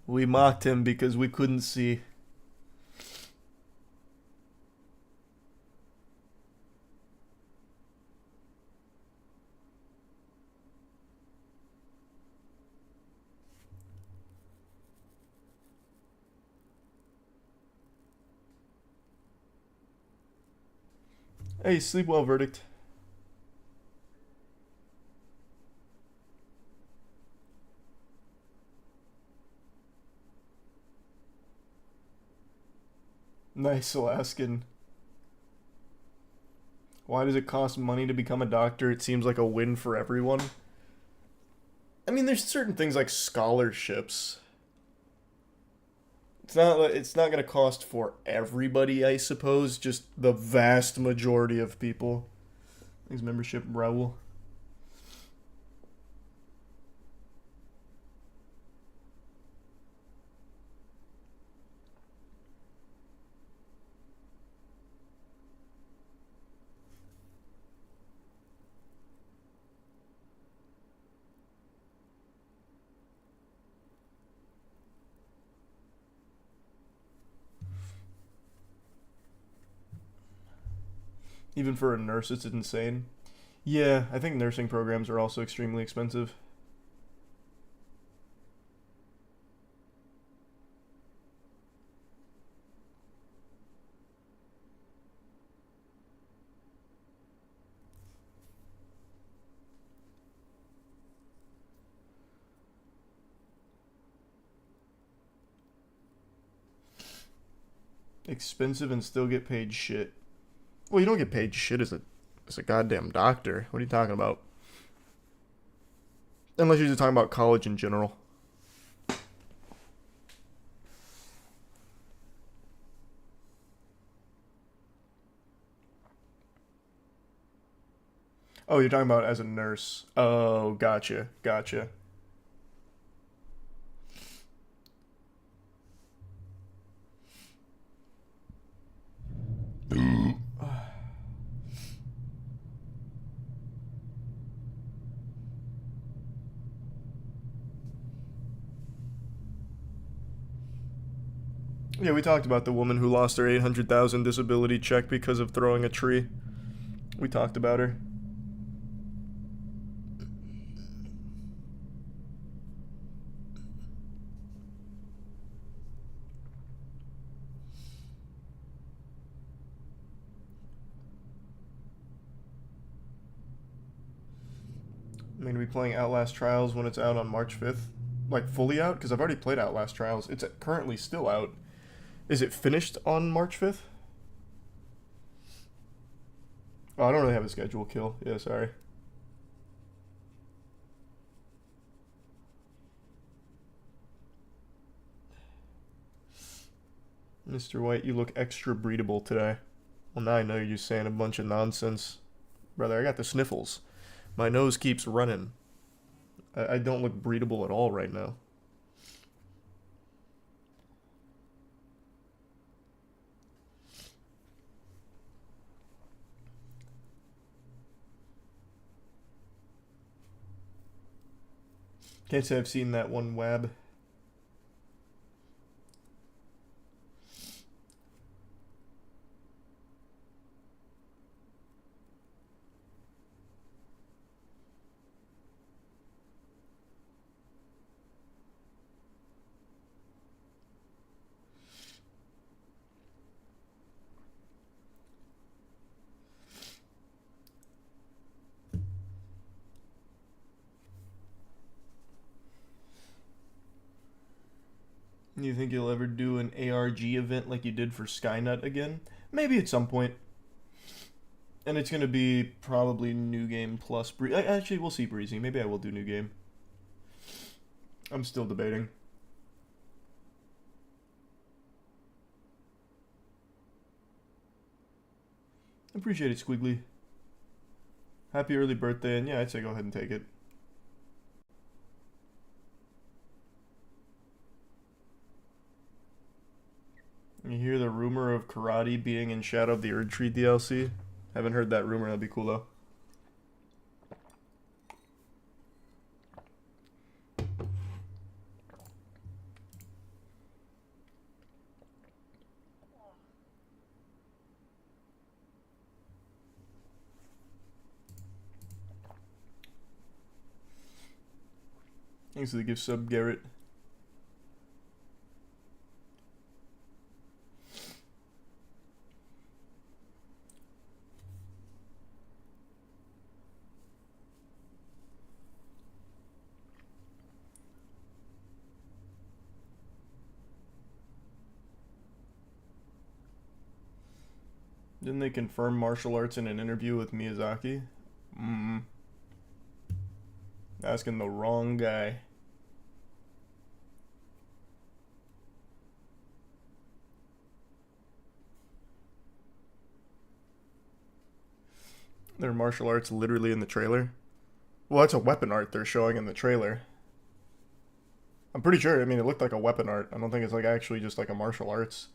[SPEAKER 1] We mocked him because we couldn't see. Hey, sleep well, verdict. Nice, Alaskan. Why does it cost money to become a doctor? It seems like a win for everyone. I mean, there's certain things like scholarships. It's not going to cost for everybody, I suppose, just the vast majority of people. Thanks, membership, Raul. Even for a nurse, it's insane. Yeah, I think nursing programs are also extremely expensive. Expensive and still get paid shit. Well, you don't get paid shit as a goddamn doctor. What are you talking about? Unless you're just talking about college in general. Oh, you're talking about as a nurse. Oh, gotcha. Gotcha. Yeah, we talked about the woman who lost her $800,000 disability check because of throwing a tree. We talked about her. I'm going to be playing Outlast Trials when it's out on March 5th. Like, fully out? Because I've already played Outlast Trials. It's currently still out. Is it finished on March 5th? Oh, I don't really have a schedule kill. Yeah, sorry. Mr. White, you look extra breedable today. Well, now I know you're just saying a bunch of nonsense. Brother, I got the sniffles. My nose keeps running. I don't look breedable at all right now. Can't say I've seen that one, Wab. You think you'll ever do an ARG event like you did for Skynet again? Maybe at some point. And it's going to be probably New Game plus actually, we'll see, Breezy. Maybe I will do New Game. I'm still debating. Appreciate it, Squiggly. Happy early birthday, and yeah, I'd say go ahead and take it. You hear the rumor of karate being in Shadow of the Erdtree DLC? Haven't heard that rumor, that'd be cool though. Thanks for the gift sub, Garrett. Didn't they confirm martial arts in an interview with Miyazaki? Asking the wrong guy. Their martial arts literally in the trailer? Well, that's a weapon art they're showing in the trailer. I'm pretty sure, I mean, it looked like a weapon art. I don't think it's like actually just like a martial arts.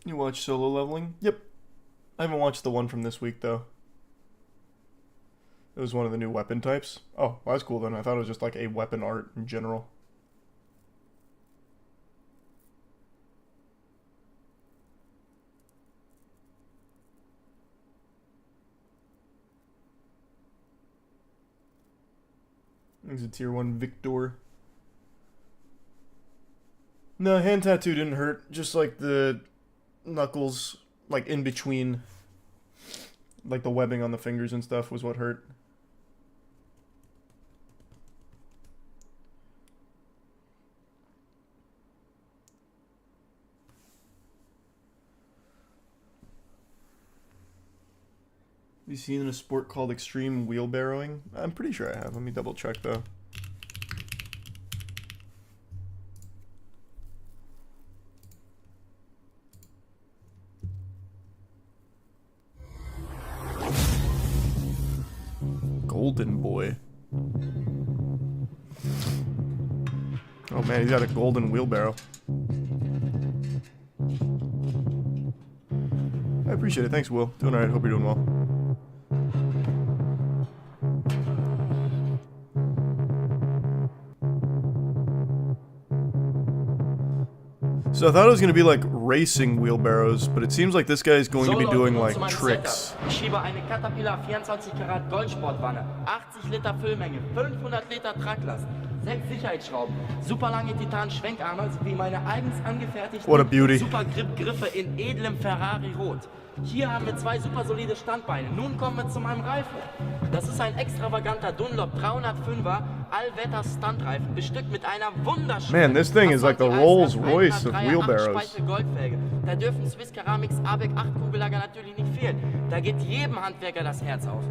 [SPEAKER 1] You watch Solo Leveling? Yep. I haven't watched the one from this week, though. It was one of the new weapon types. Oh, well, that's cool then. I thought it was just like a weapon art in general. He's a tier 1 Victor. No, hand tattoo didn't hurt. Just like the knuckles, like in between, like the webbing on the fingers and stuff was what hurt. Have you seen a sport called extreme wheelbarrowing? I'm pretty sure I have. Let me double check though. Golden boy. Oh man, he's got a golden wheelbarrow. I appreciate it. Thanks, Will. Doing alright. Hope you're doing well. So I thought it was going to be like racing wheelbarrows, but it seems like this guy is going to be doing like tricks.
[SPEAKER 6] Ich schiebe eine Caterpillar 24 Karat Goldsportwanne, 80 Liter Füllmenge, 500 Liter Traglast, 6 Sicherheitsschrauben, super lange Titan-Schwenkarme sowie meine eigens angefertigten
[SPEAKER 1] What a beauty.
[SPEAKER 6] super Grip-Griffe in edlem Ferrari-Rot. Hier haben wir 2 super solide Standbeine. Nun kommen wir zu meinem Reifen. Das ist ein extravaganter Dunlop 305er Allwetter-Stuntreifen, bestückt mit einer wunderschönen...
[SPEAKER 1] Man, this thing is like the Rolls Royce of wheelbarrows.
[SPEAKER 6] Goldfelge. Da dürfen Swiss Ceramics ABEC 8 Kugellager natürlich nicht fehlen. Da geht jedem Handwerker das Herz auf.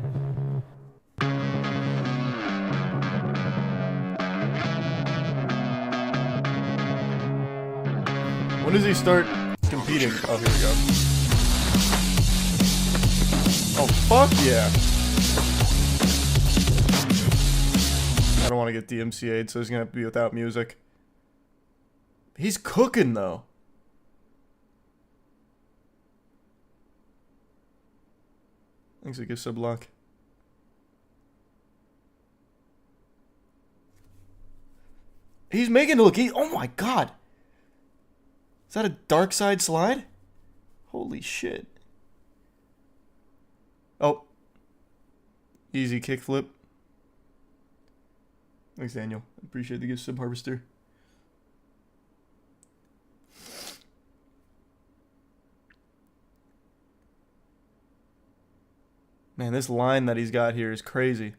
[SPEAKER 1] When does he start competing? Oh, here we go. Oh, fuck yeah. I don't want to get DMCA'd, so he's going to have to be without music. He's cooking, though. Thanks for the gift sub luck. He's making it look easy. Oh my god. Is that a dark side slide? Holy shit. Oh. Easy kickflip. Thanks, Daniel. Appreciate the gift sub harvester. Man, this line that he's got here is crazy.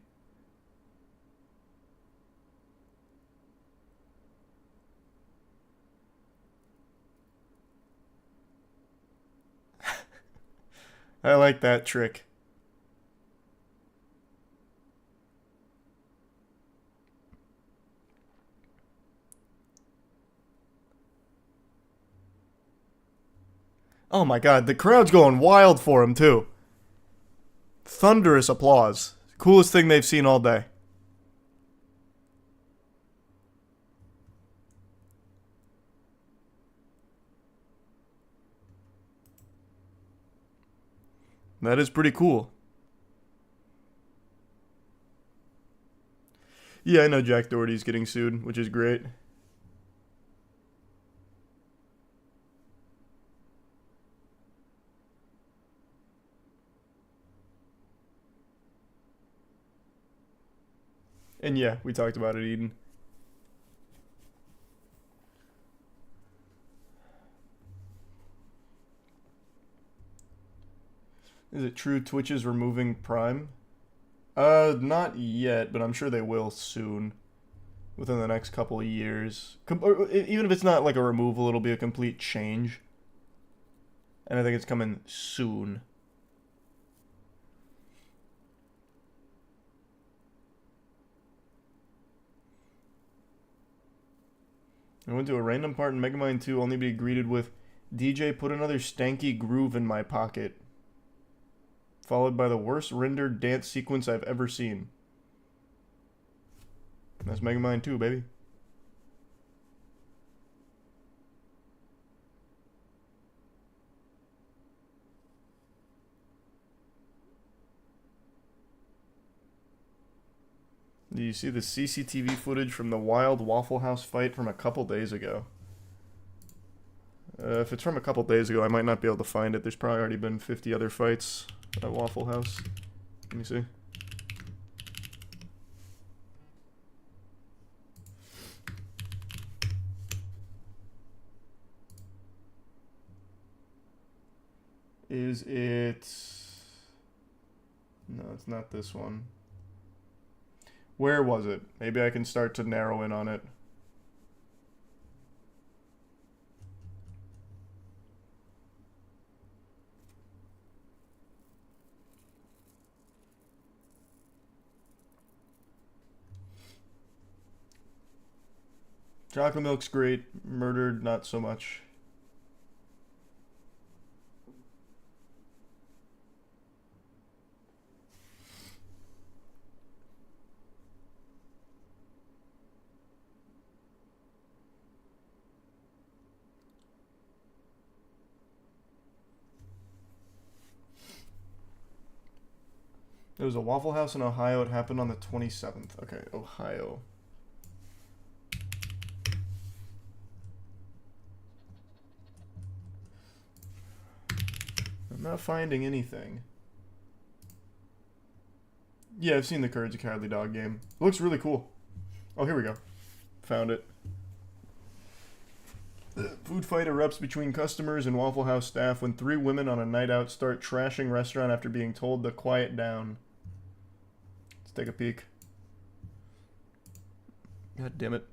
[SPEAKER 1] I like that trick. Oh my god, the crowd's going wild for him too. Thunderous applause. Coolest thing they've seen all day. That is pretty cool. Yeah, I know Jack Doherty's getting sued, which is great. And yeah, we talked about it, Eden. Is it true Twitch is removing Prime? Not yet, but I'm sure they will soon. Within the next couple of years. Even if it's not like a removal, it'll be a complete change. And I think it's coming soon. I went to a random part in Megamind 2 only to be greeted with, DJ, put another stanky groove in my pocket. Followed by the worst rendered dance sequence I've ever seen. That's Megamind 2, baby. Do you see the CCTV footage from the wild Waffle House fight from a couple days ago? If it's from a couple days ago, I might not be able to find it. There's probably already been 50 other fights at Waffle House. Let me see. Is it... No, it's not this one. Where was it? Maybe I can start to narrow in on it. Chocolate milk's great. Murdered, not so much. There was a Waffle House in Ohio. It happened on the 27th. Okay, Ohio. I'm not finding anything. Yeah, I've seen the Courage the Cowardly Dog game. It looks really cool. Oh, here we go. Found it. Food fight erupts between customers and Waffle House staff when 3 women on a night out start trashing restaurant after being told to quiet down. Let's take a peek. God damn it.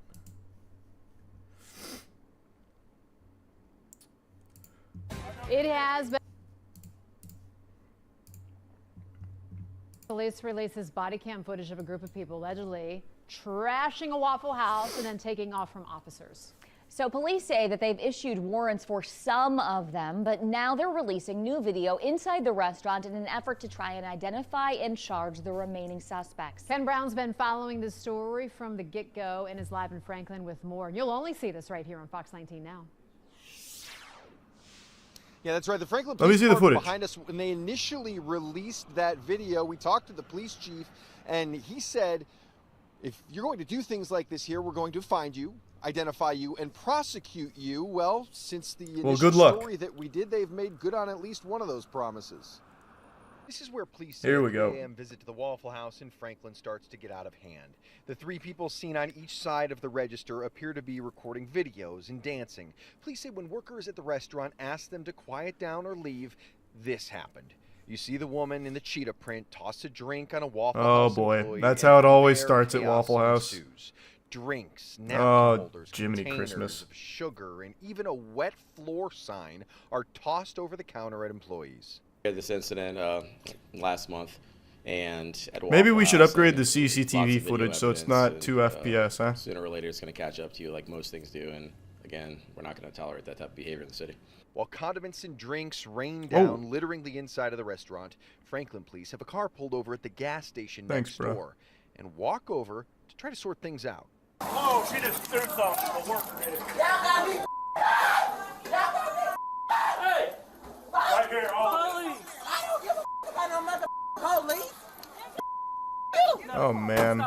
[SPEAKER 7] It has been. Police releases body cam footage of a group of people allegedly trashing a Waffle House and then taking off from officers.
[SPEAKER 8] So police say that they've issued warrants for some of them, but now they're releasing new video inside the restaurant in an effort to try and identify and charge the remaining suspects.
[SPEAKER 7] Ken Brown's been following this story from the get-go and is live in Franklin with more. And you'll only see this right here on Fox 19 now.
[SPEAKER 9] Yeah, that's right. The Franklin
[SPEAKER 1] Let me
[SPEAKER 9] Police
[SPEAKER 1] see the footage
[SPEAKER 9] behind us, when they initially released that video, we talked to the police chief, and he said, if you're going to do things like this here, we're going to find you, identify you, and prosecute you. Well, since the initial story that we did, they've made good on at least one of those promises. This is where police say a 3 a.m. visit to the Waffle House in Franklin starts to get out of hand. The 3 people seen on each side of the register appear to be recording videos and dancing. Police say when workers at the restaurant asked them to quiet down or leave, this happened. You see the woman in the cheetah print toss a drink on a Waffle House employee.
[SPEAKER 1] That's how it always starts at Waffle House.
[SPEAKER 9] Drinks, napkin holders,
[SPEAKER 1] Jiminy
[SPEAKER 9] containers
[SPEAKER 1] Christmas.
[SPEAKER 9] of sugar, and even a wet floor sign are tossed over the counter at employees.
[SPEAKER 10] We had this incident last month, and at
[SPEAKER 1] maybe we should
[SPEAKER 10] House,
[SPEAKER 1] upgrade the
[SPEAKER 10] lots of
[SPEAKER 1] CCTV
[SPEAKER 10] video
[SPEAKER 1] footage so it's
[SPEAKER 10] evidence,
[SPEAKER 1] not 2 FPS, huh?
[SPEAKER 10] Sooner or later, it's going to catch up to you, like most things do. And again, we're not going to tolerate that type of behavior in the city.
[SPEAKER 9] While condiments and drinks rain down, littering the inside of the restaurant, Franklin police have a car pulled over at the gas station next door and walk over to try to sort things out.
[SPEAKER 2] Oh, she just threw something. A worker did. Hey! Right here, police!
[SPEAKER 11] I don't give a about no mother police.
[SPEAKER 1] Oh, man.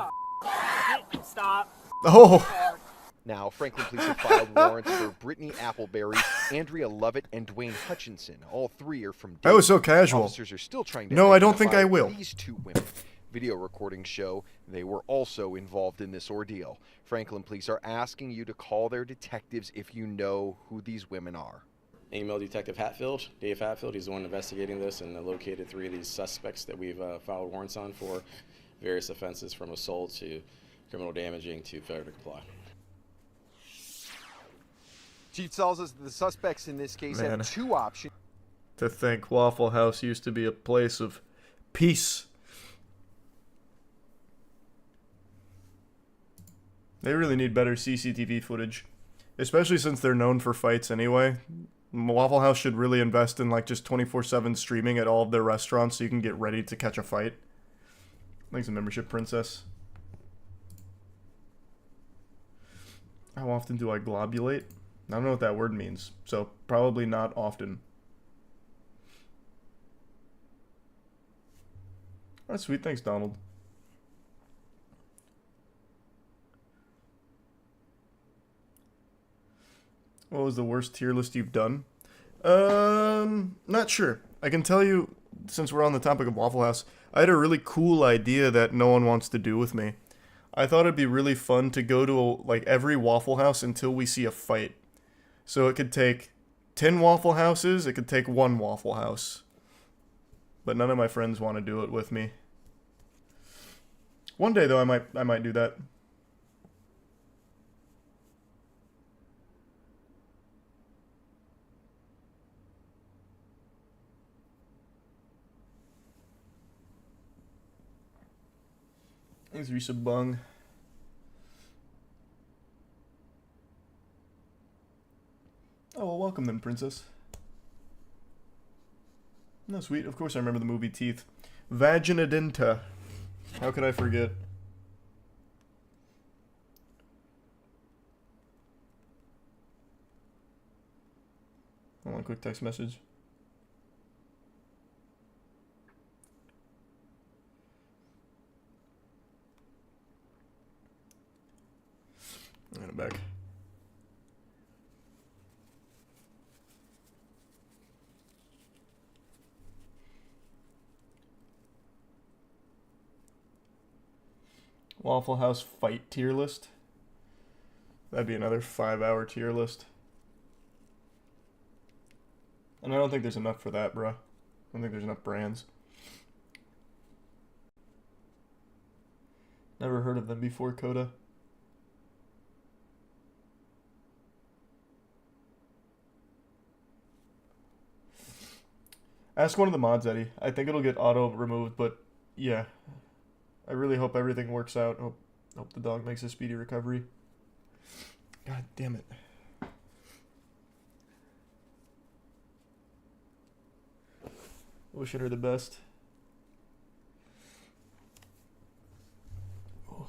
[SPEAKER 2] Stop.
[SPEAKER 1] Oh!
[SPEAKER 9] Now, Franklin police have filed warrants for Brittany Appleberry, Andrea Lovett, and Dwayne Hutchinson. All 3 are from Dayton.
[SPEAKER 1] That was so casual.
[SPEAKER 9] Officers are still trying to
[SPEAKER 1] No, I don't think I will.
[SPEAKER 9] These 2 women. Video recordings show they were also involved in this ordeal. Franklin police are asking you to call their detectives if you know who these women are.
[SPEAKER 10] Email Detective Hatfield, Dave Hatfield. He's the one investigating this and located 3 of these suspects that we've filed warrants on for various offenses, from assault to criminal damaging to failure to comply.
[SPEAKER 9] Chief tells us that the suspects in this case have 2 options.
[SPEAKER 1] To think Waffle House used to be a place of peace. They really need better CCTV footage, especially since they're known for fights anyway. Waffle House should really invest in like just 24/7 streaming at all of their restaurants so you can get ready to catch a fight. Thanks, a membership, princess. How often do I globulate? I don't know what that word means, so probably not often. Oh, sweet. Thanks, Donald. What was the worst tier list you've done? Not sure. I can tell you, since we're on the topic of Waffle House, I had a really cool idea that no one wants to do with me. I thought it'd be really fun to go to like every Waffle House until we see a fight. So it could take 10 Waffle Houses, it could take 1 Waffle House. But none of my friends want to do it with me. One day though, I might do that. Thanks, Risa Bung. Oh, well, welcome then, princess. No, sweet. Of course I remember the movie Teeth. Vaginodenta. How could I forget? Hold on, quick text message. And it back. Waffle House fight tier list. That'd be another 5-hour tier list. And I don't think there's enough for that, bro. I don't think there's enough brands. Never heard of them before, Coda. Ask one of the mods, Eddie. I think it'll get auto removed, but yeah. I really hope everything works out. Hope the dog makes a speedy recovery. God damn it. Wishing her the best. Oh.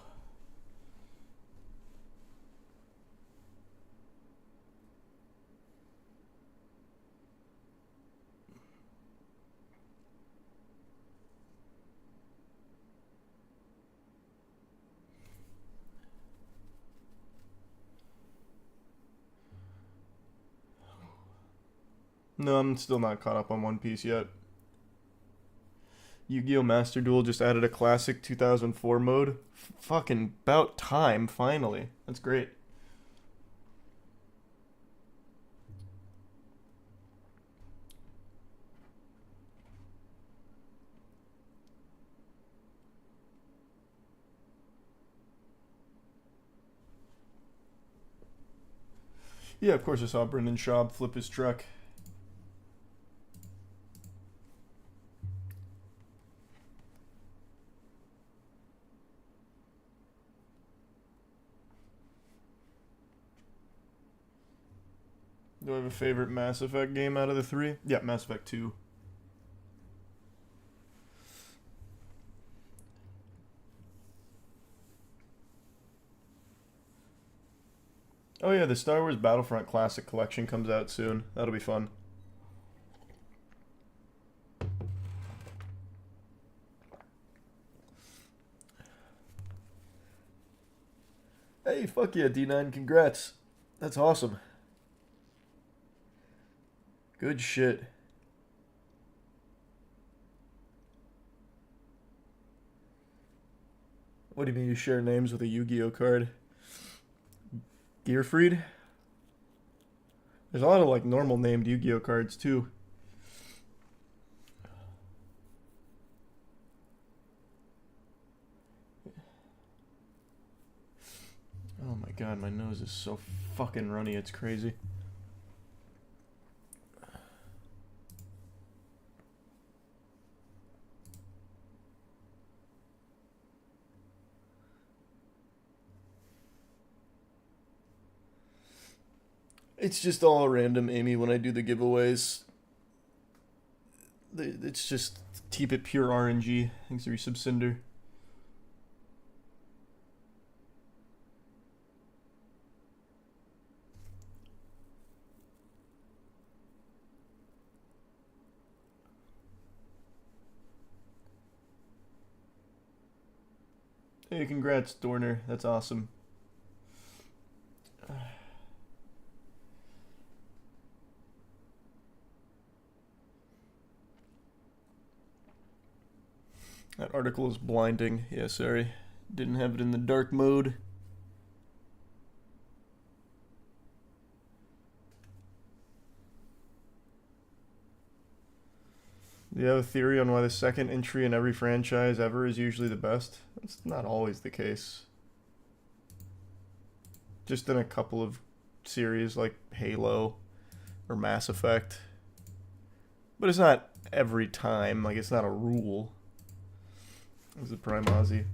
[SPEAKER 1] No, I'm still not caught up on One Piece yet. Yu-Gi-Oh! Master Duel just added a classic 2004 mode. Fucking about time, finally. That's great. Yeah, of course I saw Brendan Schaub flip his truck. Do I have a favorite Mass Effect game out of the 3? Yeah, Mass Effect 2. Oh yeah, the Star Wars Battlefront Classic Collection comes out soon. That'll be fun. Hey, fuck yeah, D9, congrats. That's awesome. Good shit. What do you mean you share names with a Yu-Gi-Oh card? Gearfried? There's a lot of like normal named Yu-Gi-Oh cards too. Oh my god, my nose is so fucking runny, it's crazy. It's just all random, Amy, when I do the giveaways. It's just keep it pure RNG. Thanks for your subcinder. Hey, congrats, Dorner. That's awesome. That article is blinding. Yeah, sorry. Didn't have it in the dark mode. Do you have a theory on why the second entry in every franchise ever is usually the best? That's not always the case. Just in a couple of series like Halo or Mass Effect. But it's not every time. Like, it's not a rule. It's a Prime Aussie.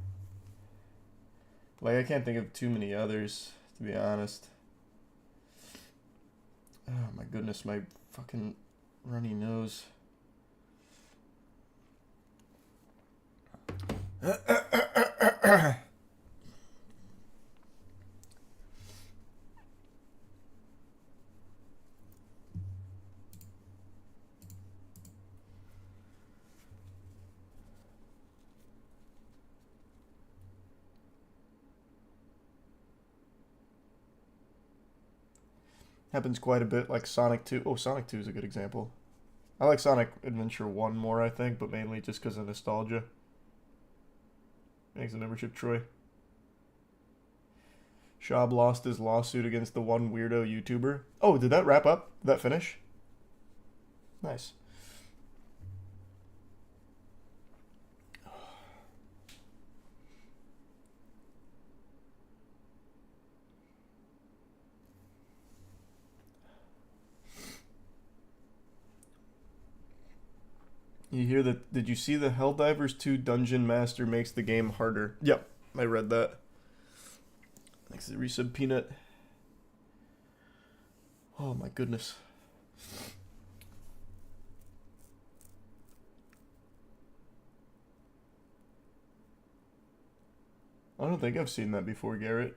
[SPEAKER 1] Like, I can't think of too many others, to be honest. Oh my goodness, my fucking runny nose. Happens quite a bit, like Sonic 2. Oh, Sonic 2 is a good example. I like Sonic Adventure 1 more, I think, but mainly just because of nostalgia. Thanks for the membership, Troy. Shab lost his lawsuit against the one weirdo YouTuber. Oh, did that wrap up? Did that finish? Nice. You hear that? Did you see the Helldivers 2 Dungeon Master makes the game harder? Yep, I read that. Thanks to resub Peanut. Oh my goodness. I don't think I've seen that before, Garrett.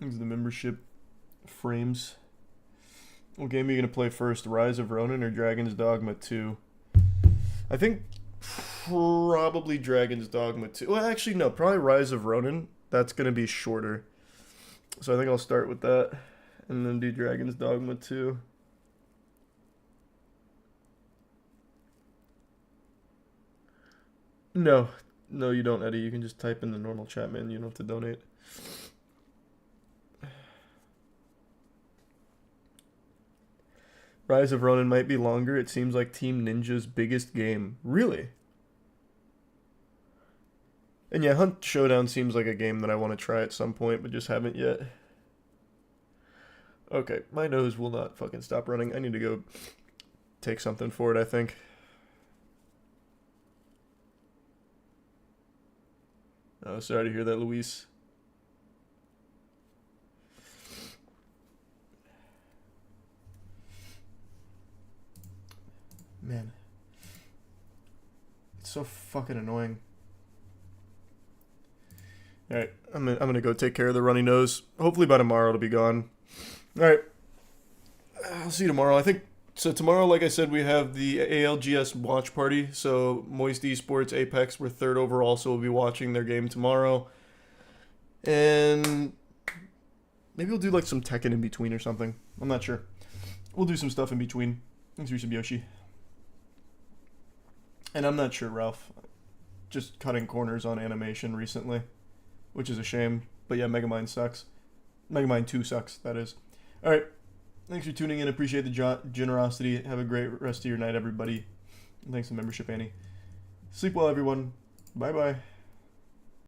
[SPEAKER 1] These are the membership frames. What game are you going to play first? Rise of Ronin or Dragon's Dogma 2? I think probably Dragon's Dogma 2. Well, actually, no. Probably Rise of Ronin. That's going to be shorter. So I think I'll start with that. And then do Dragon's Dogma 2. No. No, you don't, Eddie. You can just type in the normal chat, man. You don't have to donate. Rise of Ronin might be longer. It seems like Team Ninja's biggest game. Really? And yeah, Hunt Showdown seems like a game that I want to try at some point, but just haven't yet. Okay, my nose will not fucking stop running. I need to go take something for it, I think. Oh, sorry to hear that, Luis. Man. It's so fucking annoying. Alright, I'm gonna go take care of the runny nose. Hopefully by tomorrow it'll be gone. Alright. I'll see you tomorrow. I think, so tomorrow, like I said, we have the ALGS watch party. So Moist Esports, Apex, we're third overall, so we'll be watching their game tomorrow. And maybe we'll do like some Tekken in between or something. I'm not sure. We'll do some stuff in between. Thanks, Resub Yoshi. And I'm not sure, Ralph. Just cutting corners on animation recently, which is a shame. But yeah, Megamind sucks. Megamind 2 sucks, that is. Alright. Thanks for tuning in. Appreciate the generosity. Have a great rest of your night, everybody. And thanks to membership, Annie. Sleep well, everyone. Bye-bye.